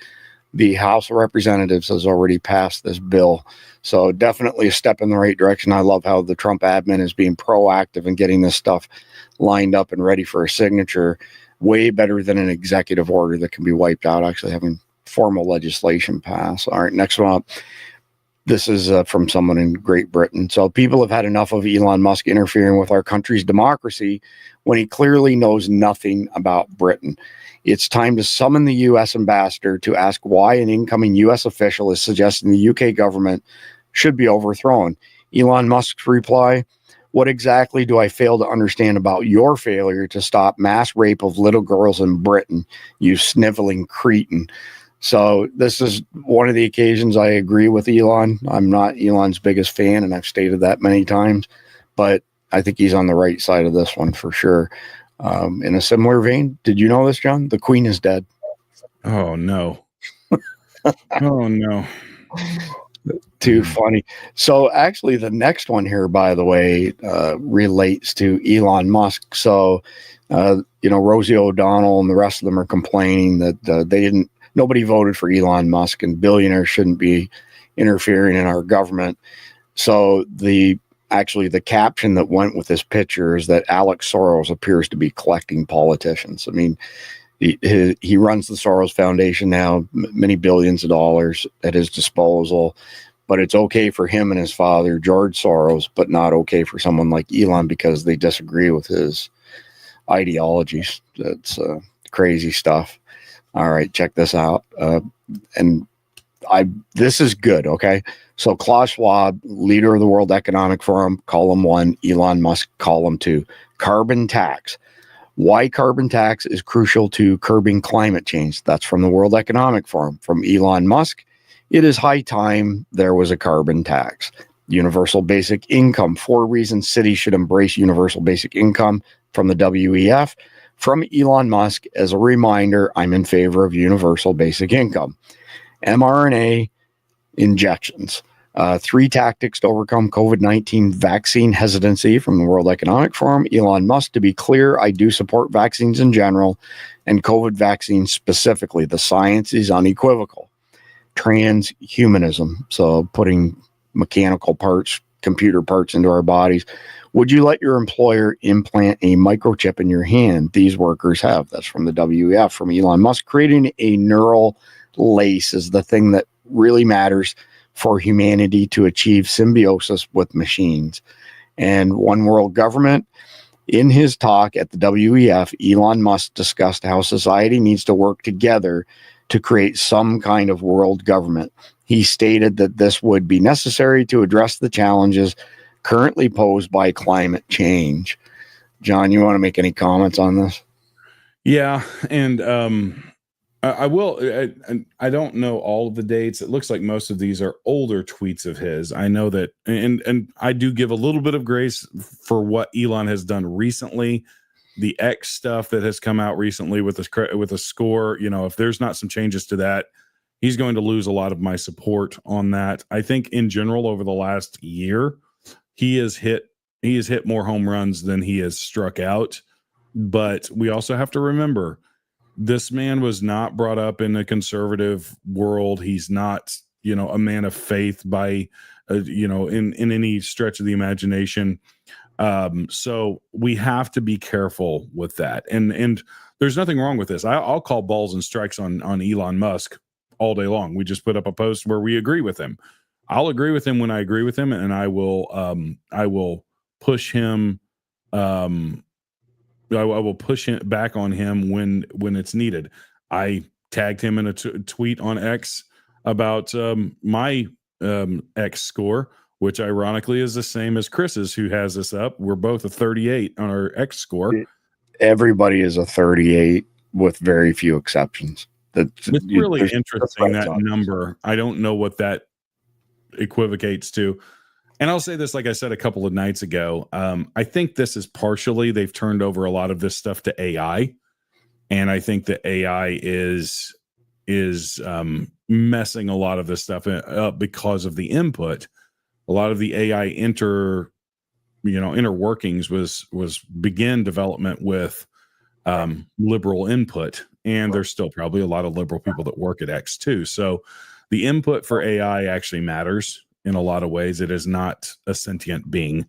the House of Representatives has already passed this bill. So definitely a step in the right direction. I love how the Trump admin is being proactive in getting this stuff lined up and ready for a signature. Way better than an executive order that can be wiped out, actually having formal legislation pass. All right, next one up. This is from someone in Great Britain. So people have had enough of Elon Musk interfering with our country's democracy when he clearly knows nothing about Britain. It's time to summon the U.S. ambassador to ask why an incoming U.S. official is suggesting the U.K. government should be overthrown. Elon Musk's reply, what exactly do I fail to understand about your failure to stop mass rape of little girls in Britain, you sniveling cretin? So this is one of the occasions I agree with Elon. I'm not Elon's biggest fan, and I've stated that many times, but I think he's on the right side of this one for sure. In a similar vein, did you know this, John? The Queen is dead. Oh, no. Oh, no. Too funny. So actually, the next one here, by the way, relates to Elon Musk. So, Rosie O'Donnell and the rest of them are complaining that nobody voted for Elon Musk and billionaires shouldn't be interfering in our government. So the caption that went with this picture is that Alex Soros appears to be collecting politicians. I mean, he runs the Soros Foundation now, many billions of dollars at his disposal, but it's okay for him and his father, George Soros, but not okay for someone like Elon because they disagree with his ideologies. That's crazy stuff. All right, check this out. And this is good. Okay. So Klaus Schwab, leader of the World Economic Forum, column 1, Elon Musk, column 2, carbon tax. Why carbon tax is crucial to curbing climate change. That's from the World Economic Forum. From Elon Musk, it is high time there was a carbon tax. Universal basic income. 4 reasons cities should embrace universal basic income from the WEF. From Elon Musk, as a reminder, I'm in favor of universal basic income. mRNA injections. 3 tactics to overcome COVID-19 vaccine hesitancy from the World Economic Forum. Elon Musk, to be clear, I do support vaccines in general and COVID vaccines specifically. The science is unequivocal. Transhumanism, so putting mechanical parts, computer parts into our bodies. Would you let your employer implant a microchip in your hand? These workers have. That's from the WEF. From Elon Musk, creating a neural lace is the thing that really matters for humanity to achieve symbiosis with machines. And one world government. In his talk at the WEF, Elon Musk discussed how society needs to work together to create some kind of world government. He stated that this would be necessary to address the challenges currently posed by climate change. John, you want to make any comments on this? Yeah, and I will. I don't know all of the dates. It looks like most of these are older tweets of his. I know that, and I do give a little bit of grace for what Elon has done recently. The X stuff that has come out recently with a score. You know, if there's not some changes to that, he's going to lose a lot of my support on that. I think in general over the last year, he has hit more home runs than he has struck out. But we also have to remember, this man was not brought up in a conservative world. He's not, a man of faith by, in any stretch of the imagination. So we have to be careful with that. And there's nothing wrong with this. I'll call balls and strikes on Elon Musk all day long. We just put up a post where we agree with him. I'll agree with him when I agree with him, and I will push him. I will push him back on him when it's needed. I tagged him in a tweet on X about my X score, which ironically is the same as Chris's, who has this up. We're both a 38 on our X score. Everybody is a 38 with very few exceptions. It's really interesting, that number. I don't know what that equivocates to. And I'll say this, like I said a couple of nights ago, I think this is partially they've turned over a lot of this stuff to AI. And I think that AI is messing a lot of this stuff up because of the input. A lot of the AI inner workings was begin development with liberal input. And there's still probably a lot of liberal people that work at X too. So the input for AI actually matters. In a lot of ways, it is not a sentient being.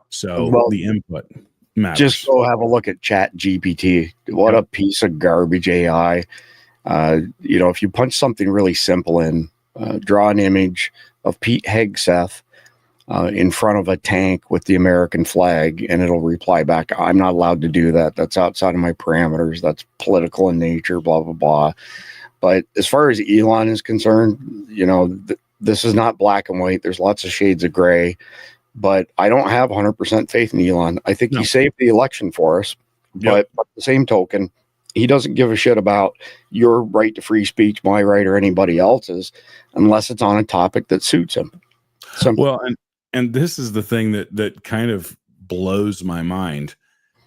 So the input matters. Just go have a look at Chat GPT. What a piece of garbage AI. If you punch something really simple in, draw an image of Pete Hegseth in front of a tank with the American flag, and it'll reply back, I'm not allowed to do that. That's outside of my parameters. That's political in nature, blah, blah, blah. But as far as Elon is concerned, this is not black and white. There's lots of shades of gray, but I don't have 100% faith in Elon. I think he saved the election for us, but by the same token, he doesn't give a shit about your right to free speech, my right, or anybody else's, unless it's on a topic that suits him. Well, and this is the thing that kind of blows my mind.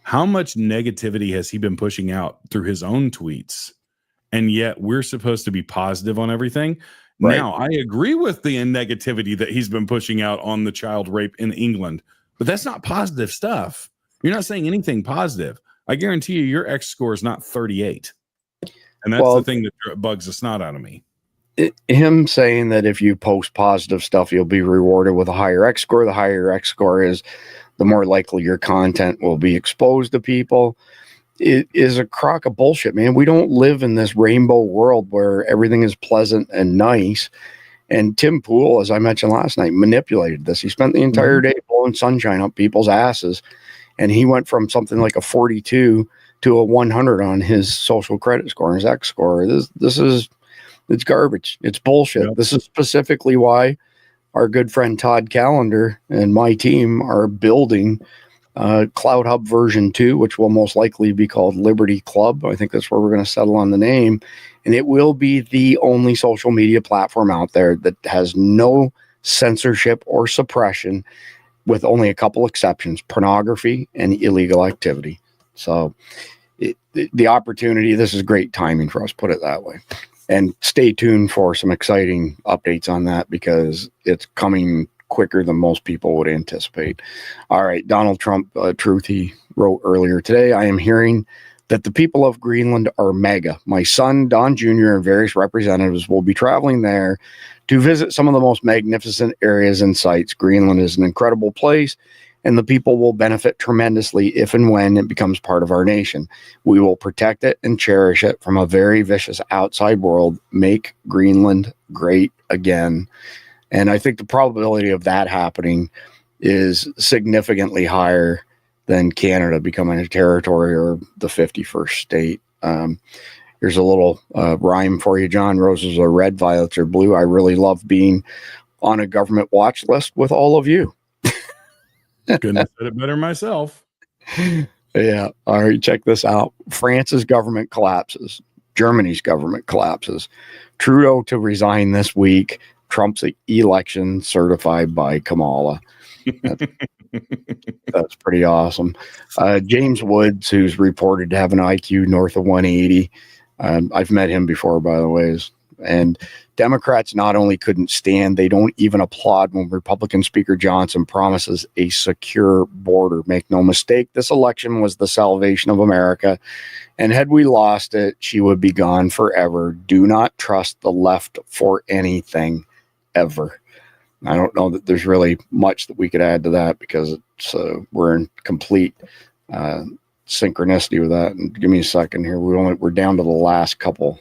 How much negativity has he been pushing out through his own tweets? And yet we're supposed to be positive on everything. Right. Now, I agree with the negativity that he's been pushing out on the child rape in England, but that's not positive stuff. You're not saying anything positive. I guarantee you your X score is not 38. And that's the thing that bugs the snot out of me. Him saying that if you post positive stuff, you'll be rewarded with a higher X score. The higher your X score is, the more likely your content will be exposed to people. It is a crock of bullshit, man. We don't live in this rainbow world where everything is pleasant and nice. And Tim Pool, as I mentioned last night, manipulated this. He spent the entire day blowing sunshine up people's asses. And he went from something like a 42 to a 100 on his social credit score, his X score. This It's garbage. It's bullshit. Yep. This is specifically why our good friend Todd Callender and my team are building Cloud Hub version 2, which will most likely be called Liberty Club. I think that's where we're going to settle on the name. And it will be the only social media platform out there that has no censorship or suppression, with only a couple exceptions: pornography and illegal activity. So the opportunity, this is great timing for us, put it that way. And stay tuned for some exciting updates on that, because it's coming quicker than most people would anticipate. All right, Donald Trump, truth he wrote earlier today: I am hearing that the people of Greenland are mega. My son, Don Jr., and various representatives will be traveling there to visit some of the most magnificent areas and sites. Greenland is an incredible place, and the people will benefit tremendously if and when it becomes part of our nation. We will protect it and cherish it from a very vicious outside world. Make Greenland great again. And I think the probability of that happening is significantly higher than Canada becoming a territory or the 51st state. Here's a little rhyme for you. John: roses are red, violets are blue. I really love being on a government watch list with all of you. Couldn't have said it better myself. Yeah. All right, check this out. France's government collapses. Germany's government collapses. Trudeau to resign this week. Trump's election certified by Kamala. That's pretty awesome. James Woods, who's reported to have an IQ north of 180. I've met him before, by the way. And Democrats not only couldn't stand, they don't even applaud when Republican Speaker Johnson promises a secure border. Make no mistake, this election was the salvation of America. And had we lost it, she would be gone forever. Do not trust the left for anything, ever. I don't know that there's really much that we could add to that, because it's we're in complete synchronicity with that. And give me a second here. We're down to the last couple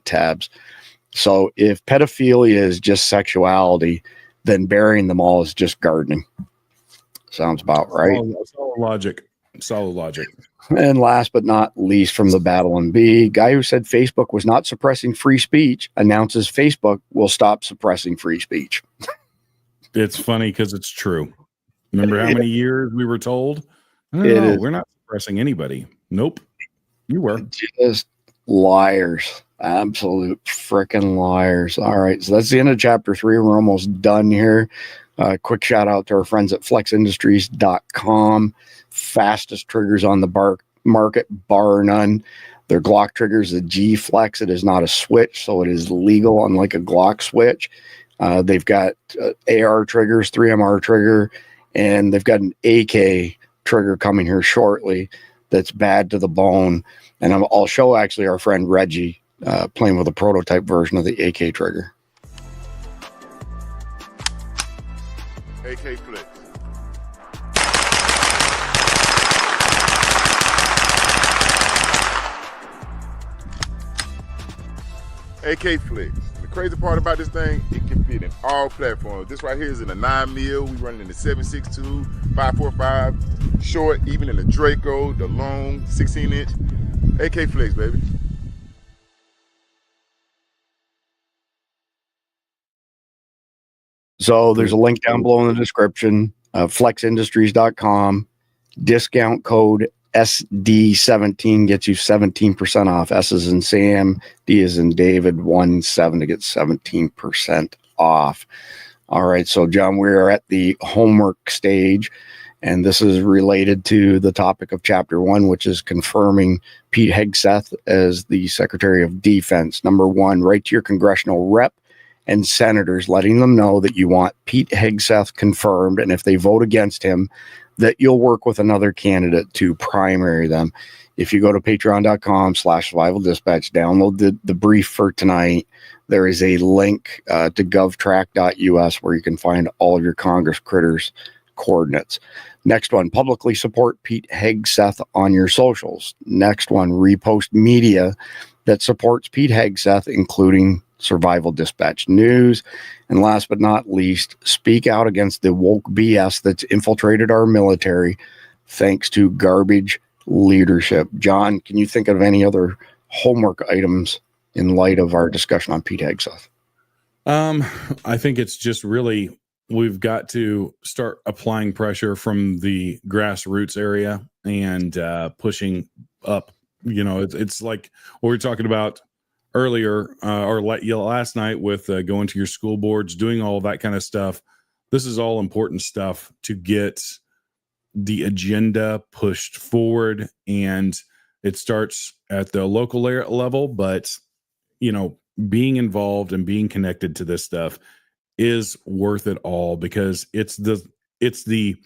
tabs. So if pedophilia is just sexuality, then burying them all is just gardening. Sounds about right. Solid logic. And last but not least, from the Battle and B, guy who said Facebook was not suppressing free speech announces Facebook will stop suppressing free speech. It's funny because it's true. Remember how many years we were told? We're not suppressing anybody. Nope. You were. Just liars. Absolute freaking liars. All right. So that's the end of chapter 3. We're almost done here. Quick shout out to our friends at flexindustries.com. Fastest triggers on the market, bar none. Their Glock triggers, the G Flex. It is not a switch, so it is legal, unlike a Glock switch. They've got AR triggers, 3MR trigger, and they've got an AK trigger coming here shortly that's bad to the bone. And I'll show actually our friend Reggie playing with a prototype version of the AK trigger. AK Flex. AK Flex. The crazy part about this thing, it can fit in all platforms. This right here is in a 9mm. We running in the 7.62, 5.45, short, even in the Draco, the long 16-inch. AK Flex, baby. So there's a link down below in the description, flexindustries.com. Discount code SD17 gets you 17% off. S is in Sam, D is in David, 17 to get 17% off. All right, so John, we're at the homework stage, and this is related to the topic of chapter 1, which is confirming Pete Hegseth as the Secretary of Defense. Number 1, write to your congressional rep and senators, letting them know that you want Pete Hegseth confirmed, and if they vote against him, that you'll work with another candidate to primary them. If you go to patreon.com/survival dispatch, download the brief for tonight. There is a link to govtrack.us where you can find all of your Congress critters coordinates. Next one, publicly support Pete Hegseth on your socials. Next one, repost media that supports Pete Hegseth, including Survival Dispatch News. And last but not least, speak out against the woke BS that's infiltrated our military thanks to garbage leadership. John, can you think of any other homework items in light of our discussion on Pete Hegseth? I think it's just really, we've got to start applying pressure from the grassroots area and pushing up. You know, it's like what we were talking about earlier or last night with going to your school boards, doing all that kind of stuff. This is all important stuff to get the agenda pushed forward, and it starts at the local level. But, you know, being involved and being connected to this stuff is worth it all, because it's the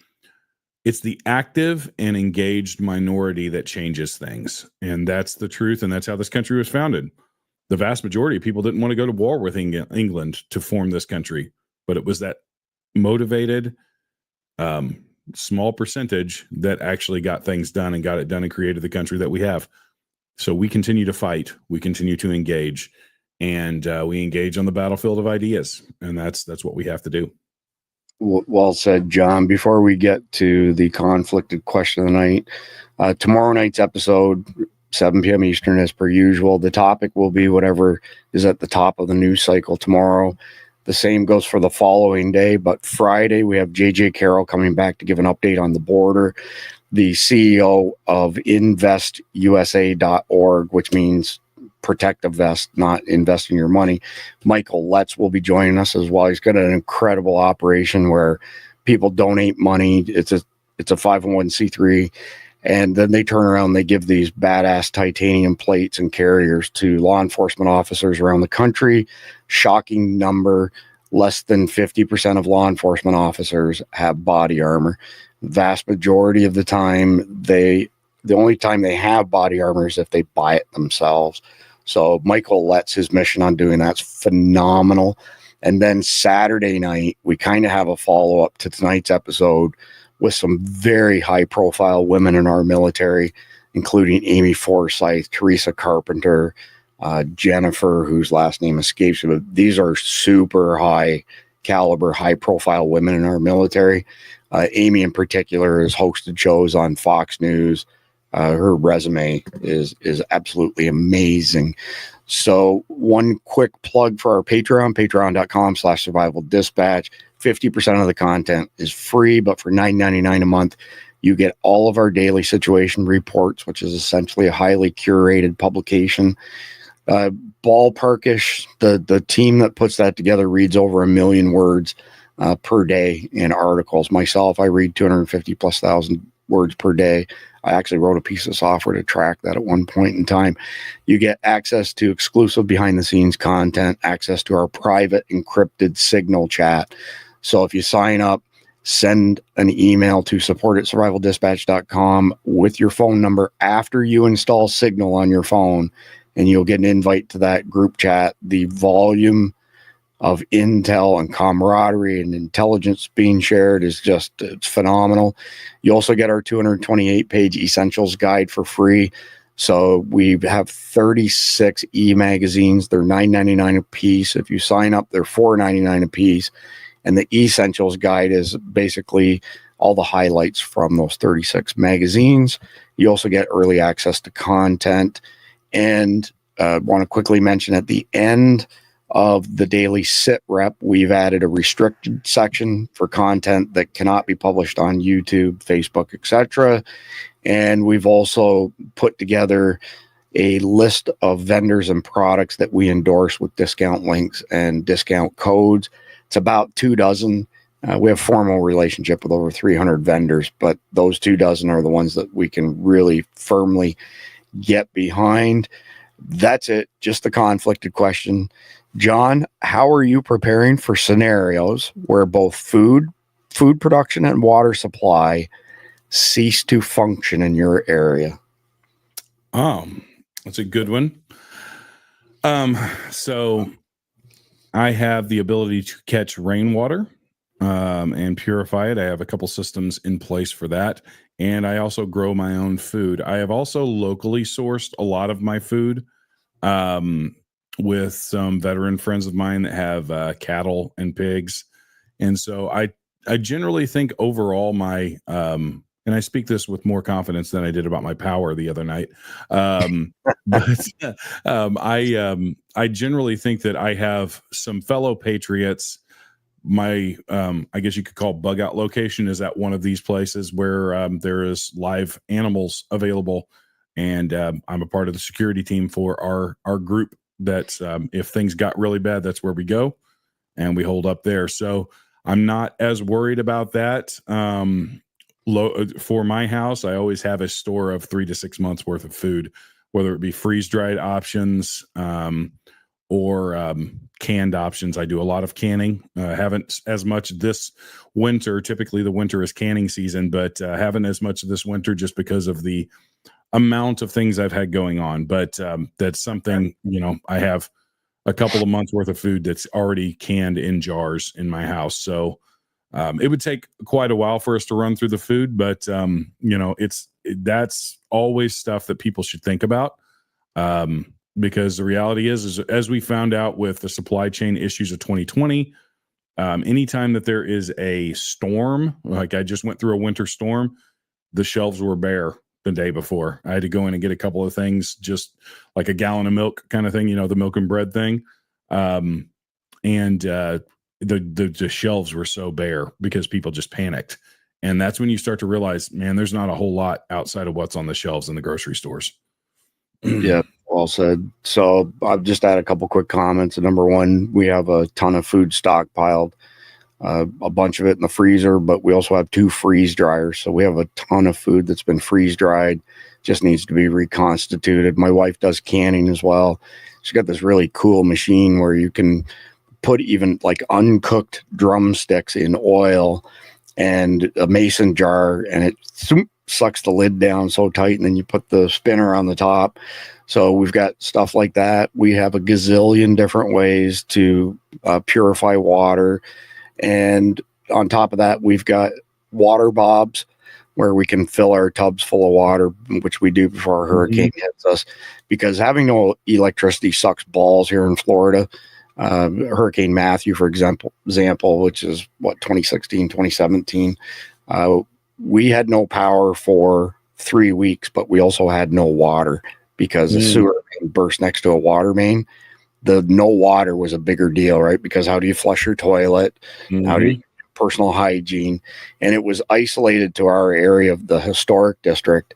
active and engaged minority that changes things. And that's the truth. And that's how this country was founded. The vast majority of people didn't want to go to war with England to form this country, but it was that motivated, small percentage that actually got things done and got it done and created the country that we have. So we continue to fight, we continue to engage, and we engage on the battlefield of ideas. And that's what we have to do. Well said, John. Before we get to the conflicted question of the night, tomorrow night's episode, 7 p.m. Eastern, as per usual. The topic will be whatever is at the top of the news cycle tomorrow. The same goes for the following day, but Friday we have JJ Carroll coming back to give an update on the border. The CEO of investusa.org, which means protect a vest, not investing your money. Michael Letts will be joining us as well. He's got an incredible operation where people donate money. It's a 501c3. And then they turn around and they give these badass titanium plates and carriers to law enforcement officers around the country. Shocking number. Less than 50% of law enforcement officers have body armor. Vast majority of the time, the only time they have body armor is if they buy it themselves. So Michael Letts, his mission on doing that's phenomenal. And then Saturday night, we kind of have a follow-up to tonight's episode with some very high-profile women in our military, including Amy Forsyth, Teresa Carpenter, Jennifer, whose last name escapes me. But these are super high-caliber, high-profile women in our military. Amy, in particular, has hosted shows on Fox News. Her resume is absolutely amazing. So one quick plug for our Patreon, patreon.com/survival dispatch. 50% of the content is free, but for $9.99 a month, you get all of our daily situation reports, which is essentially a highly curated publication. Ballparkish, the team that puts that together reads over 1 million words per day in articles. Myself, I read 250,000+ words per day. I actually wrote a piece of software to track that at one point in time. You get access to exclusive behind-the-scenes content, access to our private encrypted Signal chat. So if you sign up, send an email to support@survivaldispatch.com with your phone number after you install Signal on your phone, and you'll get an invite to that group chat. The volume of intel and camaraderie and intelligence being shared is just, it's phenomenal. You also get our 228-page essentials guide for free. So we have 36 e-magazines. They're $9.99 a piece. If you sign up, they're $4.99 a piece. And the essentials guide is basically all the highlights from those 36 magazines. You also get early access to content. And want to quickly mention at the end of the daily sit rep, we've added a restricted section for content that cannot be published on YouTube, Facebook, etc. And we've also put together a list of vendors and products that we endorse with discount links and discount codes. It's about 2 dozen. We have a formal relationship with over 300 vendors, but those 2 dozen are the ones that we can really firmly get behind. That's it. Just the conflicted question. John, how are you preparing for scenarios where both food production and water supply cease to function in your area? That's a good one. So I have the ability to catch rainwater and purify it. I have a couple systems in place for that. And I also grow my own food. I have also locally sourced a lot of my food with some veteran friends of mine that have cattle and pigs. And so I generally think overall my and I speak this with more confidence than I did about my power the other night. But I generally think that I have some fellow patriots. My I guess you could call bug out location is at one of these places where there is live animals available, and I'm a part of the security team for our group. That if things got really bad, that's where we go, and we hold up there. So I'm not as worried about that. For my house, I always have a store of 3 to 6 months worth of food, whether it be freeze dried options or canned options. I do a lot of canning. Haven't as much this winter. Typically, the winter is canning season, but haven't as much this winter just because of the amount of things I've had going on. But that's something, I have a couple of months worth of food that's already canned in jars in my house. So it would take quite a while for us to run through the food, but that's always stuff that people should think about. Because the reality is as we found out with the supply chain issues of 2020, anytime that there is a storm, like I just went through a winter storm, the shelves were bare the day before. I had to go in and get a couple of things, just like a gallon of milk kind of thing, the milk and bread thing. The shelves were so bare because people just panicked. And that's when you start to realize, man, there's not a whole lot outside of what's on the shelves in the grocery stores. Yeah, well said. So I've just had a couple quick comments. Number one, we have a ton of food stockpiled, a bunch of it in the freezer, but we also have 2 freeze dryers. So we have a ton of food that's been freeze dried, just needs to be reconstituted. My wife does canning as well. She's got this really cool machine where you can put even like uncooked drumsticks in oil and a mason jar, and it sucks the lid down so tight, and then you put the spinner on the top. So we've got stuff like that. We have a gazillion different ways to purify water. And on top of that, we've got water bobs where we can fill our tubs full of water, which we do before a hurricane hits us, because having no electricity sucks balls here in Florida. Hurricane Matthew, for example, which is 2016, 2017. We had no power for 3 weeks, but we also had no water because the sewer main burst next to a water main. The no water was a bigger deal, right? Because how do you flush your toilet? How do you personal hygiene? And it was isolated to our area of the historic district,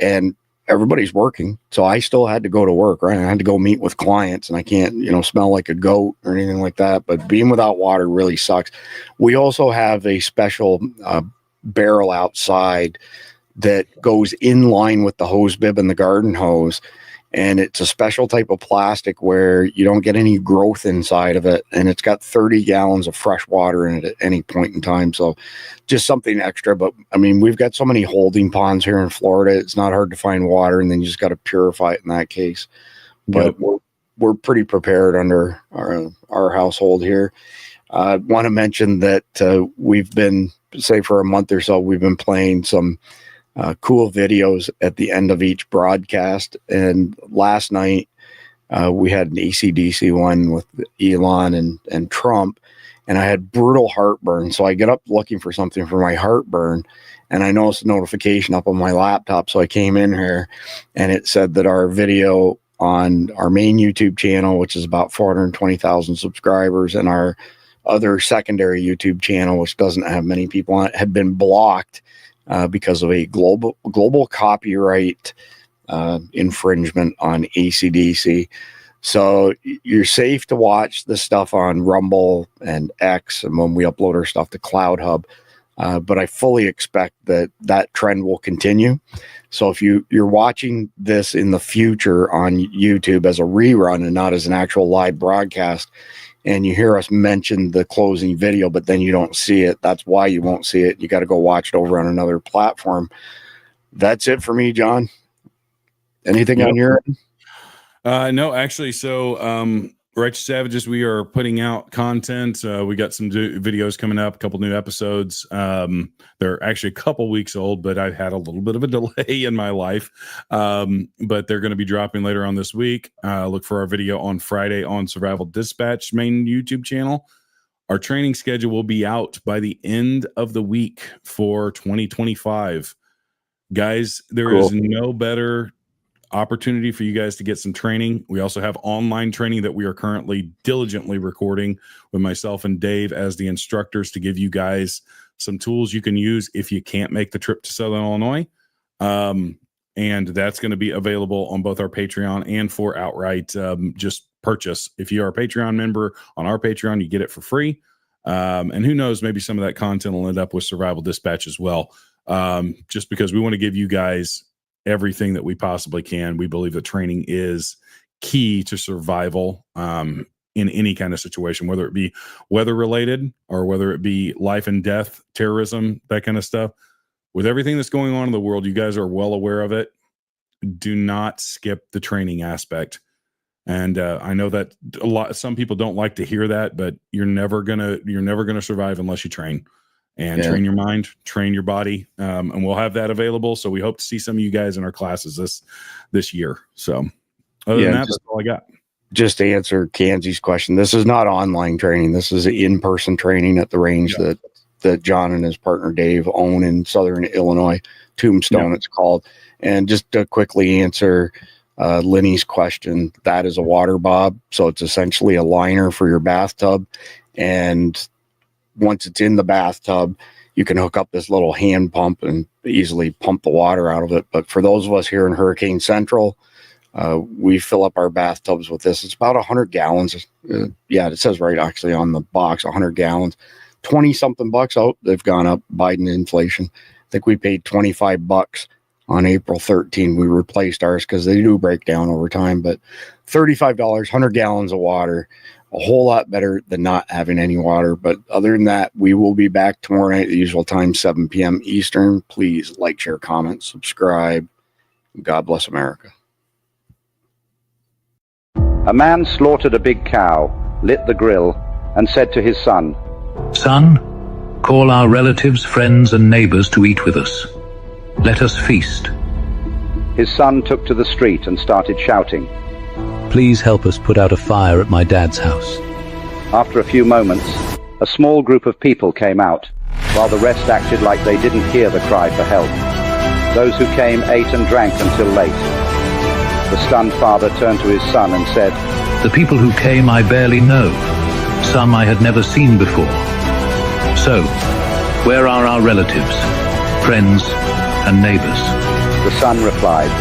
and everybody's working. So I still had to go to work, right? I had to go meet with clients, and I can't, smell like a goat or anything like that. But being without water really sucks. We also have a special barrel outside that goes in line with the hose bib and the garden hose. And it's a special type of plastic where you don't get any growth inside of it. And it's got 30 gallons of fresh water in it at any point in time. So just something extra. But I mean, we've got so many holding ponds here in Florida. It's not hard to find water, and then you just got to purify it in that case. But we're pretty prepared under our household here. I want to mention that we've been, say for a month or so, we've been playing some cool videos at the end of each broadcast. And last night we had an AC/DC one with Elon and Trump, and I had brutal heartburn. So I get up looking for something for my heartburn, and I noticed a notification up on my laptop. So I came in here, and it said that our video on our main YouTube channel, which is about 420,000 subscribers, and our other secondary YouTube channel, which doesn't have many people on it, had been blocked because of a global copyright infringement on AC/DC. So you're safe to watch this stuff on Rumble and X, and when we upload our stuff to Cloud Hub. But I fully expect that trend will continue. So if you're watching this in the future on YouTube as a rerun and not as an actual live broadcast, and you hear us mention the closing video, but then you don't see it, that's why you won't see it. You got to go watch it over on another platform. That's it for me, John. Anything on your end? No, actually. So, Righteous Savages, we are putting out content. We got some videos coming up, a couple new episodes. They're actually a couple weeks old, but I had a little bit of a delay in my life. But they're going to be dropping later on this week. Look for our video on Friday on Survival Dispatch main YouTube channel. Our training schedule will be out by the end of the week for 2025. Guys, there is no better opportunity for you guys to get some training. We also have online training that we are currently diligently recording with myself and Dave as the instructors to give you guys some tools you can use if you can't make the trip to Southern Illinois. And that's going to be available on both our Patreon and for outright just purchase. If you are a Patreon member on our Patreon, you get it for free. And who knows, maybe some of that content will end up with Survival Dispatch as well. Just because we want to give you guys everything that we possibly can. We believe that training is key to survival in any kind of situation, whether it be weather related or whether it be life and death, terrorism, that kind of stuff. With everything that's going on in the world, you guys are well aware of it. Do not skip the training aspect. And I know that some people don't like to hear that, but you're never gonna survive unless you train. And train your mind, train your body, and we'll have that available. So we hope to see some of you guys in our classes this year. So other than that, that's all I got. Just to answer Kanzi's question, this is not online training. This is in-person training at the range that John and his partner Dave own in Southern Illinois, Tombstone it's called. And just to quickly answer Lenny's question, that is a water bob. So it's essentially a liner for your bathtub. And once it's in the bathtub, you can hook up this little hand pump and easily pump the water out of it. But for those of us here in Hurricane Central, we fill up our bathtubs with this. It's about 100 gallons. It says right actually on the box, 100 gallons, 20 something bucks. Oh, they've gone up. Biden inflation. I think we paid $25 on April 13. We replaced ours because they do break down over time, but $35, 100 gallons of water. A whole lot better than not having any water. But other than that, we will be back tomorrow night at the usual time, 7 p.m. Eastern. Please like, share, comment, subscribe. God bless America. A man slaughtered a big cow, lit the grill, and said to his son, "Son, call our relatives, friends, and neighbors to eat with us. Let us feast." His son took to the street and started shouting, "Please help us put out a fire at my dad's house." After a few moments, a small group of people came out, while the rest acted like they didn't hear the cry for help. Those who came ate and drank until late. The stunned father turned to his son and said, "The people who came I barely know. Some I had never seen before. So, where are our relatives, friends, and neighbors?" The son replied,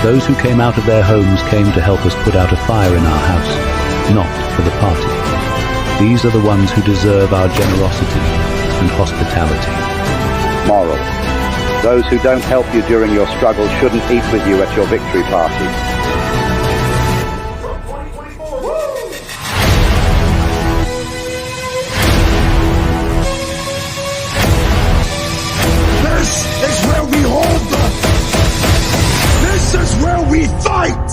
"Those who came out of their homes came to help us put out a fire in our house, not for the party. These are the ones who deserve our generosity and hospitality." Moral: those who don't help you during your struggle shouldn't eat with you at your victory party. This is where we hold them. This is where we fight.